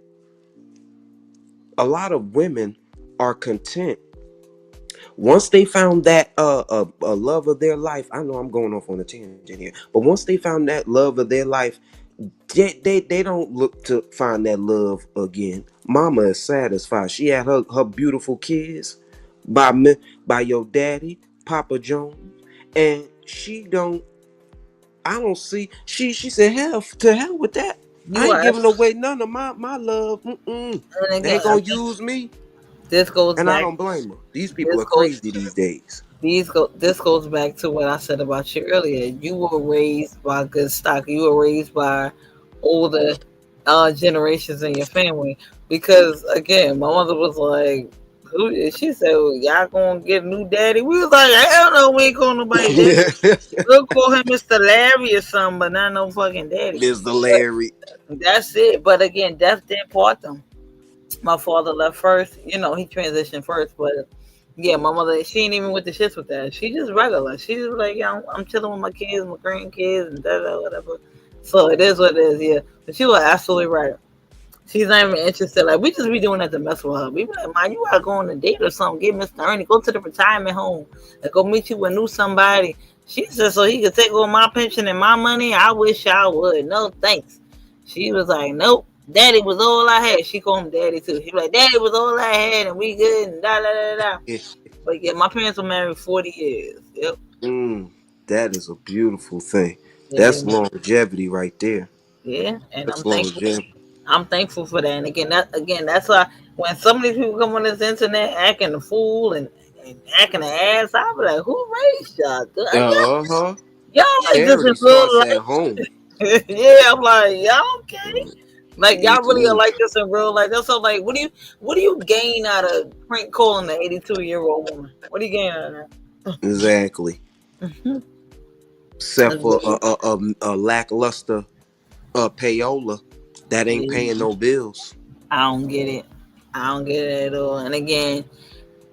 a lot of women are content once they found that a love of their life. I know I'm going off on a tangent here, but once they found that love of their life, they don't look to find that love again. Mama is satisfied. She had her beautiful kids by me, by your daddy, Papa Jones, and she don't. I don't see. She said, "Hell to hell with that. I you ain't are, giving away none of my love. Mm-mm. and They again, I gonna think use me." this goes And I back. don't blame her. These people This are goes. crazy these days. This goes back to what I said about you earlier. You were raised by good stock. You were raised by older generations in your family. Because again, my mother was like, "Who?" She said, well, "Y'all gonna get a new daddy?" We was like, "Hell no, we ain't calling nobody daddy. We'll call him Mr. Larry or something, but not no fucking daddy." Mr. Larry. But that's it. But again, death didn't part them. My father left first. He transitioned first, but yeah, my mother, she ain't even with the shits with that. She just regular. She just like, yeah, I'm chilling with my kids, my grandkids, and whatever. So it is what it is, yeah. But she was absolutely right. She's not even interested. Like, we just be doing that to mess with her. We be like, man, you gotta go on a date or something. Get Mr. Ernie, go to the retirement home and go meet you with new somebody. She said, so he could take all my pension and my money. I wish I would. No, thanks. She was like, nope. Daddy was all I had. She called him daddy too. She was like, daddy was all I had and we good and da da da da. Yeah. But yeah, my parents were married 40 years. Yep. That is a beautiful thing. Yeah, That's longevity right there. yeah. And That's I'm thankful. longevity. I'm thankful for that. And that's why when some of these people come on this internet acting a fool and acting an ass, I'll be like, who raised y'all? Uh-huh. Y'all like this in Charity real starts at life? home. Yeah, I'm like, y'all okay? Like It y'all really are is. like this in real life. That's so like, what do you gain out of prank calling an 82-year-old woman? What do you gain out of Exactly. that? Except for a lackluster payola that ain't paying no bills. I don't get it. I don't get it at all. And again,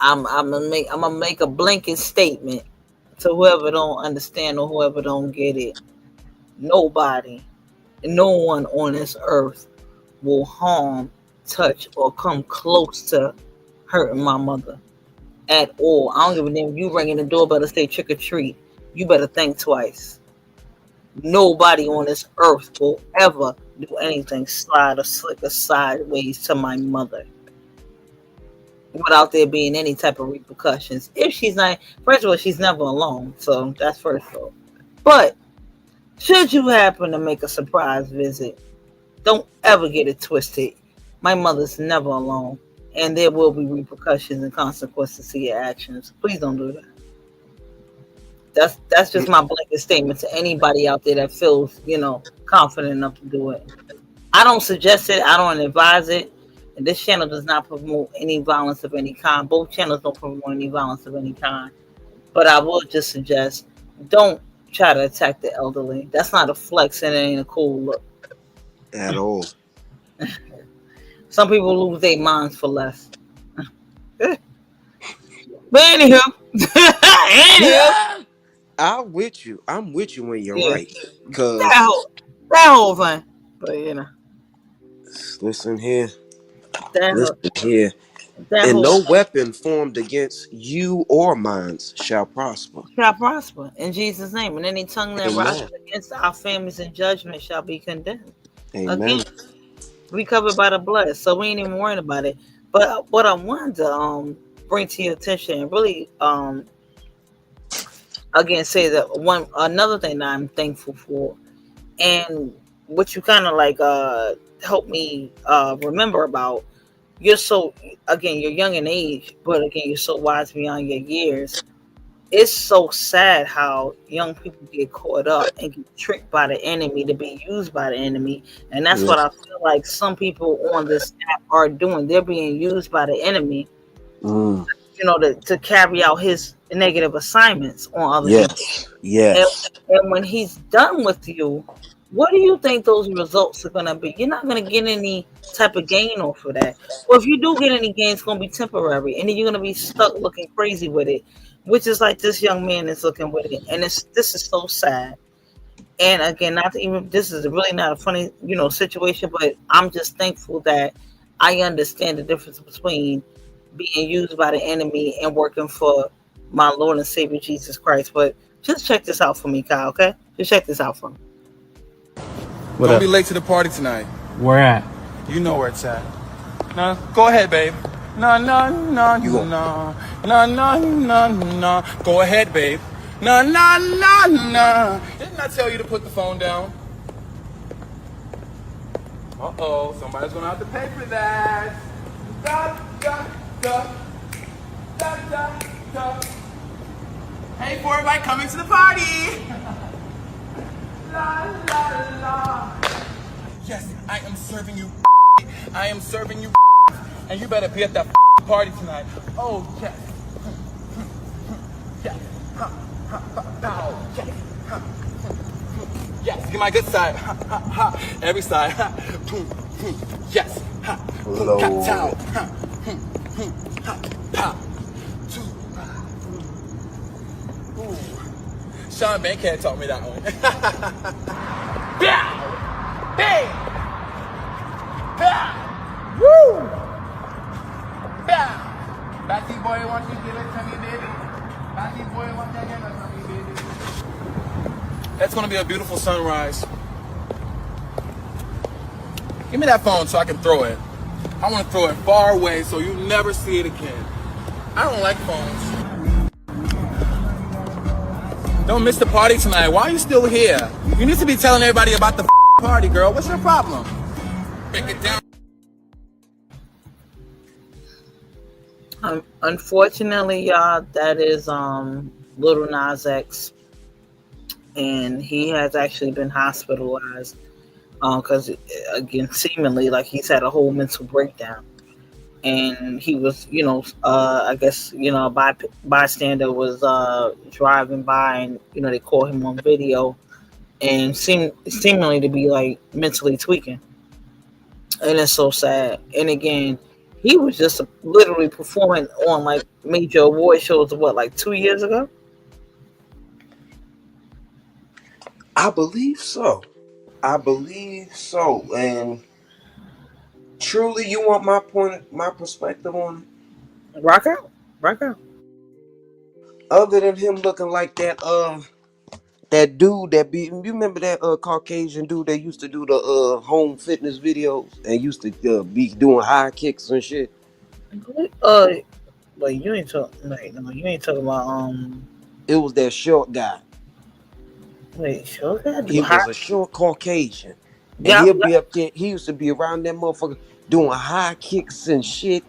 I'm gonna make a blanket statement to whoever don't understand or whoever don't get it. Nobody, no one on this earth will harm, touch, or come close to hurting my mother at all. I don't give a damn if you ringing the door, better say trick or treat. You better think twice. Nobody on this earth will ever do anything slide or slick or sideways to my mother without there being any type of repercussions. If she's not, first of all, she's never alone, so that's first of all. But should you happen to make a surprise visit, don't ever get it twisted. My mother's never alone, and there will be repercussions and consequences to your actions. Please don't do that. That's just my blanket statement to anybody out there that feels, confident enough to do it. I don't suggest it. I don't advise it. And this channel does not promote any violence of any kind. Both channels don't promote any violence of any kind. But I will just suggest don't try to attack the elderly. That's not a flex and it ain't a cool look. At all. Some people lose their minds for less. But anywho, Yeah. I'm with you. I'm with you when you're yeah, right. Cause that whole thing. But listen here. that Listen whole, here. that And whole no thing weapon formed against you or mine shall prosper. shall prosper in Jesus' name, and any tongue that rises Amen. against our families in judgment shall be condemned. Again, Amen. we covered by the blood, so we ain't even worrying about it. But what I wanted to bring to your attention and really again say that another thing that I'm thankful for, and what you kind of like help me remember about. You're so, again, you're young in age, but again, you're so wise beyond your years. It's so sad how young people get caught up and get tricked by the enemy to be used by the enemy. And that's what Yes. I feel like some people on this app are doing. They're being used by the enemy, Mm. to carry out his negative assignments on other people. Yes. And, Yes. and when he's done with you, what do you think those results are going to be? You're not going to get any type of gain off of that. Or if you do get any gain, it's going to be temporary. And then you're going to be stuck looking crazy with it, which is like this young man is looking with it. And this is so sad. And again, not to even, this is really not a funny, situation, but I'm just thankful that I understand the difference between being used by the enemy and working for my Lord and Savior Jesus Christ. But just check this out for me, Kyle, okay? Just check this out for me. Don't be late to the party tonight. Where at? You know where it's at. No, go ahead, babe. No, no, no, no, no, no, no, no. Go ahead, babe. No, no, no, no. Didn't I tell you to put the phone down? Uh-oh, somebody's gonna have to pay for that. Da, da, da. Da, da, da. Hey, for everybody coming to the party. La, la, la. Yes, I am serving you. I am serving you. And you better be at that party tonight. Oh, yes. Yes. Yes. Yes, get my good side. Every side. Yes. Lord. Sean Bankhead taught me that one. Yeah. Hey. Yeah. Woo. Yeah. Batty boy, want you to give it to me, baby? Batty boy, want you to give it to me, baby? That's gonna be a beautiful sunrise. Give me that phone so I can throw it. I want to throw it far away so you never see it again. I don't like phones. Don't miss the party tonight. Why are you still here? You need to be telling everybody about the party, girl. What's your problem? Break it down. Unfortunately, y'all, that is Little Nas X, and he has actually been hospitalized because again, seemingly like he's had a whole mental breakdown, and he was, I guess, a bystander was driving by, and they caught him on video, and seemingly to be like mentally tweaking, and it's so sad. And again, he was just literally performing on like major award shows, like 2 years ago? I believe so. And truly, you want my perspective on it? Rock out. Other than him looking like that dude you remember that Caucasian dude that used to do the home fitness videos and used to be doing high kicks and shit? Wait, you ain't talking. No, you ain't talking about It was that short guy. Wait, sure that He was a short Caucasian. And Yeah, he'll be up there. He used to be around that motherfucker doing high kicks and shit.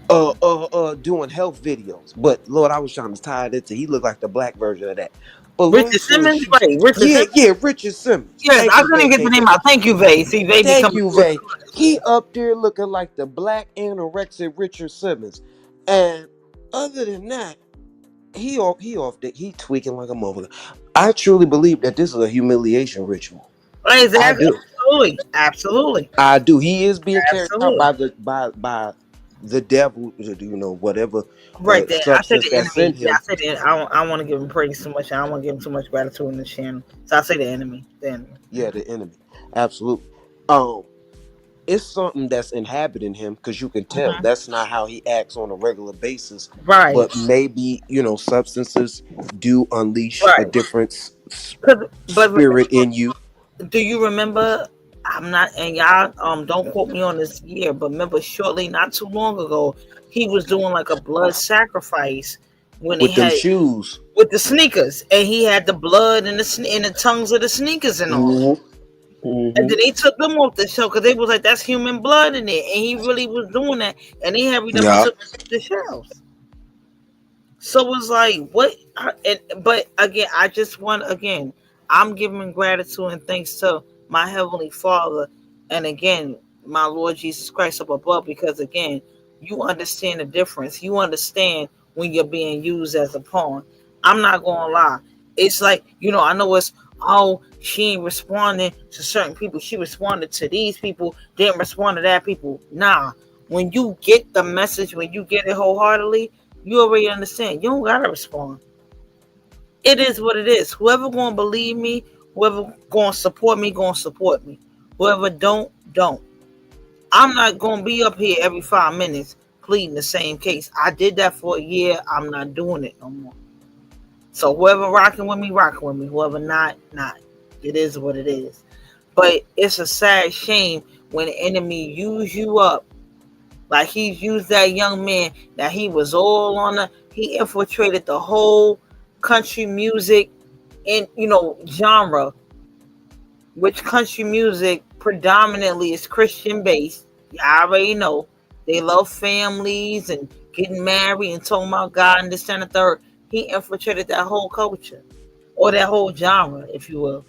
Doing health videos. But Lord, I was trying to tie it into. He looked like the black version of that. But Richard Simmons, right? Richard Simmons. Yeah, Richard Simmons. Yes, Thank I you, couldn't Vay, get the name out. Thank you, Vay. See, Vay Thank becoming. you, Vay. He up there looking like the black anorexic Richard Simmons. And other than that, he tweaking like a motherfucker. I truly believe that this is a humiliation ritual. Exactly. I do. Absolutely. I do. He is being carried out Absolutely. by the devil, whatever Right there. I said substance the that's in enemy. Yeah, him. I said the, I want to give him praise too much. I don't want to give him too much gratitude in the channel. So I say the enemy. The enemy. Yeah, the enemy. Absolutely. It's something that's inhabiting him because you can tell that's not how he acts on a regular basis. Right. But maybe, substances do unleash a Right. different But spirit in you. do you remember I'm not, and y'all don't quote me on this year, but remember shortly, not too long ago, he was doing like a blood sacrifice when they With them had shoes. with the sneakers, and he had the blood in in the tongues of the sneakers and all. Mm-hmm. And Mm-hmm. then they took them off the show because they was like, that's human blood in it, and he really was doing that, and they had them Yeah. took the shelves. So it's like what? But again, I just want again, I'm giving gratitude and thanks to my heavenly Father, and again, my Lord Jesus Christ up above, because again, you understand the difference. You understand when you're being used as a pawn. I'm not gonna lie. It's like I know it's she ain't responding to certain people. She responded to these people, didn't respond to that people. Nah, when you get the message, when you get it wholeheartedly, you already understand. You don't gotta respond. It is what it is. Whoever gonna believe me, whoever gonna support me. Whoever don't. I'm not gonna be up here every 5 minutes pleading the same case. I did that for a year. I'm not doing it no more. So whoever rocking with me, rocking with me. Whoever not, not. It is what it is. But it's a sad shame when the enemy use you up like he's used that young man that he was all on he infiltrated the whole country music and genre, which country music predominantly is Christian based. You already know. They love families and getting married and talking about God and this and the third. He infiltrated that whole culture. Or that whole genre, if you will.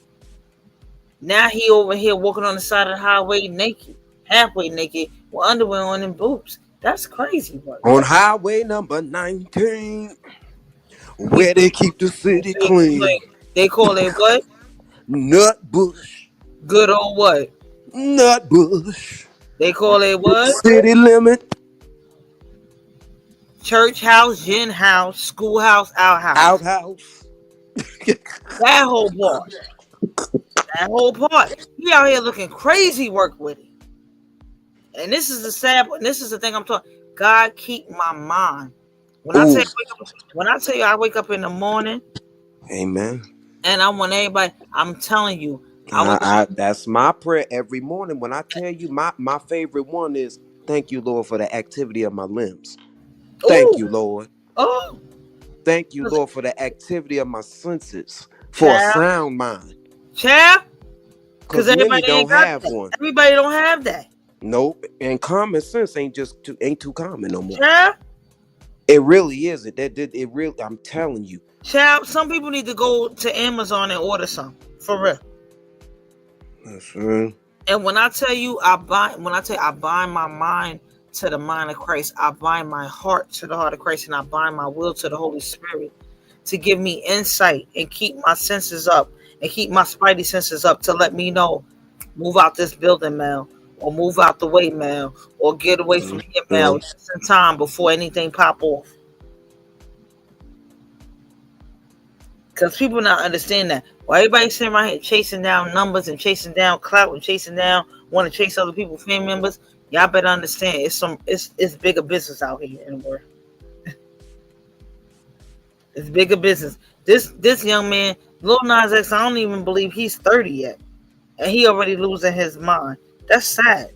Now he over here walking on the side of the highway naked, halfway naked, with underwear on and boots. That's crazy work. On highway number 19, Keep where they keep the city the clean. They call it what? Nut bush. Good old what? Nut bush. They call it what? City limit. Church house, gin house, schoolhouse, outhouse. Outhouse. That whole part. That whole part. He out here looking crazy work with it. And this is the sad. This is the thing I'm talking. God keep my mind. When I tell you I wake up in the morning. Amen. And I want everybody. I'm telling you. That's my prayer every morning. When I tell you my favorite one is thank you, Lord, for the activity of my limbs. Thank you, Lord. Oh. Thank you, Lord, for the activity of my senses. For a Child. sound mind. Child. Because many don't have one. Everybody don't have that. Nope. And common sense ain't too common no more. Child. It really isn't. It really, I'm telling you. Child, some people need to go to Amazon and order some. For real. That's right. And when I tell you I bind my mind to the mind of Christ, I bind my heart to the heart of Christ, and I bind my will to the Holy Spirit to give me insight and keep my senses up and keep my spidey senses up to let me know, move out this building, Mel, or move out the way, Mel, or get away from here, Mel, just in time before anything pop off. Because people not understand that. While everybody's sitting right here chasing down numbers and chasing down clout and chasing down, want to chase other people, family members, y'all better understand it's bigger business out here in the world. It's bigger business. This young man, Lil Nas X, I don't even believe he's 30 yet. And he already losing his mind. That's sad.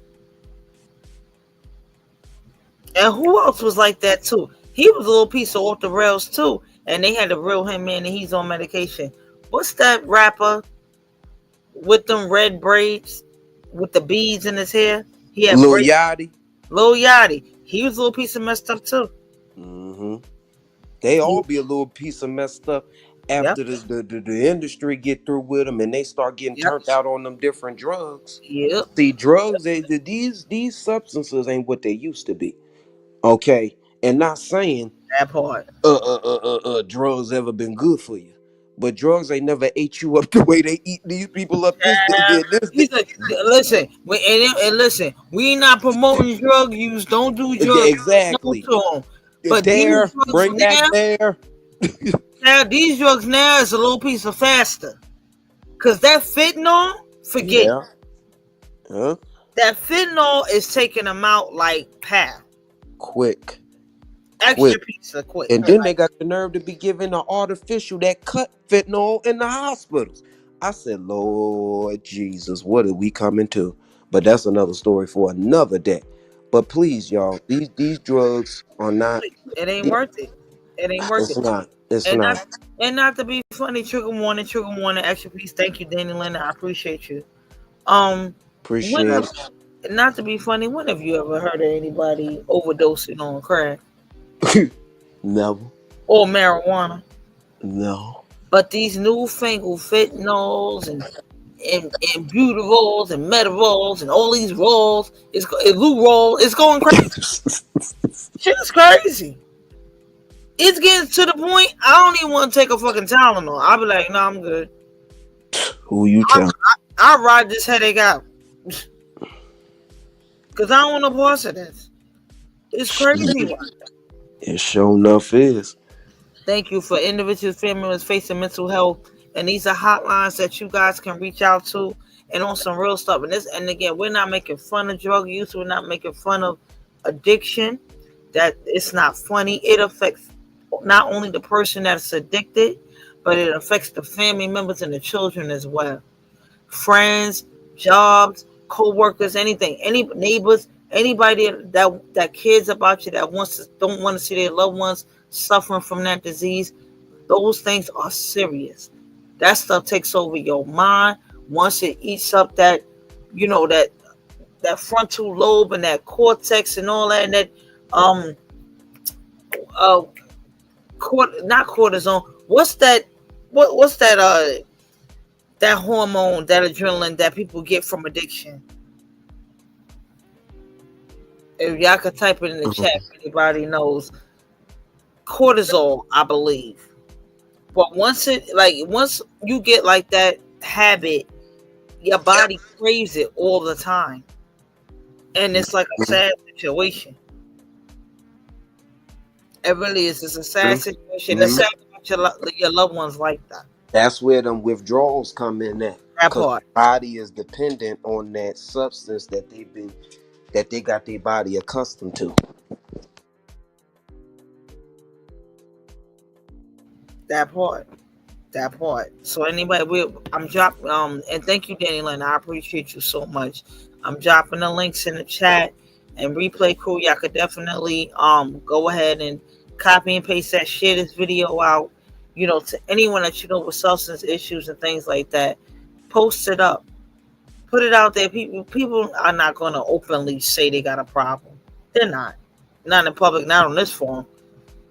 And who else was like that too? He was a little piece of off the rails too. And they had to reel him in and he's on medication. What's that rapper with them red braids with the beads in his hair? He had Lil Yachty. Lil Yachty. He was a little piece of messed up too. Mm-hmm. They all be a little piece of messed up after the industry get through with them and they start getting turned out on them different drugs. Yep. See, drugs, these substances ain't what they used to be. Okay, and not saying that part. Drugs ever been good for you, but drugs ain't never ate you up the way they eat these people up this day. Listen, listen, we not promoting drug use. Don't do drugs. Exactly. But there, these drugs bring back there. Now these drugs now is a little piece of faster, cause that fentanyl, forget. Yeah. Huh? That fentanyl is taking them out like pow. Quick. Extra piece of quick. And then they got the nerve to be giving the artificial that cut fentanyl in the hospitals. I said, Lord Jesus, what are we coming to? But that's another story for another day. But please, y'all, these drugs are not. It ain't worth it. It ain't worth It's it. not. It's And not. not to be funny, trigger warning, extra piece. Thank you, Danny Lynn. I appreciate you. When Appreciate not to be funny, when have you ever heard of anybody overdosing on crack it. Never. or marijuana? No. But these newfangled fentanyls and butarols and metarols and all these rolls, loo roll, it's going crazy. Shit is crazy. It's getting to the point I don't even want to take a fucking Tylenol. I'll be like, no, I'm good. Who you tell? I'll ride this headache out. Because I don't want no parts of this. It's crazy. It sure enough is. Thank you for individual families facing mental health. And these are hotlines that you guys can reach out to and on some real stuff. And again, we're not making fun of drug use. We're not making fun of addiction. That it's not funny. It affects not only the person that's addicted, but it affects the family members and the children as well. Friends, jobs, co-workers, anything, any neighbors, anybody that cares about you, that don't want to see their loved ones suffering from that disease. Those things are serious. That stuff takes over your mind. Once it eats up that, that frontal lobe and that cortex and all that, and that not cortisone. What's that? What's that? That hormone, that adrenaline that people get from addiction. If y'all could type it in the chat, if anybody knows. Cortisol, I believe. But once you get like that habit, your body craves it all the time. And it's like a sad situation. It really is. It's a sad situation. It's sad about your loved ones like that. That's where them withdrawals come in at. That part. The body is dependent on that substance that they got their body accustomed to. That part. So anybody, I'm dropping. And thank you, Danny Lynn. I appreciate you so much. I'm dropping the links in the chat and replay crew. Y'all could definitely go ahead and copy and paste that. Share this video out. To anyone that with substance issues and things like that. Post it up. Put it out there. People are not going to openly say they got a problem. They're not. Not in public. Not on this forum.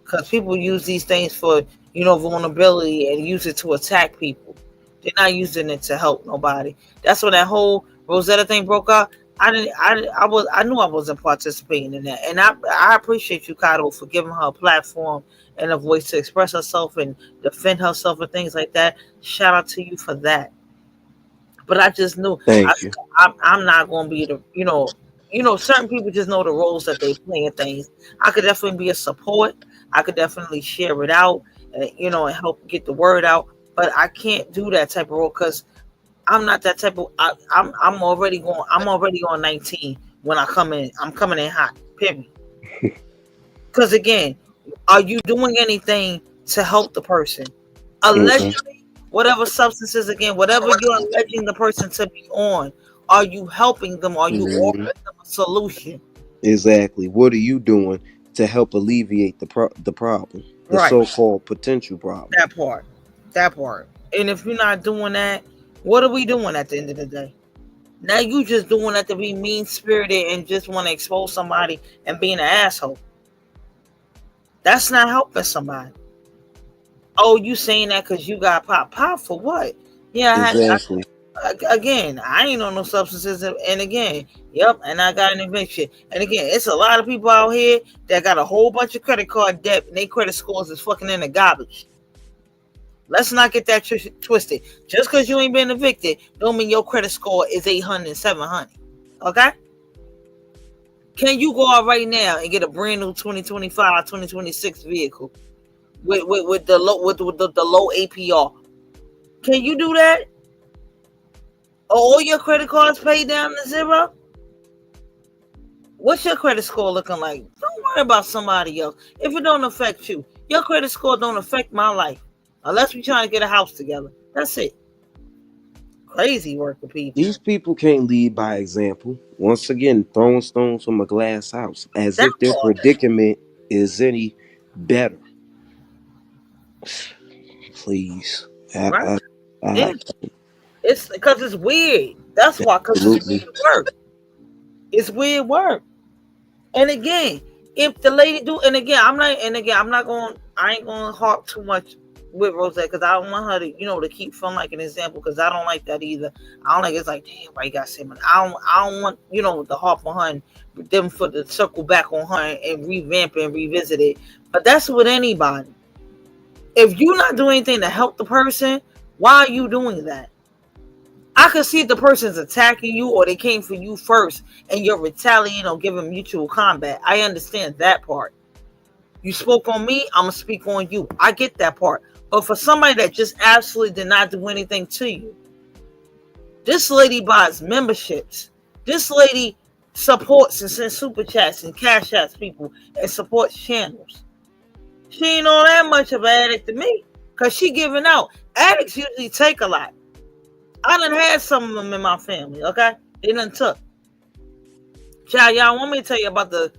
Because people use these things for vulnerability and use it to attack people. They're not using it to help nobody. That's when that whole Rosetta thing broke out. I knew I wasn't participating in that, and I appreciate you, Kato, for giving her a platform and a voice to express herself and defend herself and things like that. Shout out to you for that. But I just knew I'm not going to be the certain people just know the roles that they play in things. I could definitely be a support. I could definitely share it out, and help get the word out. But I can't do that type of role because I'm not that type of. I'm already on 19 when I come in. I'm coming in hot. Period. Because again, are you doing anything to help the person? Allegedly, whatever substances, again, whatever you're alleging the person to be on, are you helping them? Are you offering them a solution? Exactly. What are you doing to help alleviate the problem, the so-called potential problem? That part. And if you're not doing that, what are we doing at the end of the day? Now you just doing that to be mean-spirited and just want to expose somebody and being an asshole. That's not helping somebody. Oh, you saying that because you got pop? Pop for what? Yeah, exactly. Again, I ain't on no substances, and again, and I got an eviction. And again, it's a lot of people out here that got a whole bunch of credit card debt, and their credit scores is fucking in the garbage. Let's not get that twisted. Just because you ain't been evicted, don't mean your credit score is 800 and 700. Okay? Can you go out right now and get a brand new 2025, 2026 vehicle with the low APR? Can you do that? All your credit cards paid down to zero? What's your credit score looking like? Don't worry about somebody else. If it don't affect you, your credit score don't affect my life. Unless we're trying to get a house together. That's it. crazy work with people. These people can't lead by example. Once again, throwing stones from a glass house, as That if their part. predicament is any better. Please, Right. I Yeah. It's because it's weird. That's why, because it's absolutely. weird work. It's weird work. And again, if the lady do, and again, I ain't going to harp too much with Rose because I don't want her to, to keep feeling like an example because I don't like that either. I don't like it's like, damn, why you got to say, man? I don't want, the harp on her and them for the circle back on her and revamp and revisit it. But that's with anybody. If you're not doing anything to help the person, why are you doing that? I can see if the person's attacking you or they came for you first and you're retaliating or giving mutual combat. I understand that part. You spoke on me, I'm going to speak on you. I get that part. But for somebody that just absolutely did not do anything to you, this lady buys memberships. This lady supports and sends super chats and cash outs people and supports channels. She ain't all that much of an addict to me because she giving out. Addicts usually take a lot. I done had some of them in my family, okay? They done took. Child, y'all want me to tell you about the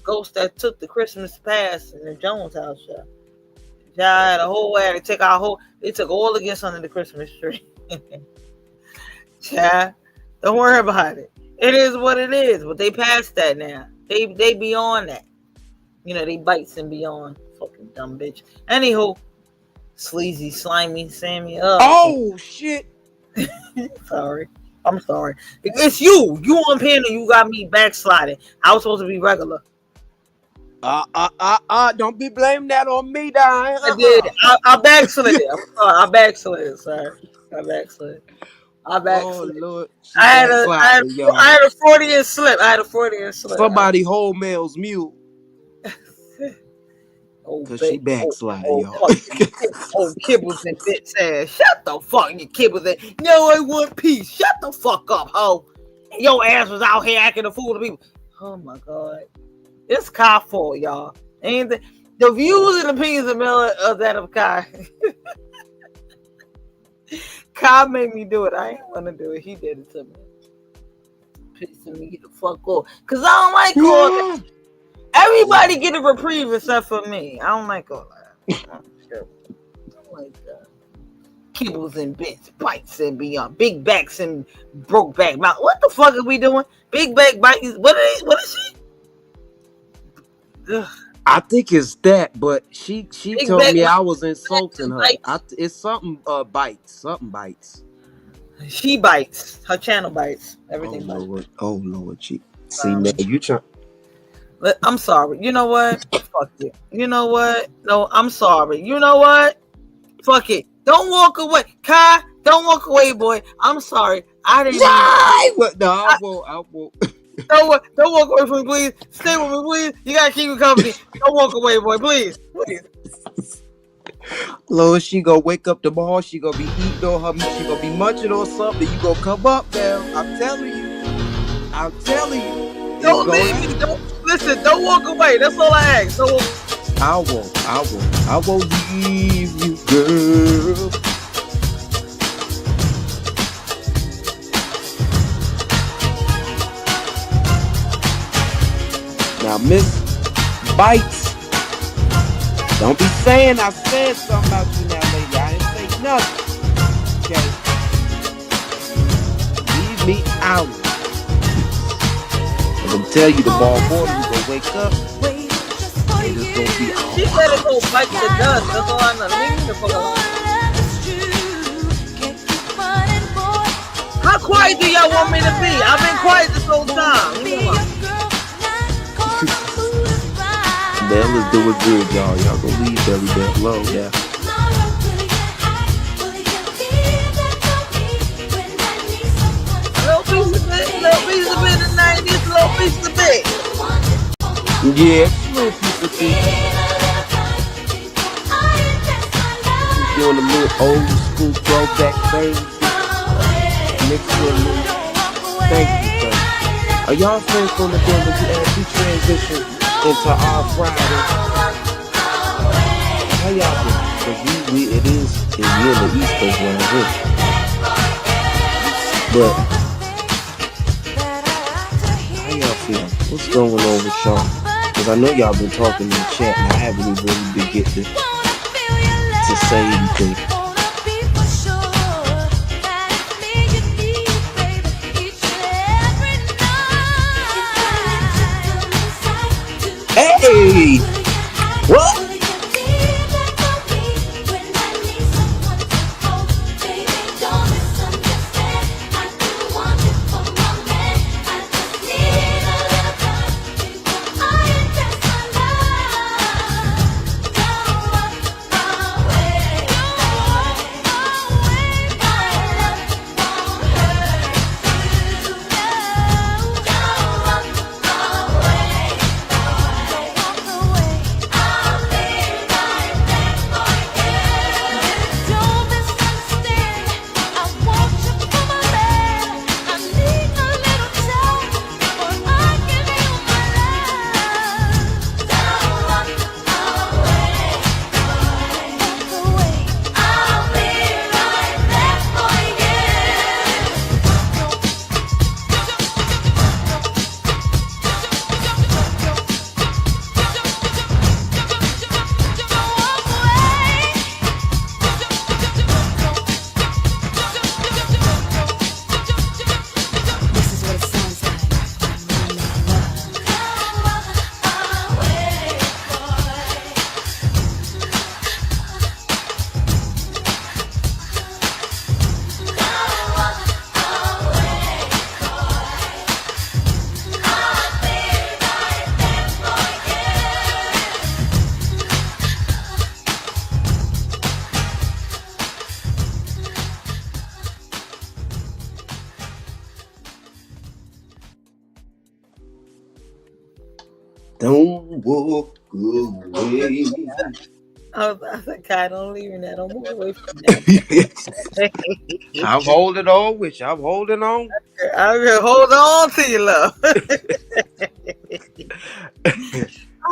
ghost that took the Christmas pass in the Jones house, child? Child had a whole addict, they took all the gifts under the Christmas tree. Child, don't worry about it. It is what it is, but they past that now. They beyond that. They bites and beyond. Fucking dumb bitch. Anywho, sleazy, slimy Sammy. Oh shit. Sorry. I'm sorry. It's you. You on panel. You got me backsliding. I was supposed to be regular. Don't be blaming that on me, Diane. I did. I backslid. I'm sorry. I backslid, sir. I backslid. Oh Lord. I had a Freudian slip. Somebody hold Mel's mute. Cause she backsliding, y'all. Kibbles and bits ass. Shut the fuck, you kibbles and no, I want peace. Shut the fuck up, ho. Your ass was out here acting a fool to people. Oh my god. It's Kai fault, y'all. Ain't the views and opinions of that of Kai. Kai made me do it. I ain't want to do it. He did it to me. Pissing me the fuck off. Cause I don't like all that. Everybody get a reprieve except for me. I don't like all that. I don't like that. Kibbles and bits, bites and beyond. Big backs and broke back mouth. What the fuck are we doing? Big back bites. What is she? Ugh. I think it's that, but she told me I was insulting her. It's something bites. Something bites. She bites. Her channel bites. Everything bites. Lord. Oh Lord. See now you try. I'm sorry. You know what? Fuck it. You know what? No, I'm sorry. You know what? Fuck it. Don't walk away. Kai, don't walk away, boy. I'm sorry. I didn't. I won't. Don't walk away from me, please. Stay with me, please. You gotta keep me company. Don't walk away, boy. Please. Lord, she gonna wake up tomorrow. She gonna be eating on her meat. She gonna be munching on something. You gonna come up now. I'm telling you. Don't leave me. Don't walk away. That's all I ask. I won't leave you, girl. Now, Miss Bites, don't be saying I said something about you now, lady. I didn't say nothing. Okay? Leave me out. I'm gonna tell you the ball boy, you gonna wake up. And it's gonna be all she better go bite the dust. That's all I know. Leave me the fuck alone. How quiet do y'all want me to be? I've been quiet this whole time. Bell is doing good, y'all. Y'all gonna leave Belly Bell alone, yeah. Little piece of bit in the 90s, little piece of bit. Yeah, little piece of bit. Doing a little old school throwback thing. Mixed with a little. Thank you, sir. Are y'all friends on the building as we transition into our Friday? How y'all doing? Because we in the East Coast when I'm here. But how y'all feel? What's going on with y'all? Because I know y'all been talking in the chat, and I haven't even really been getting to say anything. Hey, what? Don't walk away. I said, God, don't leave me now. Don't move away from that. I'm holding on with you. I'm holding on. I'm gonna hold on to you, love.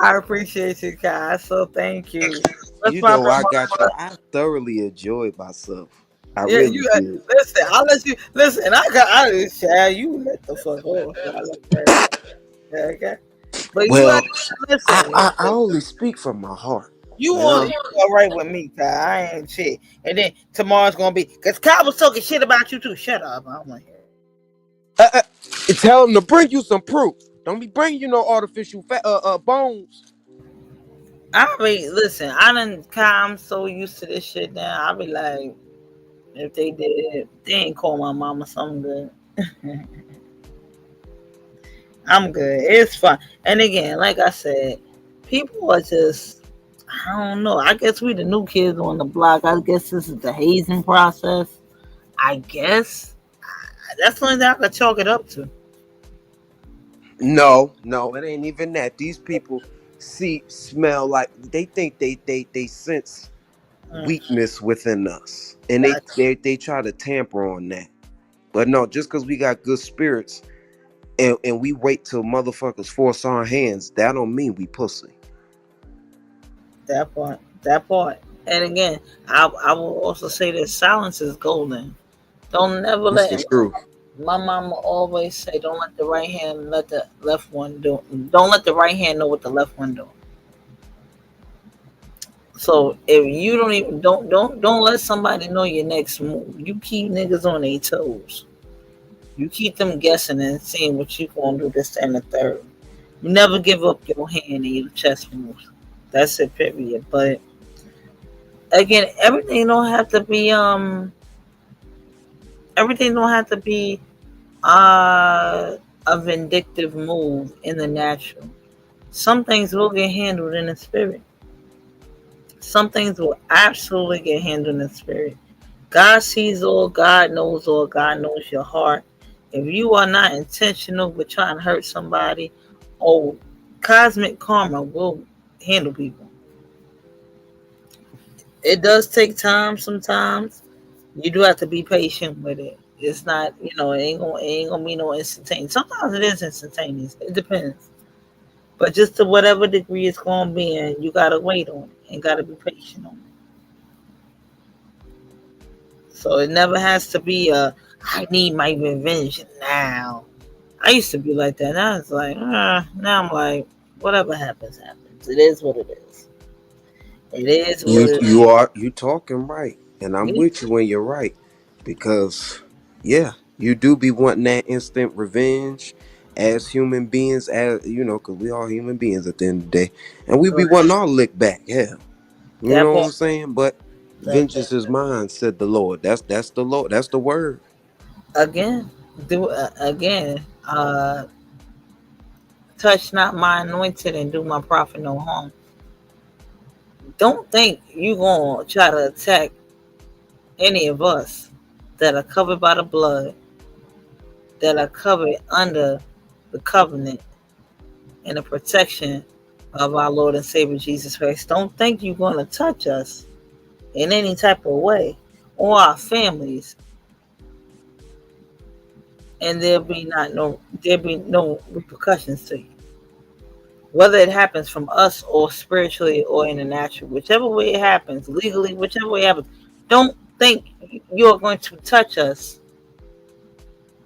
I appreciate you guys, so thank you. Let's You pop know, in I got you. my- I thoroughly enjoyed myself. I Yeah, really you did. listen. I'll let you listen. I child, you let the fuck off. I like that. Okay, but you Well, listen. I only speak from my heart. You You on know? you all right with me, Kai? I ain't shit. And then tomorrow's gonna be because Kai was talking shit about you too. Shut up. I don't want to hear it. Tell him to bring you some proof. Don't be bringing you no artificial bones. I mean, listen. I done. Kai, I'm so used to this shit now. I be like, if they did, they ain't call my mama something good. I'm good. It's fine. And again, like I said, people are just, I don't know. I guess we the new kids on the block. I guess this is the hazing process. I guess that's the only thing I could chalk it up to. No, it ain't even that. These people smell like they think they sense weakness within us, and they try to tamper on that. But no, just because we got good spirits and we wait till motherfuckers force our hands, that don't mean we pussy. That part. That part. And again, I will also say that silence is golden. Don't never That's let the truth. my mama always say, don't let the right hand let the left one do. Don't let the right hand know what the left one do. So if you don't even don't let somebody know your next move. You keep niggas on their toes. You keep them guessing and seeing what you gonna do this and the third. You never give up your hand and your chest moves. That's it, period. But again, everything don't have to be a vindictive move in the natural. Some things will get handled in the spirit. Some things will absolutely get handled in the spirit. God sees all, God knows all, God knows your heart. If you are not intentional with trying to hurt somebody, oh, cosmic karma will handle people. It does take time sometimes. You do have to be patient with it. It's not, it ain't gonna be no instantaneous. Sometimes it is instantaneous. It depends. But just to whatever degree it's gonna be in, you gotta wait on it and gotta be patient on it. So it never has to be I need my revenge now. I used to be like that. Now it's like, now I'm like, whatever happens, happens. It is what it is. It is what it is. You talking right, and I'm Me? with you when you're right, because yeah, you do be wanting that instant revenge as human beings, as you know, because we all human beings at the end of the day, and we be Right. wanting our lick back. Hell, you That know what part. I'm saying? But That vengeance is mine, said the Lord. That's the Lord. That's the word. again. Do again. Touch not my anointed and do my prophet no harm. Don't think you gonna try to attack any of us that are covered by the blood, that are covered under the covenant and the protection of our Lord and Savior Jesus Christ. Don't think you're gonna touch us in any type of way or our families, and there'll be no repercussions to you. Whether it happens from us or spiritually or in the natural, whichever way it happens, legally, whichever way it happens, don't think you're going to touch us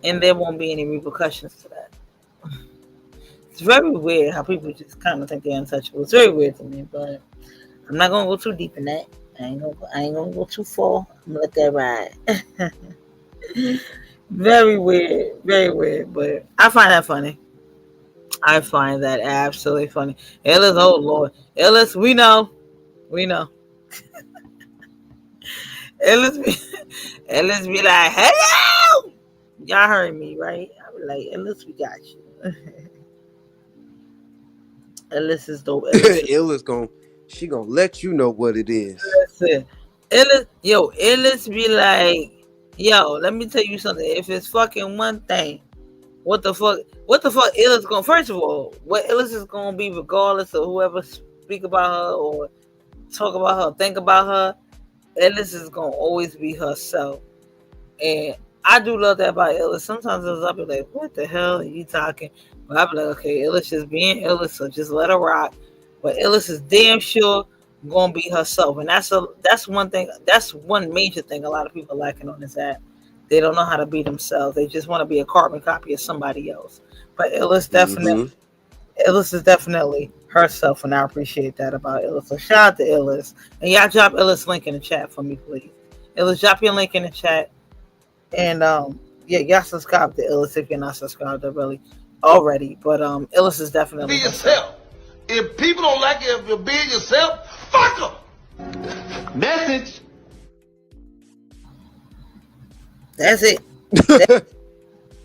and there won't be any repercussions to that. It's very weird how people just kind of think they're untouchable. It's very weird to me, but I'm not gonna go too deep in that. I ain't gonna go too far. I'm gonna let that ride. Very weird, very weird, but I find that funny. I find that absolutely funny. Ellis, oh Lord, Ellis, we know. Ellis, Ellis be like, hello. Y'all heard me, right? I be like, Ellis, we got you. Ellis is dope. Illa's she gonna let you know what it is. Listen, Ellis be like, yo, let me tell you something. If it's fucking one thing, what the fuck Ellis gonna, first of all, what Ellis is gonna be regardless of whoever speak about her or talk about her, think about her, Ellis is gonna always be herself. And I do love that about Ellis. Sometimes I'll be like, what the hell are you talking? But I'll be like, okay, Ellis just being Ellis, so just let her rock. But Ellis is damn sure gonna be herself. And that's one thing, that's one major thing a lot of people lacking on this app. They don't know how to be themselves. They just want to be a carbon copy of somebody else. But Mm-hmm. Illis is definitely herself, and I appreciate that about Illis. So shout out to Illis. And y'all drop Illis link in the chat for me, please. Illis, drop your link in the chat. And yeah, y'all subscribe to Illis if you're not subscribed already. But Illis is definitely Be yourself. If people don't like it if you're being yourself, fuck them. Message. That's it.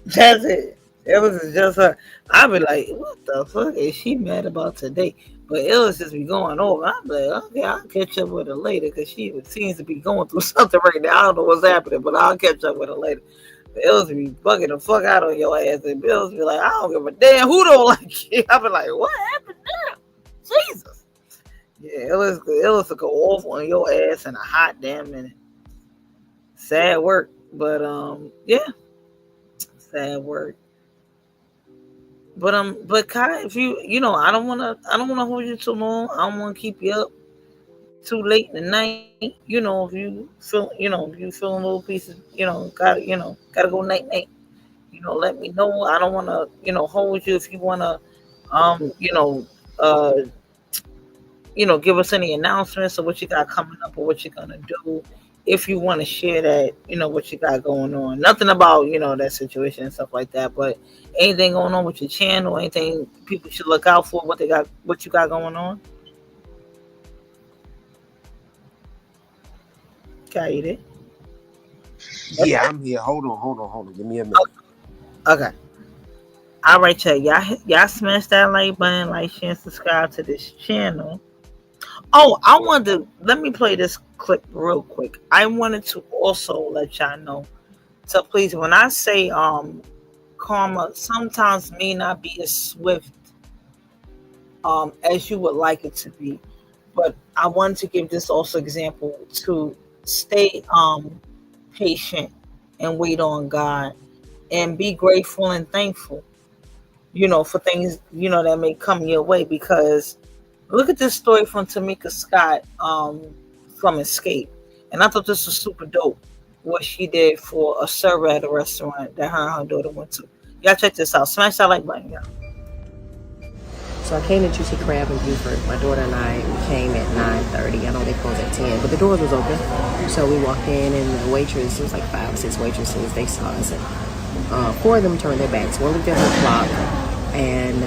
That's it. Illis is just her. I be like, what the fuck is she mad about today? But Illis just be going over. I be like, okay, I'll catch up with her later because she seems to be going through something right now. I don't know what's happening, but I'll catch up with her later. But Illis be bugging the fuck out on your ass, and Illis be like, I don't give a damn who don't like you. I be like, what happened now? Jesus. Yeah, Illis will go off on your ass in a hot damn minute. Sad work, but yeah, sad work. But Kai, if I don't wanna hold you too long. I don't wanna keep you up too late in the night. If you feeling a little pieces, gotta go night night. Let me know. I don't wanna, hold you if you wanna, um, you know, uh, give us any announcements of what you got coming up or what you're gonna do. If you want to share that, what you got going on. Nothing about, that situation and stuff like that, but anything going on with your channel, anything people should look out for, what you got going on. Okay, you there? Yeah, I'm here. Hold on. Give me a minute. Okay. All right, y'all smash that like button, like, share, and subscribe to this channel. Oh, let me play this clip real quick. I wanted to also let y'all know. So please, when I say karma sometimes may not be as swift as you would like it to be. But I wanted to give this also example to stay patient and wait on God and be grateful and thankful, for things, that may come your way, because look at this story from Tamika Scott from Escape. And I thought this was super dope. what she did for a server at a restaurant that her and her daughter went to. Y'all check this out. Smash that like button, y'all. So I came to Juicy Crab in Buford. My daughter and I came at 9:30. I know they closed at 10, but the doors was open. So we walked in, and the waitress, it was like 5 or 6 waitresses, they saw us. And 4 of them turned their backs. One looked at her clock, and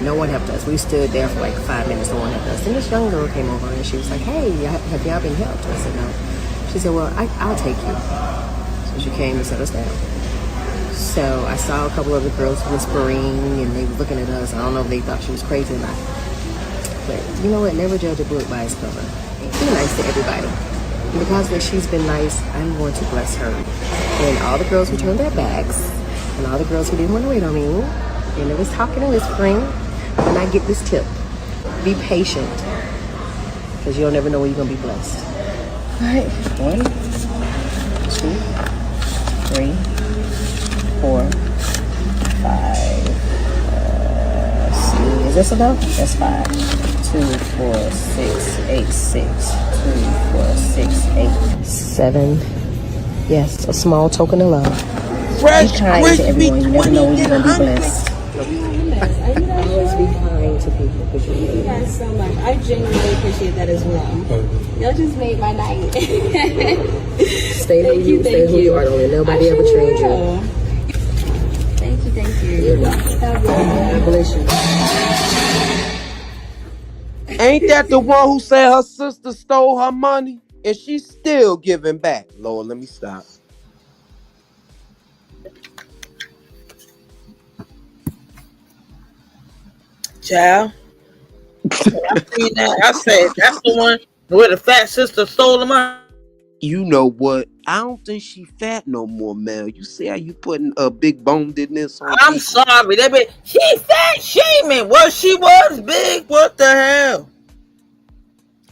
no one helped us. We stood there for like 5 minutes, no one helped us. And this young girl came over, and she was like, hey, have y'all been helped? I said, no. She said, well, I'll take you. So she came and set us down. So I saw a couple of the girls whispering, and they were looking at us. I don't know if they thought she was crazy or not. But you know what? Never judge a book by its cover. Be nice to everybody. And because that she's been nice, I'm going to bless her. And all the girls who turned their backs, and all the girls who didn't want to wait on me, and they was talking and whispering, when I get this tip, be patient. Because you'll never know when you're going to be blessed. All right. 1, 2, 3, 4, 5. See, is this enough? That's 5. 2, 4, 6, 8, 6. 2, 4, 6, 8, 7. Yes, a small token of love. Fresh, be kind to everyone. You never know when you're gonna be blessed. Always be kind to people. Thank you guys so much. I genuinely appreciate that as well. Y'all just made my night. Stay who you are. Don't let nobody ever change you. Thank you. God bless you. Ain't that the one who said her sister stole her money and she's still giving back? Lord, let me stop. Child. I seen that. I said, that's the one where the fat sister stole the money. You know what? I don't think she fat no more, Mel. You see how you putting a big bonedness on I'm people? sorry. That bitch, she fat shaming. Well, she was big. What the hell?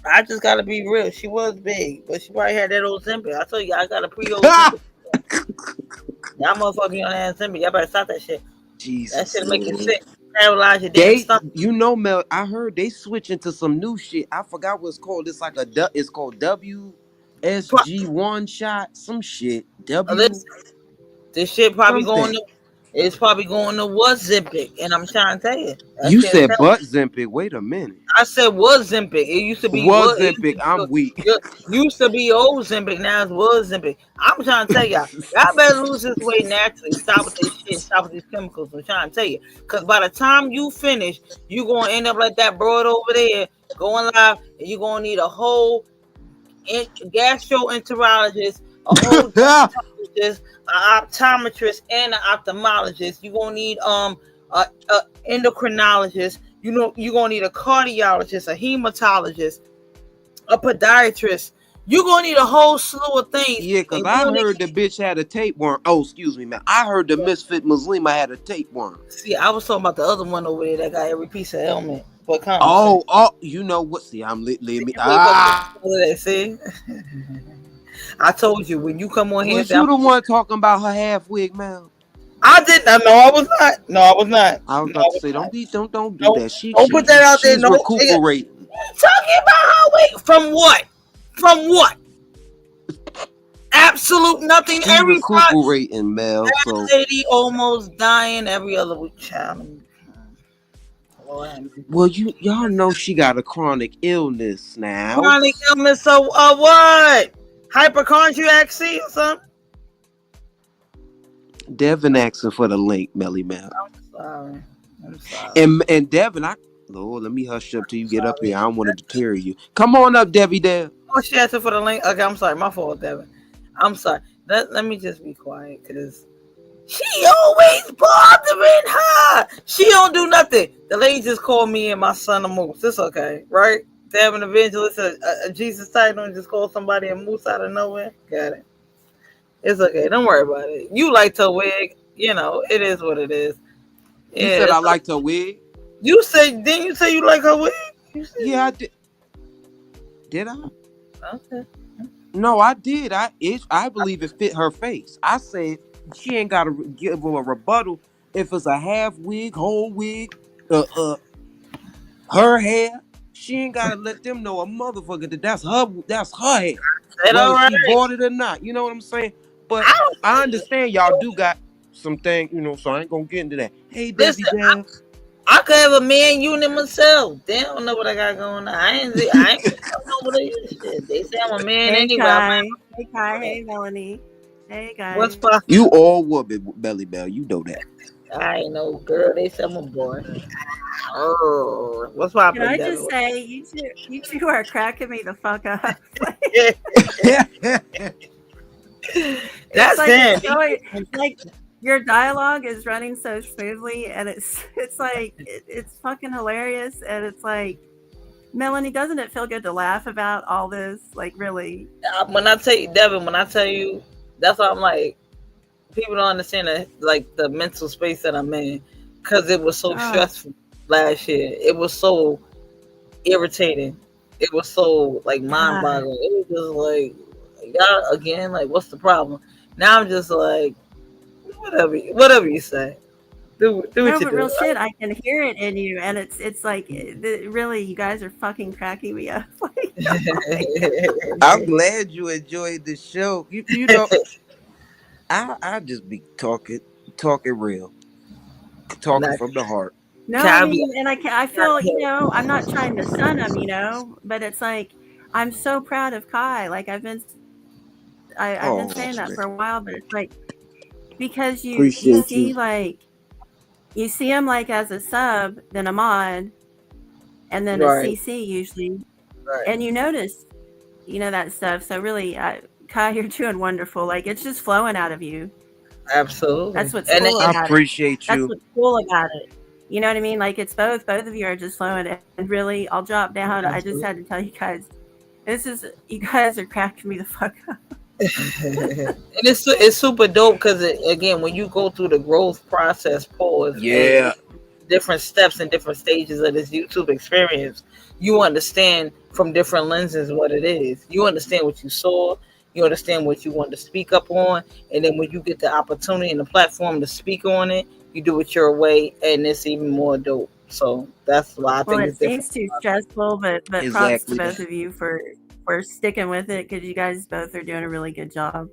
I just gotta be real. She was big, but she probably had that old Ozempic. I told you, I got a pre-Ozempic. Y'all motherfucking on that Ozempic. Y'all better stop that shit. Jesus, that shit make you Lord. sick. Paralyze your damn stomach. You know, Mel, I heard they switching to some new shit. I forgot what it's called. It's like it's called WSG1 shot, some shit. This shit probably something. going to. It's probably going to was Zempic, and I'm trying to tell you. You said butt Zempic. Wait a minute. I said was Zempic. It used to be was Zempic. I'm weak. Used to be old Zempic. Now it's was Zempic. I'm trying to tell y'all better lose this weight naturally. Stop with this shit. Stop with these chemicals. I'm trying to tell you, because by the time you finish, you gonna end up like that broad over there going live, and you gonna need a whole gastroenterologist, a whole dermatologist, an optometrist, and an ophthalmologist. You're gonna need a endocrinologist. You know, you're gonna need a cardiologist, a hematologist, a podiatrist. You're gonna need a whole slew of things. Yeah, because I heard the bitch had a tapeworm. Oh, excuse me, man. I heard the Misfit Muslima had a tapeworm. See, I was talking about the other one over there that got every piece of ailment. But you know what? See, I'm lit. See, I told you when you come on here. Was you the one talking about her half wig, man? I didn't. No, I was not. No, I was not. I was about to say, don't do that. Don't put that out there. She's recuperating. Talking about her wig from what? From what? Absolute nothing. She's recuperating, Mel. That lady almost dying every other week, child. Well, y'all know she got a chronic illness now. Chronic illness. So what? Hypochondriac or something? Devin asking for the link, Melly Mel. I'm sorry. And Devin, Lord, let me hush up till you get up here. I don't want to deter you. Come on up, Debbie Dev. Oh, she asking for the link. Okay, I'm sorry. My fault, Devin. I'm sorry. Let me just be quiet, because she always bothering her. She don't do nothing. The lady just called me and my son a moose. It's okay, right? Devin Evangelist, a Jesus title, and just call somebody a moose out of nowhere. Got it. It's okay. Don't worry about it. You liked her wig. You know, it is what it is. You said I liked her wig? You said, didn't you say you like her wig? Yeah, I did. Did I? Okay. No, I did. I believe it fit her face. I said she ain't got to give her a rebuttal if it's a half wig, whole wig, her hair. She ain't got to let them know a motherfucker that that's her hair. Whether she bought it or not. You know what I'm saying? But I understand y'all do got some thing, so I ain't gonna get into that. Hey, Debbie Listen, Deb. I could have a man unit myself. They don't know what I got going on. I ain't know what it is. Shit. They say I'm a man Hey anyway. Kai. Hey Kai. Hey Melanie. Hey What's guys. pop? You all woman, Belly Bell. You know that. I ain't no girl. They say I'm a boy. Oh, what's Can I poppin', just Devin? say you two are cracking me the fuck up. It's That's like him. it's going like your dialogue is running so smoothly, and it's like it's fucking hilarious, and it's like Melanie, doesn't it feel good to laugh about all this? Like really, When I tell you, Devin, when I tell you, that's why I'm like, people don't understand the mental space that I'm in, because it was so stressful last year. It was so irritating. It was so like mind God. boggling. It was just like, y'all again, like, what's the problem? Now I'm just like, whatever you say. Do what No, you but real do. shit, I can hear it in you, and it's like really, you guys are fucking cracking me up. I'm glad you enjoyed the show. You know, I just be talking real, talking Nah, from the heart. No, I Can I be? mean, and I feel, I'm not trying to sun him, but it's like I'm so proud of Kai. Like I've been Oh saying that man, for a while, but it's like because you appreciate see you. like you see him like as a sub, then a mod, and then a Right, CC usually, right. and you notice, that stuff. So really, Kai, you're doing wonderful. Like it's just flowing out of you. Absolutely. That's what's And cool I about it. appreciate That's you. what's cool about it. You know what I mean? Like it's both of you are just flowing. And really, I'll drop down. I just absolutely. had to tell you guys, you guys are cracking me the fuck up. And it's super dope because again, when you go through the growth process, pause, and Yeah, different steps and different stages of this YouTube experience, you understand from different lenses what it is. You understand what you saw, you understand what you want to speak up on, and then when you get the opportunity and the platform to speak on it, you do it your way, and it's even more dope. So that's why I Well, think it it's different. seems too stressful, but props to exactly both that. of you for sticking with it because you guys both are doing a really good job.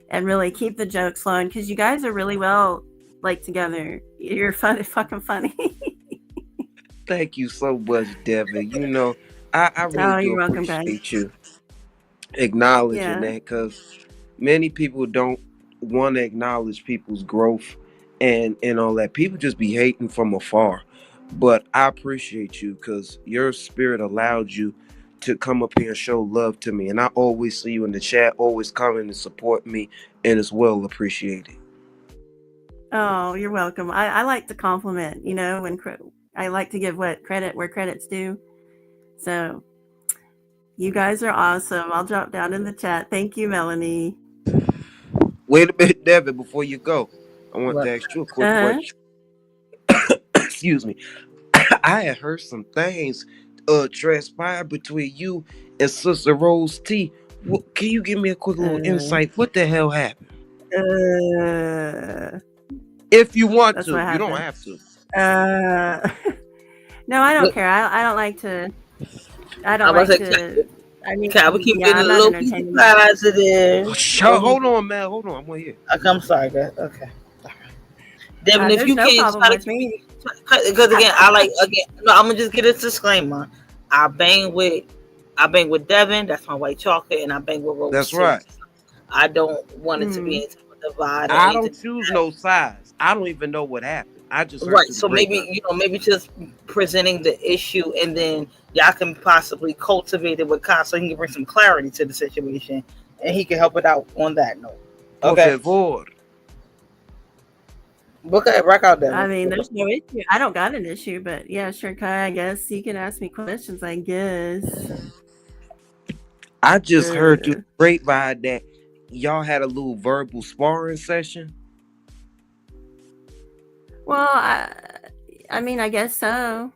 And really keep the jokes flowing because you guys are really well like together. You're fucking funny. Thank you so much, Devin. I really Oh, do you're welcome, guys. appreciate you acknowledging Yeah. that because many people don't want to acknowledge people's growth and all that. People just be hating from afar. But I appreciate you because your spirit allowed you to come up here and show love to me. And I always see you in the chat, always coming and support me, and it's well appreciated. Oh, you're welcome. I like to compliment, when I like to give credit where credit's due. So you guys are awesome. I'll drop down in the chat. Thank you, Melanie. Wait a minute, Devin, before you go. I want What? to ask you a quick Uh-huh. question. Excuse me. I had heard some things transpire between you and Sister Rose T. Can you give me a quick little Uh, insight? What the hell happened? uh, If you want that's what to, you don't happened. have to. Uh, no, I don't Look, care. I don't like to. I I don't was like like, to. I mean, can we keep yeah, getting I'm a not little piece entertaining that. Oh, positive? hold on, man. Hold on. I'm right here. Okay, I'm sorry, guys. Okay. Devin, if There's you no can't problem try to with keep me. because again, no, I'm gonna just get a disclaimer. I bang with Devin, that's my white chocolate, and I bang with Rose That's too. right. I don't want it to be Mm. any type of divide or I anything. don't choose no sides. I don't even know what happened. I just heard Right. through the So grapevine. maybe just presenting the issue, and then y'all can possibly cultivate it with Kyle, so he can bring some clarity to the situation, and he can help it out on that note. Por Okay. favor. Okay, rock out, Devin. I mean, there's no issue. I don't got an issue, but yeah, sure, Kai. I guess you can ask me questions. I guess. I just heard through the Uh, grapevine that y'all had a little verbal sparring session. well, I mean, I guess so.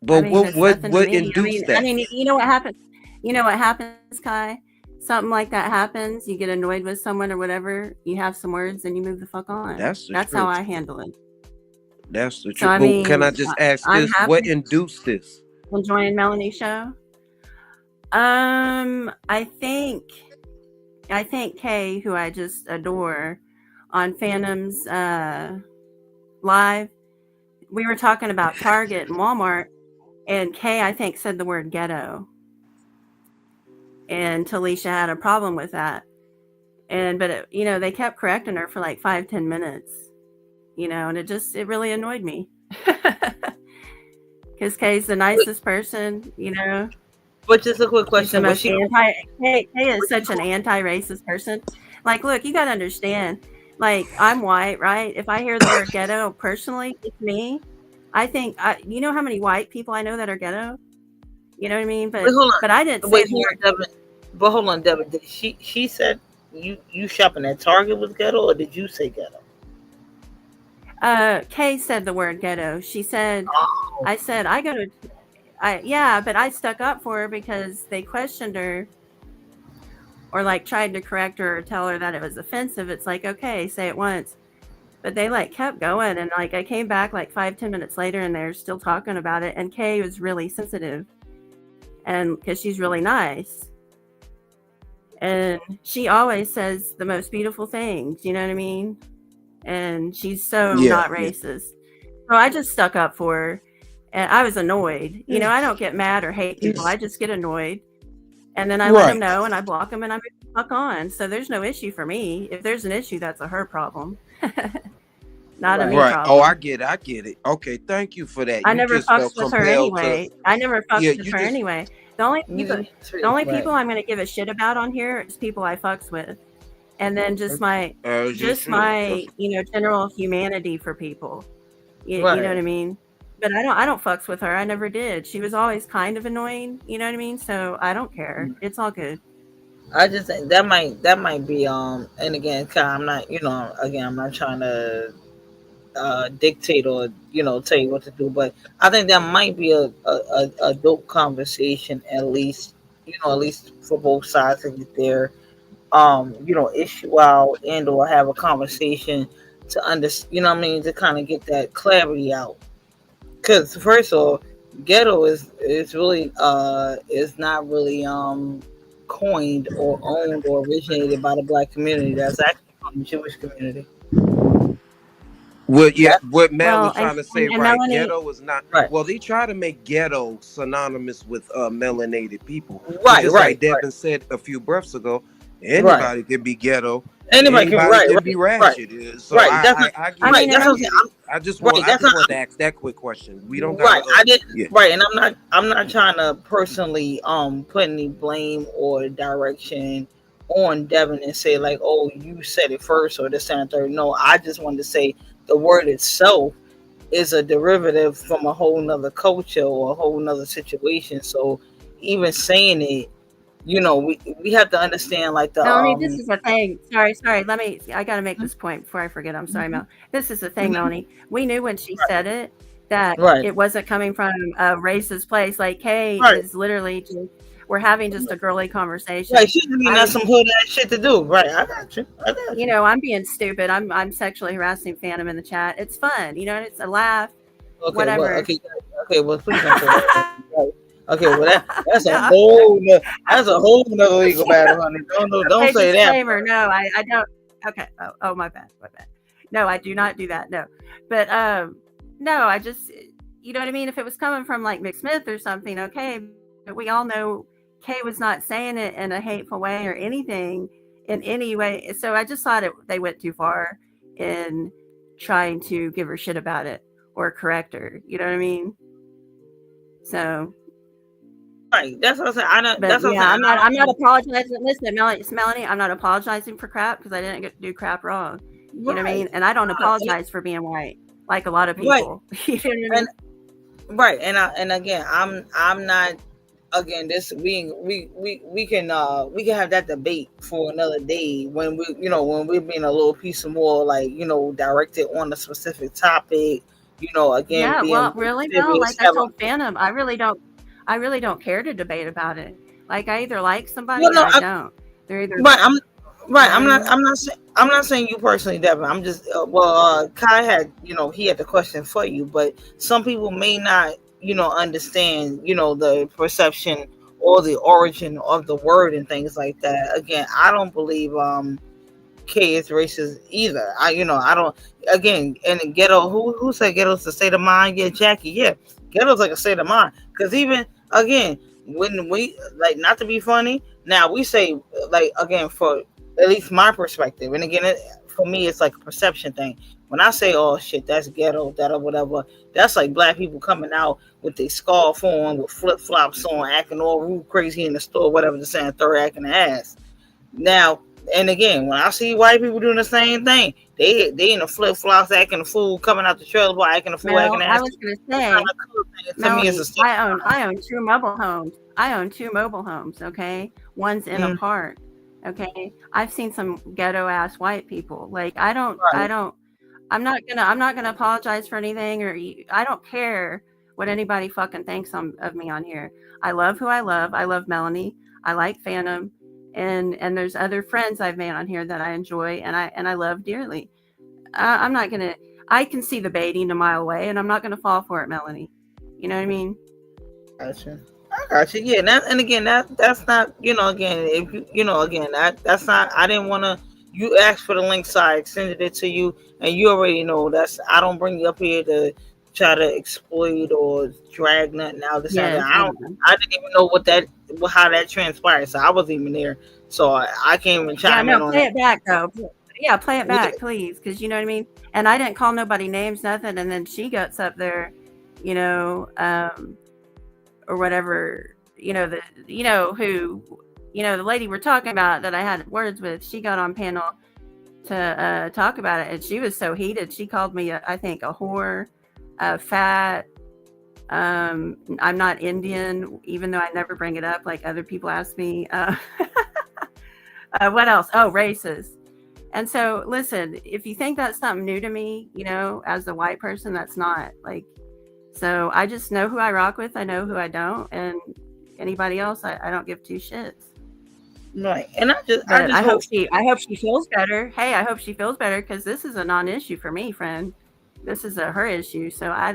I But mean, what it's what nothing to what me. induced I that? mean, you know what happens? You know what happens, Kai? Something like that happens. You get annoyed with someone or whatever. You have some words and you move the fuck on. That's the That's how truth. I handle it. That's the So truth. I But can I mean, just ask I'm this? What happy induced this? enjoying Melanie's show. I think I think Kay, who I just adore, on Phantom's live, we were talking about Target and Walmart, and Kay, I think, said the word ghetto. And Talisha had a problem with that. But they kept correcting her for like 5-10 minutes, and it really annoyed me. Because Kay's the nicest person, But just a quick She's the question. Was most she? Kay is such an anti-racist person. Like, look, you got to understand. Like, I'm white, right? If I hear the word ghetto, personally, it's me. I think, you know how many white people I know that are ghetto? You know what I mean? Wait, hold But I didn't on. say Wait, the hold word. on, Devin. But hold on, Devin. Did she said you shopping at Target was ghetto, or did you say ghetto? Kay said the word ghetto. She said, Oh. I said, I go to, yeah, but I stuck up for her because they questioned her or like tried to correct her or tell her that it was offensive. It's like, okay, say it once. But they like kept going. And like, I came back like 5-10 minutes later and they're still talking about it. And Kay was really sensitive and because she's really nice. And she always says the most beautiful things, you know what I mean? And she's so not racist. So I just stuck up for her. And I was annoyed. I don't get mad or hate people. I just get annoyed. And then I let them know and I block them and I move the fuck on. So there's no issue for me. If there's an issue, that's a her problem. Not a me Right. problem. Oh, I get it. Okay, thank you for that. I You never just fucks felt with her compelled to. anyway. I never fucks Yeah, with you her just. anyway. The only people I'm gonna give a shit about on here is people I fucks with. And then just my general humanity for people. You know what I mean? But I don't fucks with her. I never did. She was always kind of annoying, you know what I mean? So I don't care. It's all good. I just think that might be and again, I'm not I'm not trying to dictate or tell you what to do, but I think that might be a dope conversation at least for both sides to get their issue out and or have a conversation to to kind of get that clarity out. Because first of all, ghetto is really is not really coined or owned or originated by the black community. That's actually from the Jewish community. What Matt Well, was trying to say, and right? Melanie, Ghetto is not. Right. Well, they try to make ghetto synonymous with melanated people. But Right, just like Devin said a few breaths ago, anybody can be ghetto. Anybody can be ratchet. So right. That's not, I get right. it. That's what I'm saying. I just want to ask that quick question. We don't got right. I did yeah. right, and I'm not trying to personally put any blame or direction on Devin and say like, oh, you said it first or this and third. No, I just wanted to say the word itself is a derivative from a whole nother culture or a whole nother situation. So even saying it, we have to understand like the Melanie, this is the thing. Sorry. I got to make this point before I forget. I'm sorry, Mel. This is the thing, Melanie. We knew when she said it that it wasn't coming from a racist place. Like, Kay is literally just, we're having just a girly conversation. Right, she's got some hood ass shit to do. Right, I got you. I'm being stupid. I'm sexually harassing Phantom in the chat. It's fun, it's a laugh. Okay, whatever. Well, well, please don't say that. Okay, well that's a whole nother legal battle, honey. Don't say that. Disclaimer, no, I don't. Okay. Oh, my bad. No, I do not do that. No, but no, I just, you know what I mean. If it was coming from like McSmith or something, okay, but we all know Kay was not saying it in a hateful way or anything in any way. So I just thought they went too far in trying to give her shit about it or correct her. You know what I mean? So. Right, that's what I'm saying. I'm not apologizing. Listen, Melanie, I'm not apologizing for crap because I didn't get to do crap wrong. You know what I mean? And I don't apologize for being white like a lot of people. You know what I mean? Right, and again, I'm not. Again, this we can have that debate for another day when we're being a little piece of more like directed on a specific topic. Again, yeah. being Well, really, Mel, like I told Phantom, I really don't care to debate about it. Like I either like somebody or I don't. They're either right. I'm not saying you personally, Devin. I'm just Kai had he had the question for you, but some people may not understand the perception or the origin of the word and things like that. Again, I don't believe K is racist either. I don't. Again, in the ghetto, who said ghetto's a state of mind? Yeah, Jackie. Yeah, ghetto's like a state of mind. Because even again, when we like, not to be funny, now we say like again for at least my perspective, and again, for me, it's like a perception thing. When I say, "Oh shit, that's ghetto," that or whatever, that's like black people coming out with their scarf on, with flip flops on, acting all rude, crazy in the store, whatever, just saying third acting ass. Now, and again, when I see white people doing the same thing, they in the flip flops, acting a fool, coming out the trailer park, acting a fool, acting Mel, I ass. was gonna It's not say, a cool thing. To me, it's a Melanie, state of I own two mobile homes. I own two mobile homes, okay? One's in a mind. park. Okay. I've seen some ghetto ass white people. Like Right. I'm not gonna apologize for anything I don't care what anybody fucking thinks of me on here. I love who I love. I love Melanie. I like Phantom, and there's other friends I've made on here that I enjoy and I love dearly. I'm not gonna. I can see the baiting a mile away, and I'm not gonna fall for it, Melanie. You know what I mean? Gotcha. I got you. Yeah, and again, that's not, again, if again, that's not. I didn't want to. You asked for the link, so I extended it to you, and you already know that's. I don't bring you up here to try to exploit or drag nothing out. This and that. Yes. I don't. I didn't even know how that transpired. So I wasn't even there, so I can't even Yeah. chime in No. on Play that. it back though. Yeah. Play it Yeah, back, please, because you know what I mean. And I didn't call nobody names, nothing. And then she gets up there, you know, or whatever. The lady we're talking about that I had words with. She got on panel to talk about it, and she was so heated. She called me, I think, a whore, fat. I'm not Indian, even though I never bring it up like other people ask me. What else? Oh, racist. And so, listen, if you think that's something new to me, as a white person, that's not like. So I just know who I rock with. I know who I don't, and anybody else, I don't give two shits. right. And I just But I hope. hope she feels better. Hey, I hope she feels better because this is a non-issue for me, friend. This is her issue, so I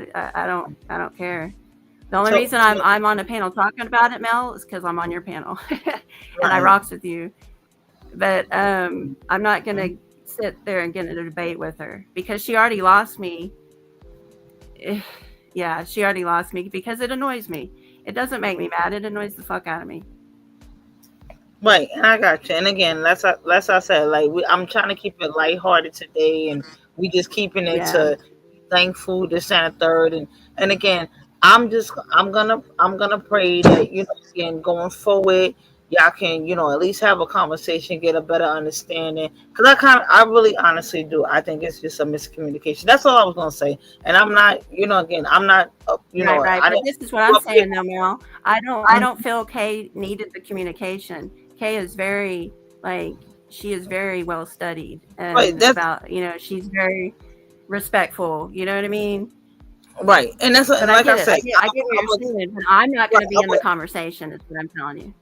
don't care. The only So, reason I'm on a panel talking about it, Mel, is because I'm on your panel and I right. rocks with you. But I'm not gonna sit there and get in a debate with her because she already lost me. Yeah, she already lost me because it annoys me. It doesn't make me mad. It annoys the fuck out of me. Right, and I got you. And again, that's I said. Like I'm trying to keep it lighthearted today, and we just keeping it Yeah. to thankful this and the third. And again, I'm gonna pray that again going forward, y'all can at least have a conversation, get a better understanding. Because I really honestly do. I think it's just a miscommunication. That's all I was gonna say. And I'm not, again, I'm not, Right. I But didn't. this is what I'm saying though, Mel. I don't feel Kay needed the communication. Kay is very she is very well studied Right, and that's about she's very respectful. You know what I mean? right, and that's But I like I get it. said. I get what you're saying, but I'm not going to be in the conversation. Is what I'm telling you.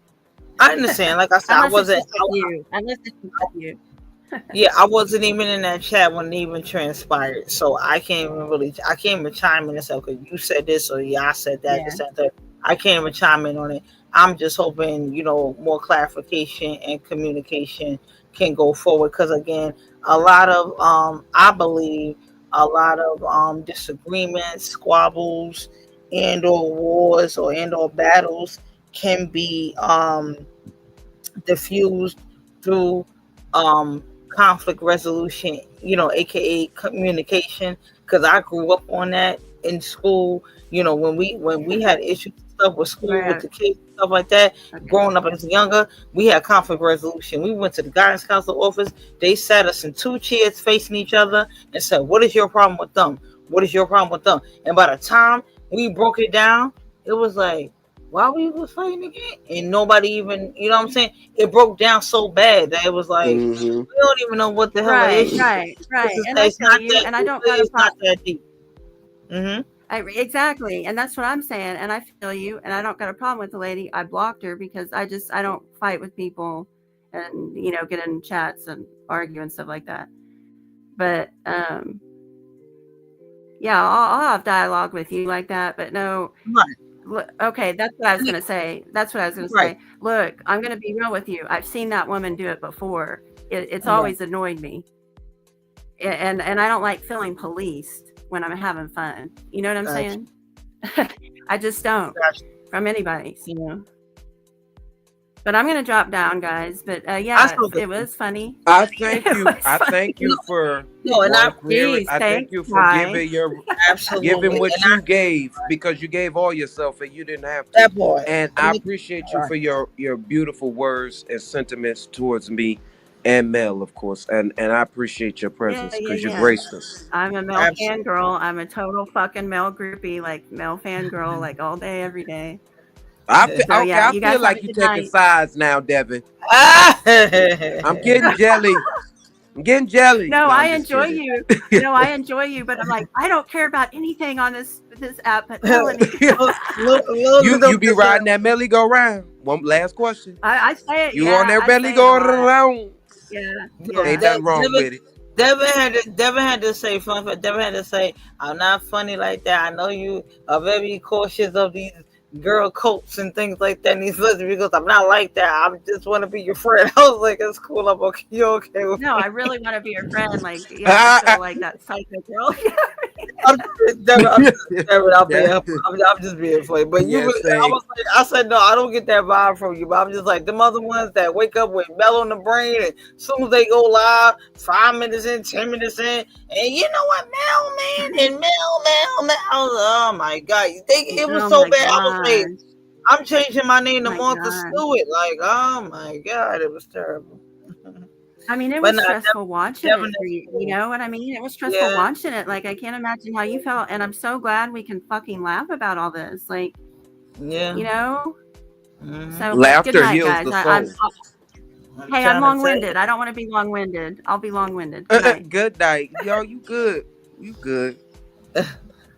I understand. Like I said, I Unless it's wasn't. just with you. Unless it's just with you. Yeah, I wasn't even in that chat when it even transpired, so I can't even chime in and say, okay, you said this, or yeah, I said that, Yeah. this, that, that. I can't even chime in on it. I'm just hoping, more clarification and communication can go forward, because again, a lot of, I believe, a lot of disagreements, squabbles, and/or wars and/or battles can be diffused through conflict resolution, aka communication. Because I grew up on that in school. When we had issues and stuff with school with Right. the kids and stuff like that. Okay. Growing up as younger, we had conflict resolution. We went to the guidance counselor office. They sat us in two chairs facing each other and said, "What is your problem with them? What is your problem with them?" And by the time we broke it down, it was like, why we was fighting again? And nobody even, what I'm saying? It broke down so bad that it was like, Mm-hmm. we don't even know what the hell the Right. issue Right. is. Right. And I It's feel not you. that, And I don't got a it's not that deep. Mm-hmm. Exactly, and that's what I'm saying. And I feel you. And I don't got a problem with the lady. I blocked her because I don't fight with people, and get in chats and argue and stuff like that. But yeah, I'll have dialogue with you like that. But no, Right. Okay, that's what I was gonna say. That's what I was gonna Right. say. Look, I'm gonna be real with you. I've seen that woman do it before. It's Right. always annoyed me, and I don't like feeling policed when I'm having fun. You know what I'm Gotcha. saying? I just don't Gotcha. from anybody. You know. But I'm gonna drop down, guys. But I yeah, still it was funny. I thank It you. was I funny. thank you for No, and I volunteering. Jeez, I thank thanks, you for Ty. giving your absolutely giving what and you gave, because you gave all yourself and you didn't have to. that boy. And I appreciate you Right. for your beautiful words and sentiments towards me and Mel, of course. And I appreciate your Yeah, presence yeah, because you yeah. graced us. I'm a Mel Absolutely. fangirl. I'm a total fucking Mel groupie, like Mel fangirl, like all day, every day. Okay, So yeah, I you feel guys have a like you good taking night. sides now, Devin. Ah! I'm getting jelly. I'm getting jelly. No, No, I I'm just enjoy kidding. you. No, I enjoy you, but I'm like, I don't care about anything on this app but Melanie. You be riding that belly go round. One last question. I say it, You on yeah, that I belly say it a go lot. around. Yeah, No, Ain't yeah. nothing wrong with it. Devin had to say fun fact. Devin had to say, I'm not funny like that. I know you are very cautious of these girl coats and things like that. And these lesbians, because I'm not like that. I just want to be your friend. I was like, it's cool. I'm okay. You okay with No, me? I really want to be your friend. Like, yeah, so like that psycho girl. I'm just being funny. But you, Yeah, I same. was like, I said no, I don't get that vibe from you. But I'm just like them other ones that wake up with Mel on the brain, and as soon as they go live, 5 minutes in, 10 minutes in, and you know what, Mel, man, and Mel. Oh my god, it was Oh so my bad. I was like, gosh. I'm changing my name to My Martha God. Stewart. Like, oh my god, it was terrible. I mean, it But was nah, stressful watching it. Devin is You cool. know what I mean? It was stressful Yeah, watching it. Like, I can't imagine how you felt. And I'm so glad we can fucking laugh about all this. Like, yeah. you know? Mhm. So, but good Laughter night, heals guys. the I'm soul. hey, I'm trying to tell long-winded. you. I don't want to be long-winded. I'll be long-winded. Good night. Good night. Yo, you good. You good.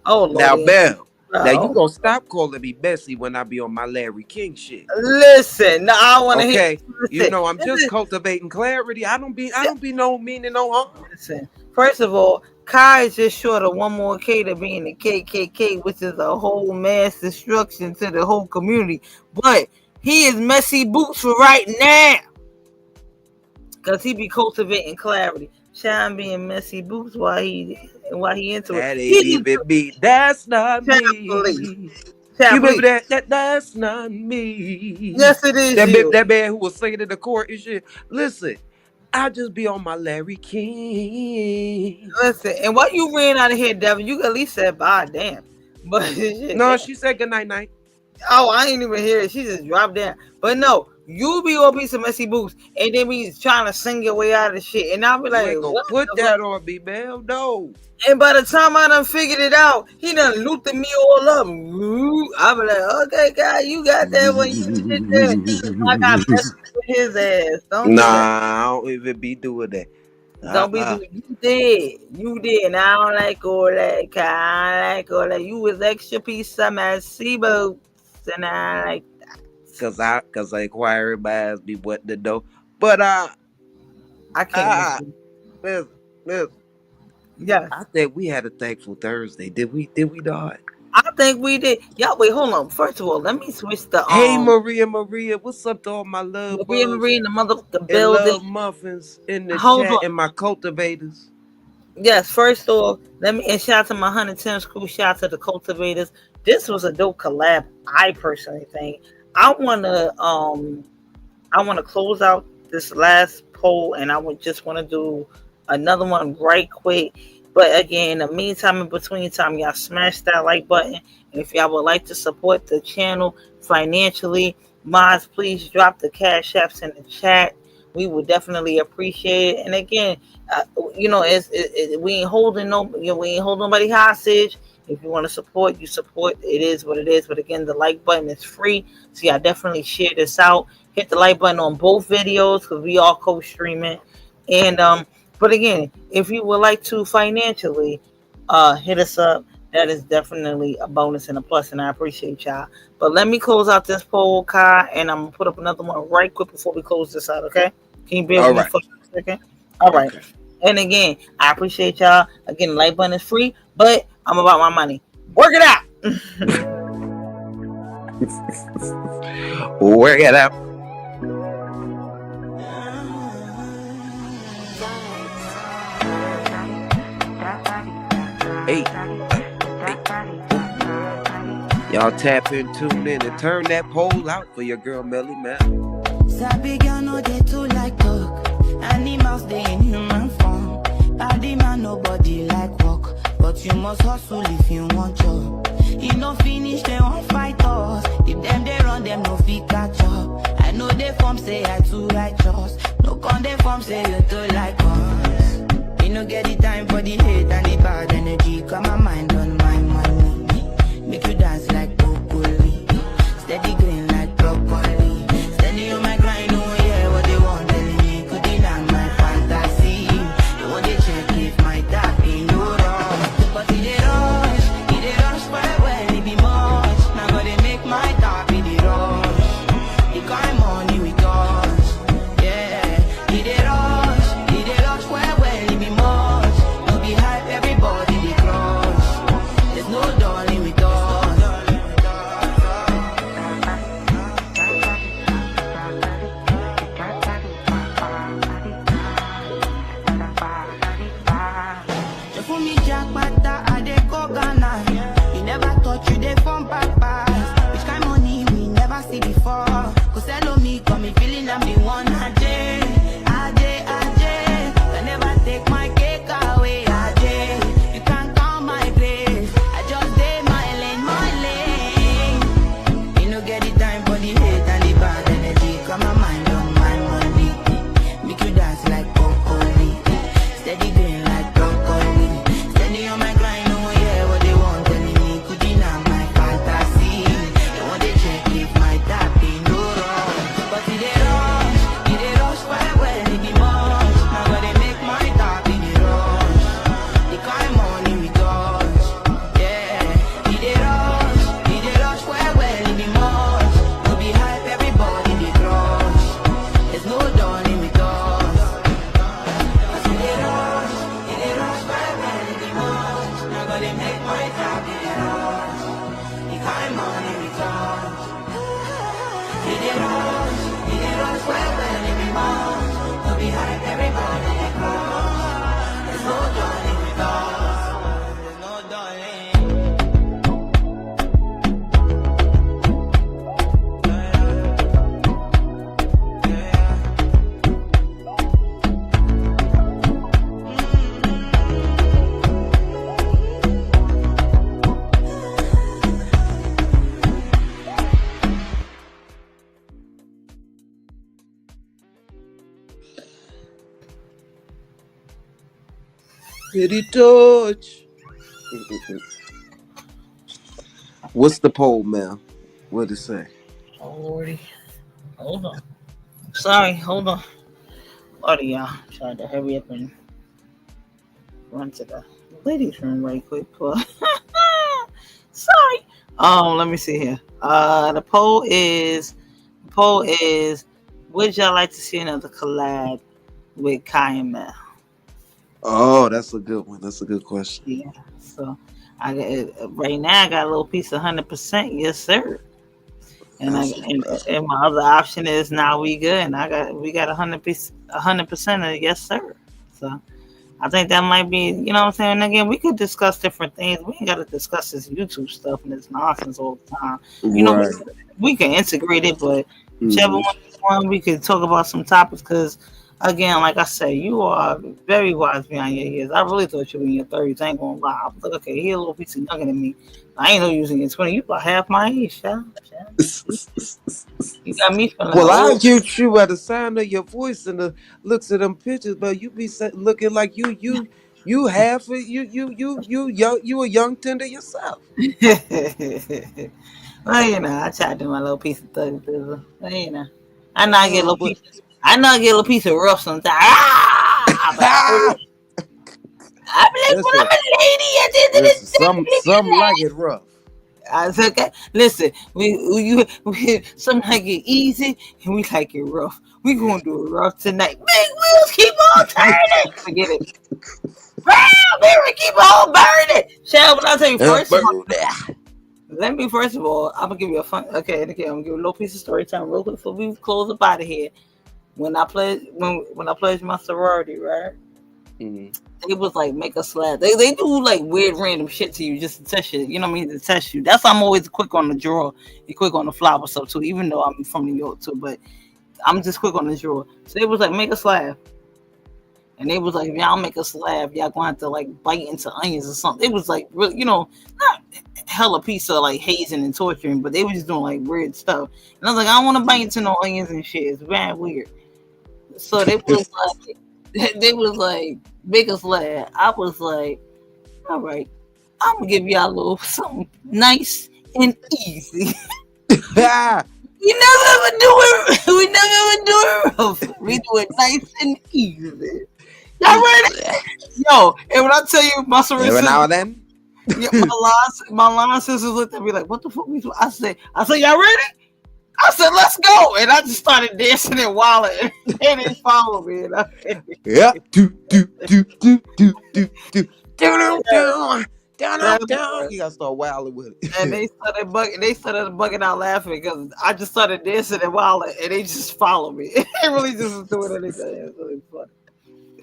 Oh Now, Lordy. Bell. Now you No. gonna stop calling me Bessie when I be on my Larry King shit. Listen, no, I want to hear. Okay. You Listen, know, I'm just cultivating clarity. I don't be no meaning no harm. listen. First of all, Kai is just short of one more K to being the KKK, which is a whole mass destruction to the whole community. But he is messy boots for right now, cause he be cultivating clarity. Shine being messy boots while he into it. That ain't He just even me. That's not please. me. Child, You remember please. that's not me. Yes, it is That you. that man who was singing in the court and shit. Listen, I just be on my Larry King. Listen, and while you ran out of here, Devin, you at least said bye, damn. But shit, No, damn. she said good night night. Oh, I ain't even hear it. She just dropped down. But no, you be on piece of messy boots, and then be trying to sing your way out of the shit, and I'll be You like, ain't gonna what? put that on me, man. No. And by the time I done figured it out, he done looped me all up. I'll be like, okay, guy, you got that one. You did that. I got messy with his ass. Don't do that. Nah, I don't even be doing that. Don't be doing. You did, and I don't like all that. Kai. I don't like all that. You was extra piece of messy boots, and I like. Cause I inquiry buys me what to know. But I can't. listen. Yes. I think we had a thankful Thursday. Did we not? I think we did. Y'all, wait, hold on. First of all, let me switch the Hey Maria, what's up to all my love bugs Maria in the motherfucking and building. love muffins in the Hold chat on. and my cultivators? Yes, first off, let me and shout out to my 110 crew, shout out to the cultivators. This was a dope collab, I personally think. I wanna close out this last poll, and I would just want to do another one right quick. But again, in the meantime, in between time, y'all smash that like button. And if y'all would like to support the channel financially, mods, please drop the cash apps in the chat. We would definitely appreciate it. And again, we ain't holding we ain't holding nobody hostage. If you want to support, you support. It is what it is. But again, the like button is free. So y'all definitely share this out. Hit the like button on both videos because we all co-streaming. And but again, if you would like to financially hit us up, that is definitely a bonus and a plus, and I appreciate y'all. But let me close out this poll, Kai, and I'm gonna put up another one right quick before we close this out, okay? Can you bear with me for a second? All right. Okay. And again, I appreciate y'all. Again, the like button is free, but I'm about my money. Work it out. Work it out. Hey. Y'all tap in, tune in, and turn that poll out for your girl Melly, man. Sabi girl no dey too like talk. Animals dey in human form. Body man nobody like work, but you must hustle if you want job. You no finish they won't fight us. If them they run them no fit catch up. I know they form say I too righteous. No con they form say you too like us. You no get the time for the hate and the bad energy. Got my mind on my money. Make you dance like broccoli. Steady green like broccoli. Steady on my grind, oh yeah, what they want telling me. Could deny my fantasy. They want to check if my tap in no wrong. But it they rush for well, it be much. Now gotta make my tap in the rush. The kind money we got, yeah. It they rush for well, it be much. No be hype, everybody they crush. There's no darling with us. You fool me jackpata, I dey go Ghana. You never thought you dey from papas. Which kind money we never see before. Cause hello me, got me feeling I'm the one. Ajay. I never take my cake away. Ajay. You can't count my place. I just did my lane. You no get the time for the hate and the bad energy. Got my mind on my money. Make you dance like broccoli. Steady green like broccoli. Steady on my grind, oh yeah, what they want telling me. Could deny my fantasy. They want to check if my tap in no wrong. But it they rush for well, it be much. Now gotta make my tap in the rush. The kind money we got, yeah. It they rush for well, it be much. No be hype, everybody they crush. There's no darling with us. Cause it they rush for well, it be much. Now gotta make my tap in the rush. The kind money we got. It they rush for well, it be much. No be hype, everybody they crush. There's no darling with us. There's no darling. Pretty touch. What's the poll, man? What'd it say? Lordy. Hold on. Sorry, hold on. Lordy, y'all. Tried to hurry up and run to the ladies' room right quick. Sorry. Let me see here. The poll is would y'all like to see another collab with Kai and Mel? Oh, that's a good one. That's a good question. Yeah. So I got right now I got a little piece of 100%, yes sir. And my other option is now we good, and we got 100% of yes sir. So I think that might be, you know what I'm saying. And again, we could discuss different things. We ain't got to discuss this YouTube stuff and this nonsense all the time. You know, Right. we can integrate it, but whichever one we could talk about some topics. Because again, like I said, you are very wise behind your years. I really thought you were in your 30s. I ain't gonna lie. I was like, okay, he a little piece of younger than me. I ain't know you was in your 20s. You about half my age, child. You got me feeling Well, I old. get you by the sound of your voice and the looks of them pictures, but you be looking like you half of you a young tender yourself. Well, you know, I tried to do my little piece of thug thizzle. Well, you know, I know I get a little But piece. I know I get a little piece of rough sometimes. I believe when I'm listen, a lady at the end of listen, the some day. like it rough. I said, okay, listen, we some like it easy and we like it rough. We gonna do it rough tonight. Big wheels keep on turning. Forget it. Wow, baby, keep on burning. Shall, but I'll tell you first. Let me first of all, I'm gonna give you a fun. Okay, and again, I'm gonna give you a little piece of story time real quick before we close up out of here. When I pledged my sorority, right? Mhm. They was like make a slab. They do like weird random shit to you just to test you. You know what I mean? To test you. That's why I'm always quick on the draw and quick on the flower stuff too. Even though I'm from New York too, but I'm just quick on the draw. So they was like make a slab. And they was like, if y'all make a slab, y'all gonna have to like bite into onions or something. It was like really, not hella piece of like hazing and torturing, but they was just doing like weird stuff. And I was like, I don't want to bite into no onions and shit. It's very weird. So they was like, they was like, make a slab. I was like, all right, I'm gonna give y'all a little something nice and easy. We never ever do it. We never ever do it rough. We do it nice and easy. Y'all ready? Yo, and when I tell you, my sorority Every now and sisters, then. yeah, my line sisters looked at me like, "What the fuck?" I said, "Y'all ready?" I said, "Let's go!" And I just started dancing and wilding, and they followed me. And Yeah. Do. Down. You gotta start wilding with it. And they started bugging out laughing because I just started dancing and wilding, and they just followed me. They really just was doing anything. It was really funny.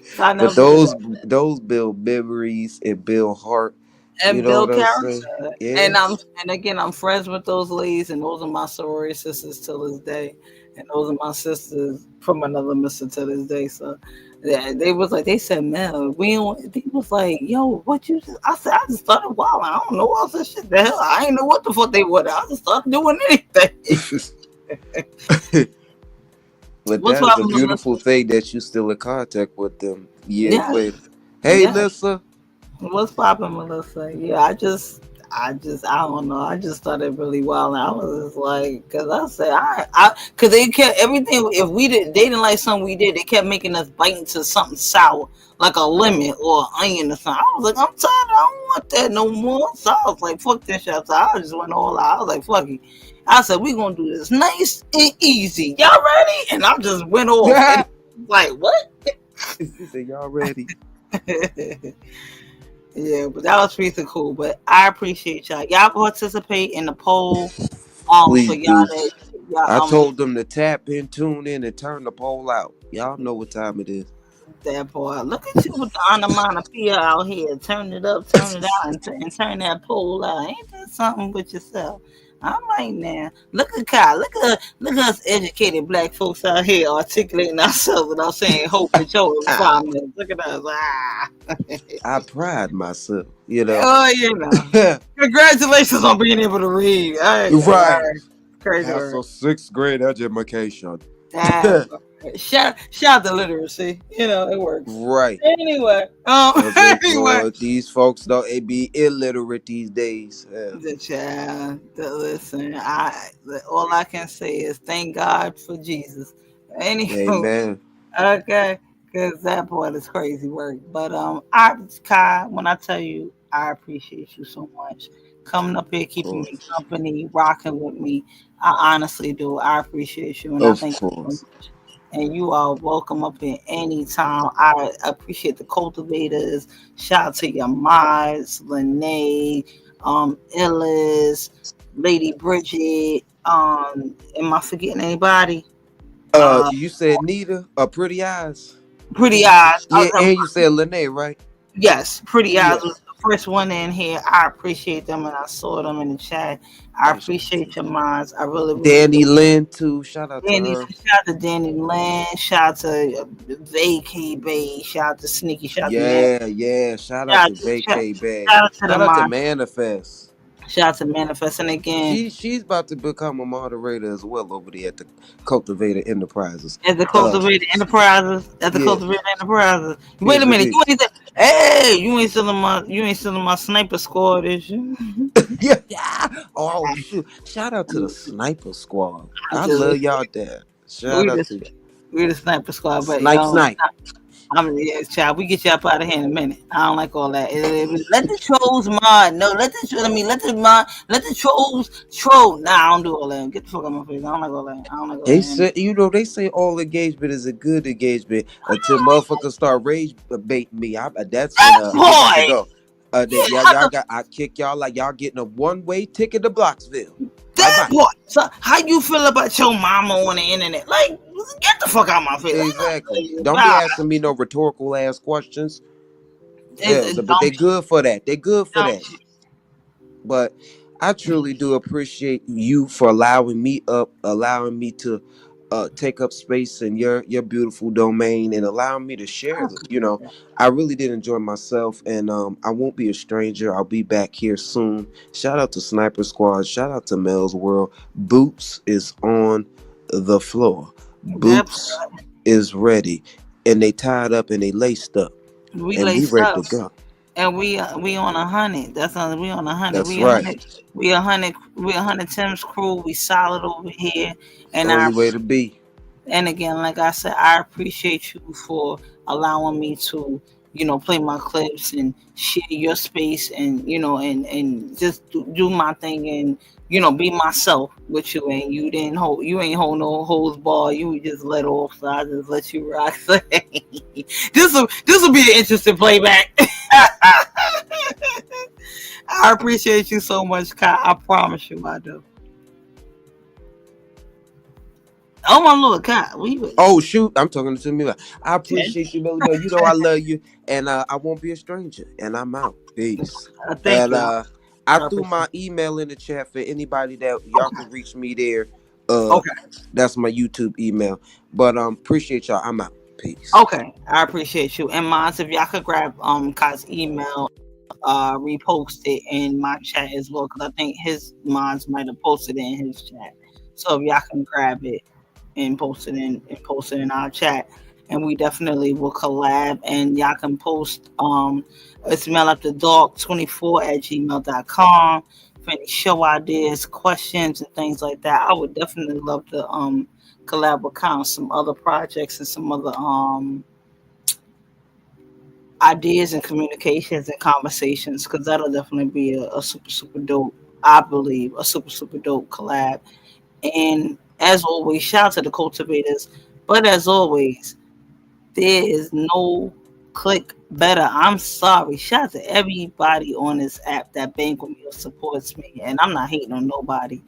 So I never But forget those build memories and build heart. You and know build what I'm character. saying? Yeah. And again, I'm friends with those ladies, and those are my sorority sisters till this day, and those are my sisters from another mister to this day. So yeah, they said, man, we don't. They was like, yo, what you? I said, I just started wilding. I don't know what else shit. The hell, I ain't know what the fuck they were. I just started doing anything. But What's that's a wrong with beautiful thing that you still in contact with them years Yeah, later. Hey, yeah. Lissa. What's poppin', Melissa? Yeah, I don't know. I just started really wild. I was just like, cause I said, cause they kept everything. If they didn't like something we did, they kept making us bite into something sour, like a lemon or an onion or something. I was like, I'm tired. I don't want that no more. So I was like, fuck this shit. So I just went all out. I was like, fuck it. I said, we gonna do this nice and easy. Y'all ready? And I just went off. And like, what? She said, y'all ready? Yeah, but that was pretty cool. But I appreciate y'all. Y'all participate in the poll. For Please y'all do. that y'all I told them to tap in, tune in, and turn the poll out. Y'all know what time it is. that boy. Look at you with the onomatopoeia out here. Turn it up, turn it out, and turn that poll out. Ain't that something with yourself? All right now. Look at Kyle. Look at us educated black folks out here articulating ourselves without saying hope and show in 5 minutes. Look at us. I pride myself, you know. Oh, you know. Congratulations on being able to read. All Right. right. Crazy Has a word. 6th grade education. That shout to literacy. It works. Right. Anyway, anyway. These folks don't be illiterate these days. Yeah. Listen, all I can say is thank God for Jesus. Anywho, Amen. okay, because that boy is crazy work. But Kai, when I tell you, I appreciate you so much coming up here, keeping me company, rocking with me. I honestly do. I appreciate you, and I Of thank you so course. much. And you are welcome up here anytime. I appreciate the cultivators. Shout out to your mods, Lene, Illis, Lady Bridget. Am I forgetting anybody? You said Nita or Pretty Eyes? Pretty Eyes. Yeah, and you said Lene, right? Yes, Pretty Eyes was Yes. the first one in here. I appreciate them, and I saw them in the chat. I appreciate your minds. I really, really do. Danny Lynn too. Shout out to Danny, her. shout out to Danny Lynn, shout out to Vacay Bay, shout out to Sneaky, shout out to Man, Yeah. Shout out shout to out to, shout, Vacay Bag. shout out to the Shout out to mind, Manifest. shout out to Manifest, and again, She's about to become a moderator as well over there at the Cultivator Enterprises. at the Cultivated Enterprises, Yeah. Wait a Yes, minute, indeed. you ain't selling my sniper squad, is you? Yeah. Oh shoot! Shout out to the Sniper Squad. I love y'all there. Shout out to We the sniper squad, but Snipe. child, we get you up out of here in a minute. I don't like all that. Let the trolls mod. No, let the trolls troll. Nah, I don't do all that. Get the fuck out of my face. I don't like all that. I don't like all They that. say, they say all engagement is a good engagement until motherfuckers start rage baiting me. That's when I got to Boy, go. Y'all got. I kick y'all like y'all getting a one-way ticket to Blocksville. That part. So how you feel about your mama on the internet? Like, get the fuck out of my face. Exactly. Don't be asking me no rhetorical ass questions. Yeah, but they good for that. They good for that. But I truly do appreciate you for allowing me to take up space in your beautiful domain and allowing me to share. I really did enjoy myself, and I won't be a stranger. I'll be back here soon. Shout out to Sniper Squad. Shout out to Mel's World. Boots is on the floor. Boots is ready, and they tied up and they laced up, We and we laced ready up. to go. And we on 100. We on 100. That's we right. 100. We 100. We 100 Tim's crew. We solid over here. And Only way to be. And again, like I said, I appreciate you for allowing me to, play my clips and share your space and and just do my thing and be myself with you. And you ain't hold no holds bar. You just let off, so I just let you rock. This will be an interesting playback. I appreciate you so much, Kai. I promise you, I do. Oh my Lord, Kai. Oh shoot, I'm talking to me. I appreciate you, Billy Bill. You know I love you, and I won't be a stranger. And I'm out. Peace. Thank you. I threw my email in the chat for anybody that y'all can reach me there. That's my YouTube email. But appreciate y'all. I'm out. Peace. Okay, I appreciate you. And Mons, if y'all could grab Kai's email, repost it in my chat as well, because I think his Mons might have posted it in his chat. So if y'all can grab it and post it in our chat, and we definitely will collab. And y'all can post it's mailafterdark24@gmail.com for any show ideas, questions, and things like that. I would definitely love to collab with Kai on some other projects and some other ideas and communications and conversations, because that'll definitely be a super dope, I believe, a super dope collab. And as always, shout out to the cultivators. But as always, there is no click better. I'm sorry. Shout out to everybody on this app that bank with me or supports me. And I'm not hating on nobody,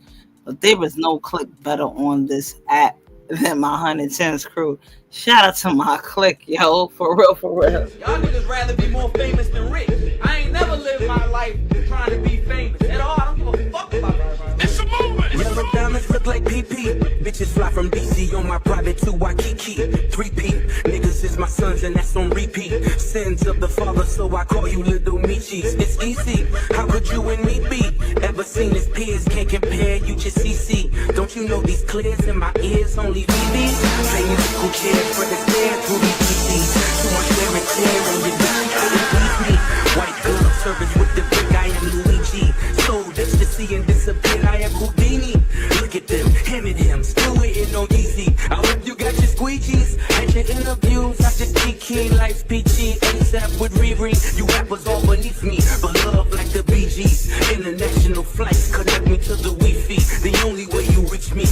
but there is no click better on this app than my 110's crew. Shout out to my click, yo. For real. Y'all niggas rather be more famous than rich. I ain't never lived my life trying to be famous at all. I don't give a fuck about that. It's a movement. Yellow diamonds look like PP. Bitches fly from DC on my private to Waikiki. 3P. Niggas is my sons and that's on repeat. Sins of the father, so I call you little Michis. It's easy. How could you and me be? Ever seen his peers? Can't compare. You just CC. Don't you know these clears in my ears? Only VVs. Playing musical chairs for the stand through these PCs. Too much wear and tear on your bitch. Couldn't please me. White girl service with the brick. I am Luigi. So ecstasy and disappear. I am Houdini. Look at them, him and him, still waiting on easy. I hope you got your squeegees and your interviews. I just key life's peachy. ASAP with Riri. You rappers all beneath me, but love like the Bee Gees. International flights connect me to the Wi-Fi. The only way you reach me.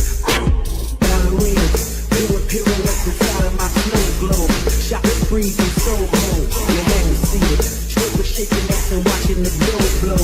Ballerinas, doing pirouettes inside of my snow globe. Shot sprees in Soho, you had to see it. Stripper shaking ass and watching the blow blow.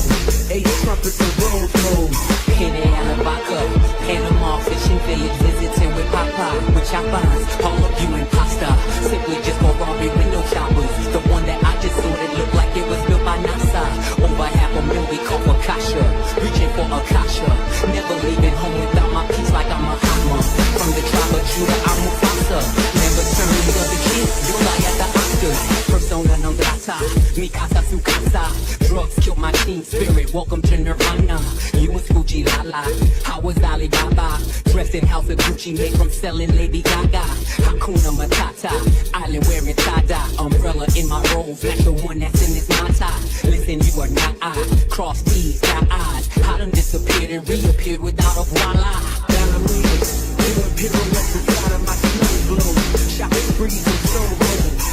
8 trumpets and roll rolls. Kenny Alabaka, Panama fishing village visiting with Papa, with choppers, all of you imposter, simply just Ferrari window shoppers. The one that I just saw that looked like it was built by NASA. Over $500,000 we call for Kasha, reaching for Akasha. Never leaving home without my peace like I'm a hammer. From the tribe of Judah, I'm Mufasa. Never turn the other kids, you lie at the Oscars. Persona non grata, mi casa su casa. Drugs killed my teen spirit, welcome to Nirvana. You was Fuji Lala, I was Alibaba. Dressed in House of Gucci, made from selling Lady Gaga. Hakuna Matata, island wearing tie-dye. Umbrella in my robes, like the one that's in this mata. Listen, you are not I, cross T's, got eyes. I done disappeared and reappeared without a voila. Ballerinas, doing pirouettes inside of my snow globe. Shot sprees in Soho,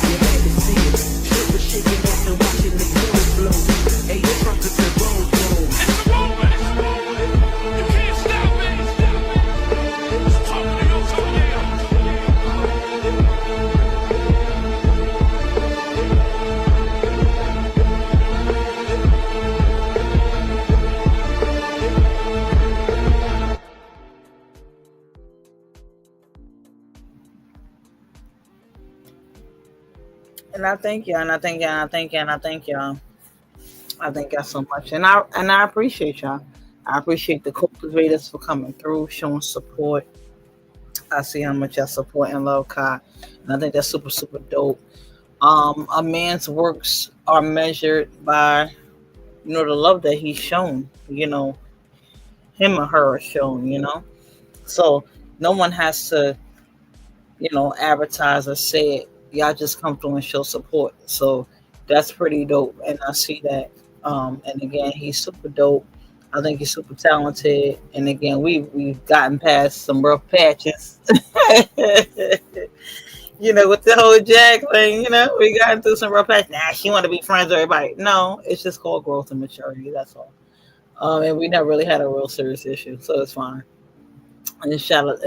you had to see it. Stripper shaking ass and watching the blow blow. 8 trumpets and roll rolls. And I thank you, and I thank you, and I thank you, and I thank y'all. I thank y'all so much, and I appreciate y'all. I appreciate the cultivators for coming through, showing support. I see how much y'all support and love Kai, and I think that's super super dope. A man's works are measured by the love that he's shown. Him or her are shown. So no one has to advertise or say it. Y'all just come through and show support. So that's pretty dope. And I see that. And again, he's super dope. I think he's super talented. And again, we've gotten past some rough patches. With the whole Jag thing, we got through some rough patches. Nah, she want to be friends with everybody. No, it's just called growth and maturity. That's all. And we never really had a real serious issue, so it's fine. And shout out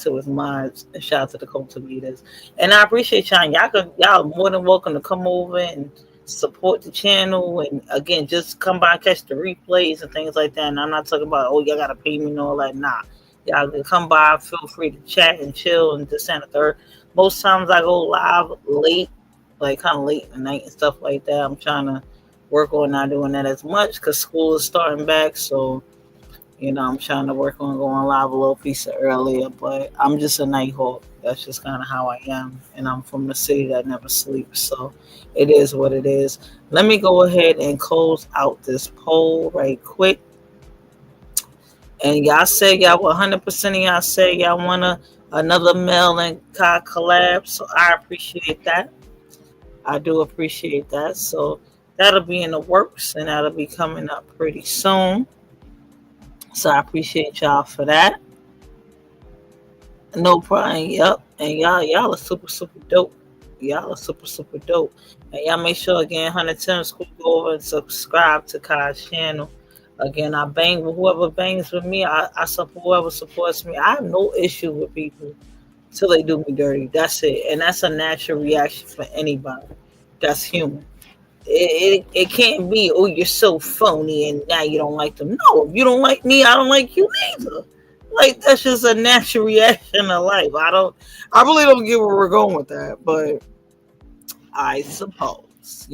to his mods and shout out to the cultivators. And I appreciate y'all. Y'all more than welcome to come over and support the channel. And again, just come by and catch the replays and things like that. And I'm not talking about y'all gotta pay me and all that. Nah. Y'all can come by, feel free to chat and chill and this and the third. Most times I go live late, like kind of late in the night and stuff like that. I'm trying to work on not doing that as much because school is starting back. So I'm trying to work on going live a little piece earlier, but I'm just a night hawk. That's just kind of how I am. And I'm from the city that never sleeps. So it is what it is. Let me go ahead and close out this poll right quick. And y'all said y'all 100% of y'all said y'all want another Mel and Kai collab. So I appreciate that. I do appreciate that. So that'll be in the works and that'll be coming up pretty soon. So I appreciate y'all for that. No problem. Yep. And y'all are super, super dope. Y'all are super, super dope. And y'all make sure again, 110 school go over and subscribe to Kai's channel. Again, I bang with whoever bangs with me. I support whoever supports me. I have no issue with people till they do me dirty. That's it. And that's a natural reaction for anybody. That's human. It can't be, oh, you're so phony and now you don't like them. No, if you don't like me, I don't like you either. Like, that's just a natural reaction of life. I really don't get where we're going with that, but I suppose,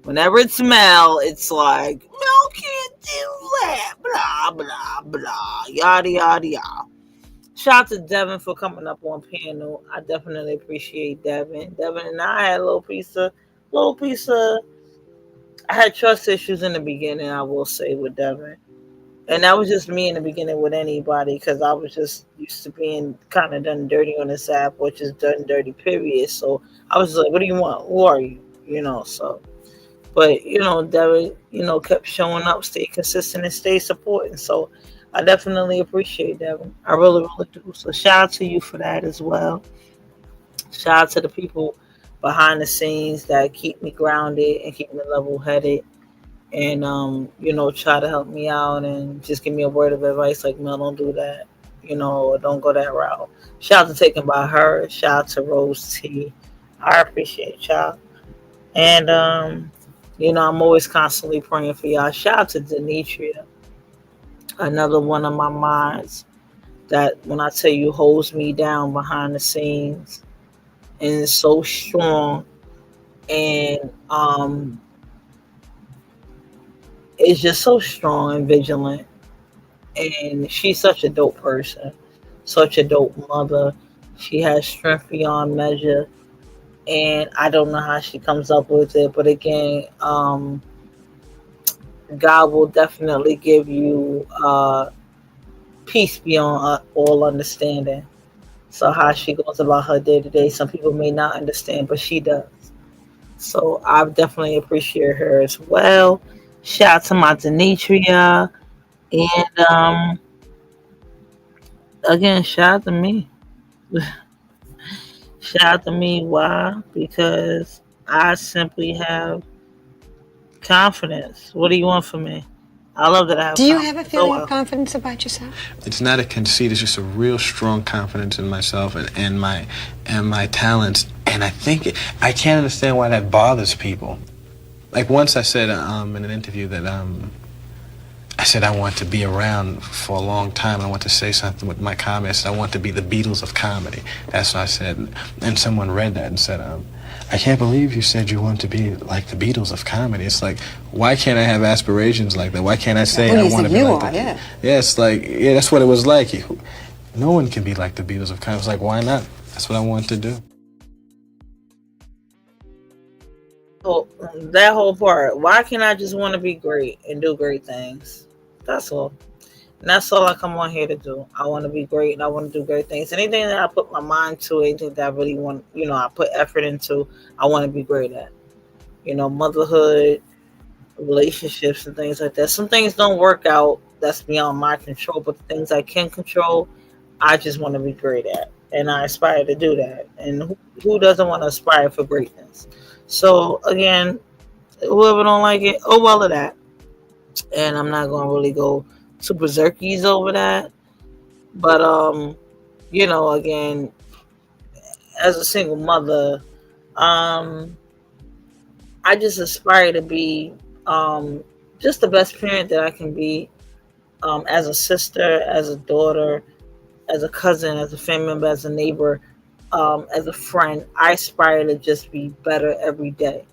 whenever it's Mel, it's like, Mel can't do that, blah, blah, blah, yada, yada, yada. Shout out to Devin for coming up on panel. I definitely appreciate Devin. Devin and I had a little piece of, I had trust issues in the beginning, I will say, with Devin. And that was just me in the beginning with anybody because I was just used to being kind of done dirty on this app, which is done dirty, period. So I was like, what do you want? Who are you? So. But, Devin, kept showing up, stayed consistent, and stayed supporting. So I definitely appreciate Devin. I really, really do. So shout out to you for that as well. Shout out to the people behind the scenes that keep me grounded and keep me level-headed. And, try to help me out and just give me a word of advice like, Mel, don't do that, or don't go that route. Shout out to Taken by Her. Shout out to Rose T. I appreciate y'all. And, I'm always constantly praying for y'all. Shout out to Denitria, another one of my minds that when I tell you holds me down behind the scenes and is so strong and is just so strong and vigilant. And she's such a dope person, such a dope mother. She has strength beyond measure. And I don't know how she comes up with it. But again, God will definitely give you peace beyond all understanding. So how she goes about her day to day, some people may not understand, but she does. So I definitely appreciate her as well. Shout out to my Denitria. And again, shout out to me. Shout out to me. Why? Because I simply have confidence. What do you want from me? I love that I have Do you confidence. have a feeling of confidence about yourself? It's not a conceit. It's just a real strong confidence in myself and my talents. And I can't understand why that bothers people. Like once I said in an interview that I said I want to be around for a long time. I want to say something with my comments. I want to be the Beatles of comedy. That's what I said. And someone read that and said, I can't believe you said you want to be like the Beatles of comedy. It's like, why can't I have aspirations like that? Why can't I say I want to be like that? Yeah, it's like, yeah, that's what it was like. No one can be like the Beatles of comedy. It's like, why not? That's what I want to do. So, that whole part. Why can't I just want to be great and do great things? That's all. And that's all I come on here to do. I want to be great and I want to do great things. Anything that I put my mind to, anything that I really want, I put effort into, I want to be great at. Motherhood, relationships, and things like that. Some things don't work out. That's beyond my control. But the things I can control, I just want to be great at. And I aspire to do that. And who doesn't want to aspire for greatness? So, again, whoever don't like it, oh well of that. And I'm not going to really go to berserkies over that. But, again, as a single mother, I just aspire to be just the best parent that I can be, as a sister, as a daughter, as a cousin, as a family member, as a neighbor, as a friend. I aspire to just be better every day.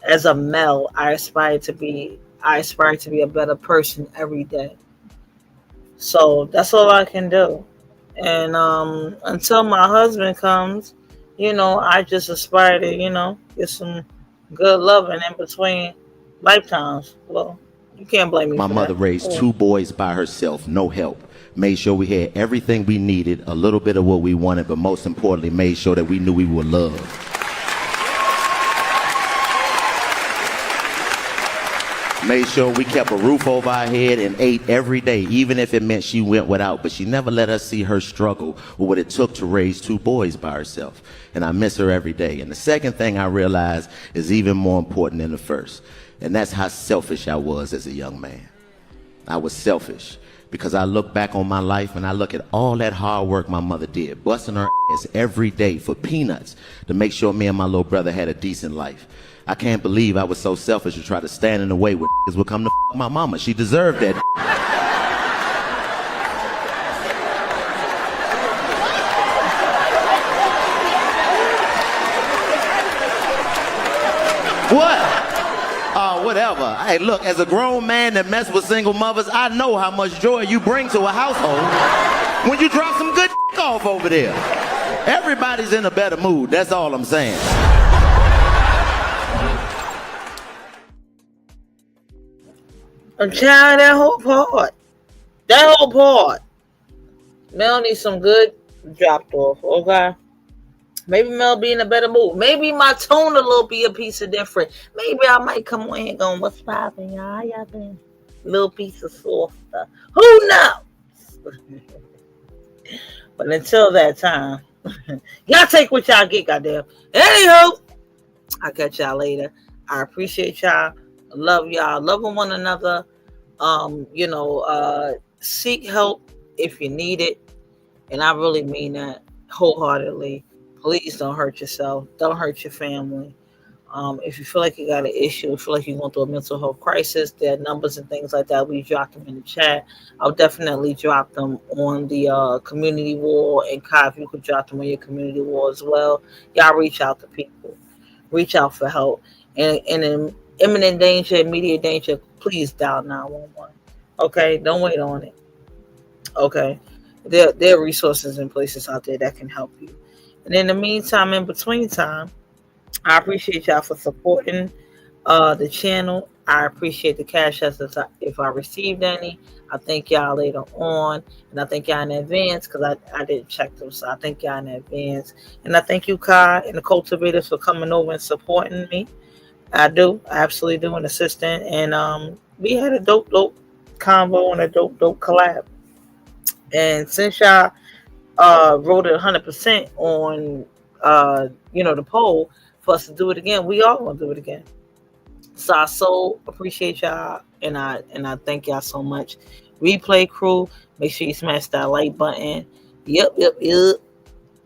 As a male, I aspire to be a better person every day. So that's all I can do. And until my husband comes, I just aspire to, get some good loving in between lifetimes. Well, you can't blame me My for mother that. raised Yeah. 2 boys by herself, no help. Made sure we had everything we needed, a little bit of what we wanted, but most importantly, made sure that we knew we were loved. Made sure we kept a roof over our head and ate every day, even if it meant she went without. But she never let us see her struggle with what it took to raise 2 boys by herself. And I miss her every day. And the second thing I realized is even more important than the first. And that's how selfish I was as a young man. I was selfish because I look back on my life and I look at all that hard work my mother did, busting her ass every day for peanuts to make sure me and my little brother had a decent life. I can't believe I was so selfish to try to stand in the way when niggas would come to f my mama. She deserved that. What? Whatever. Hey, look, as a grown man that mess with single mothers, I know how much joy you bring to a household when you drop some good off over there. Everybody's in a better mood. That's all I'm saying. Child, that whole part. Mel needs some good dropped off, okay? Maybe Mel be in a better mood. Maybe my tone a little be a piece of different. Maybe I might come on here going, what's poppin', y'all? How y'all been? Little piece of softer. Who knows? But until that time, y'all take what y'all get, goddamn. Anywho, I'll catch y'all later. I appreciate y'all. I love y'all. Loving one another. Seek help if you need it. And I really mean that wholeheartedly. Please don't hurt yourself. Don't hurt your family. If you feel like you got an issue, feel like you're going through a mental health crisis, there are numbers and things like that. We dropped them in the chat. I'll definitely drop them on the community wall. And Kai, if you could drop them on your community wall as well. Y'all reach out to people. Reach out for help. And in imminent danger, immediate danger, please dial 911. Okay? Don't wait on it. Okay? There are resources and places out there that can help you. And in the meantime, in between time, I appreciate y'all for supporting the channel. I appreciate the cash outs if I received any. I thank y'all later on. And I thank y'all in advance because I didn't check them. So I thank y'all in advance. And I thank you, Kai, and the cultivators for coming over and supporting me. I do. I absolutely do. An assistant. And we had a dope convo and a dope collab. And since y'all voted 100% on the poll for us to do it again, we all gonna do it again. So I so appreciate y'all, and I thank y'all so much. Replay crew, make sure you smash that like button. Yep.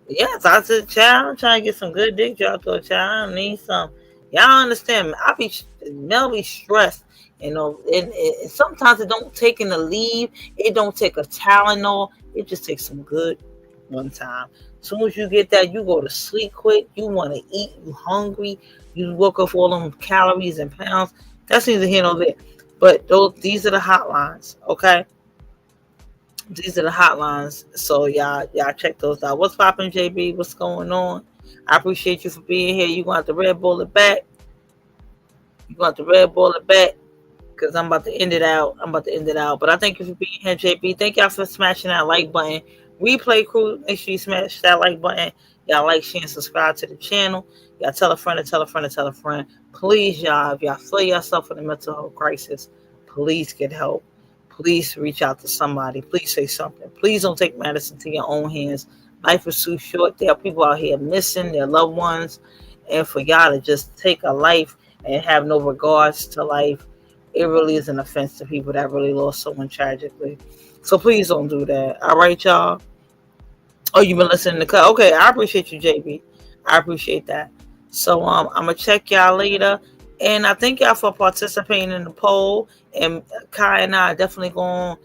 Yes, I said, child, I'm trying to get some good dick dropped to a child. I need some. Y'all understand? Mel be stressed. And sometimes it don't take in the leave. It don't take a Tylenol. It just takes some good one time. As soon as you get that, you go to sleep quick. You want to eat. You hungry. You woke up all them calories and pounds. That's neither here nor there. But these are the hotlines, okay? These are the hotlines. So y'all check those out. What's poppin', JB? What's going on? I appreciate you for being here. You gonna have to Red Bull it back. Because I'm about to end it out. But I thank you for being here, JB. Thank y'all for smashing that like button. Replay crew, make sure you smash that like button. Y'all like, share, and subscribe to the channel. Y'all tell a friend to tell a friend to tell a friend. Please, y'all, if y'all feel yourself in a mental health crisis, please get help. Please reach out to somebody. Please say something. Please don't take matters into your own hands. Life is too short. There are people out here missing their loved ones. And for y'all to just take a life and have no regards to life, it really is an offense to people that really lost someone tragically. So please don't do that. All right, y'all? Oh, you've been listening to... Okay, I appreciate you, JB. I appreciate that. So I'm going to check y'all later. And I thank y'all for participating in the poll. And Kai and I are definitely going to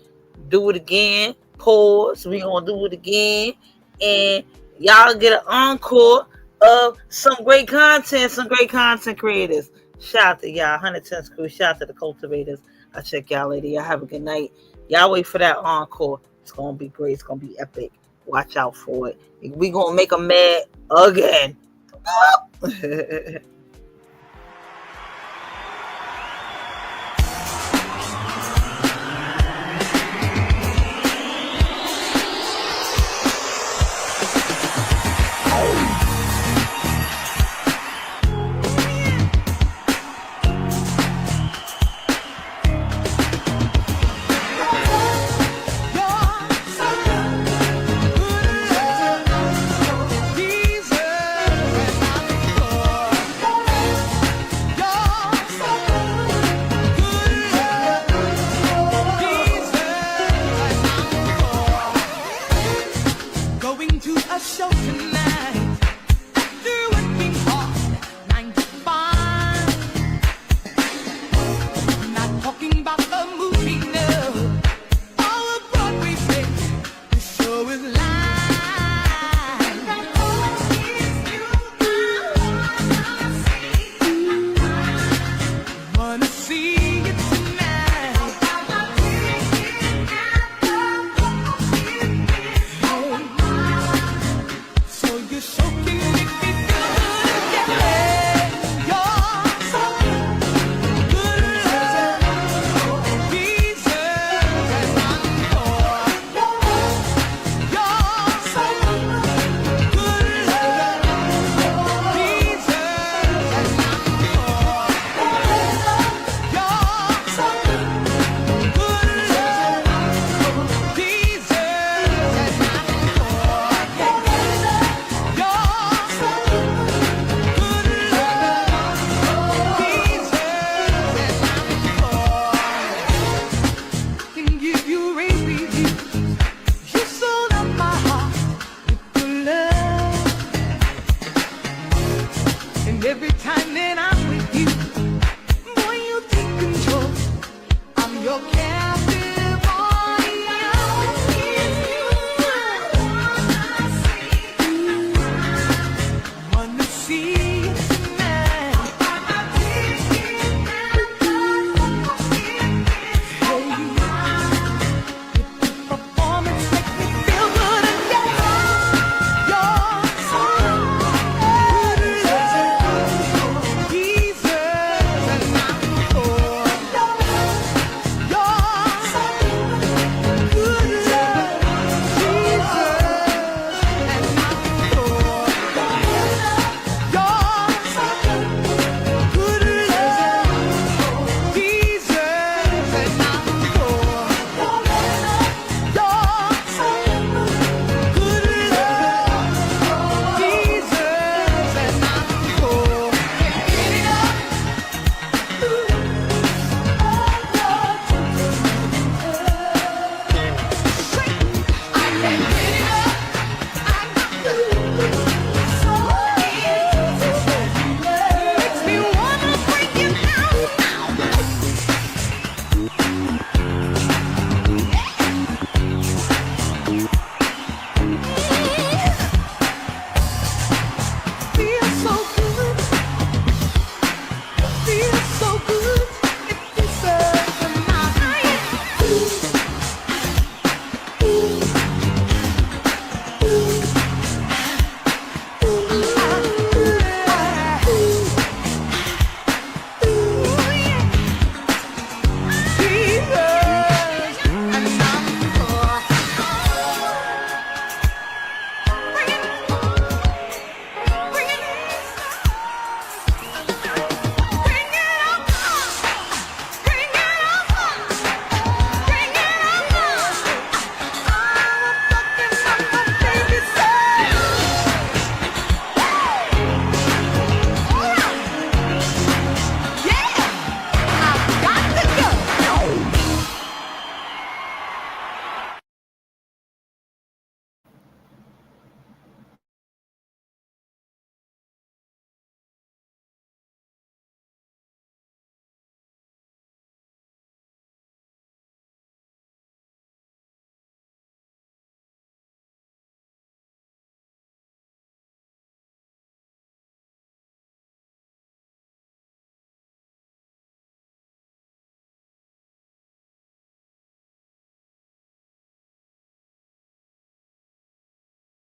do it again. Pause. We're going to do it again. And y'all get an encore of some great content creators. Shout out to y'all, 110 Crew. Shout out to the cultivators. I'll check y'all later. Y'all have a good night. Y'all wait for that encore. It's going to be great. It's going to be epic. Watch out for it. We're going to make them mad again.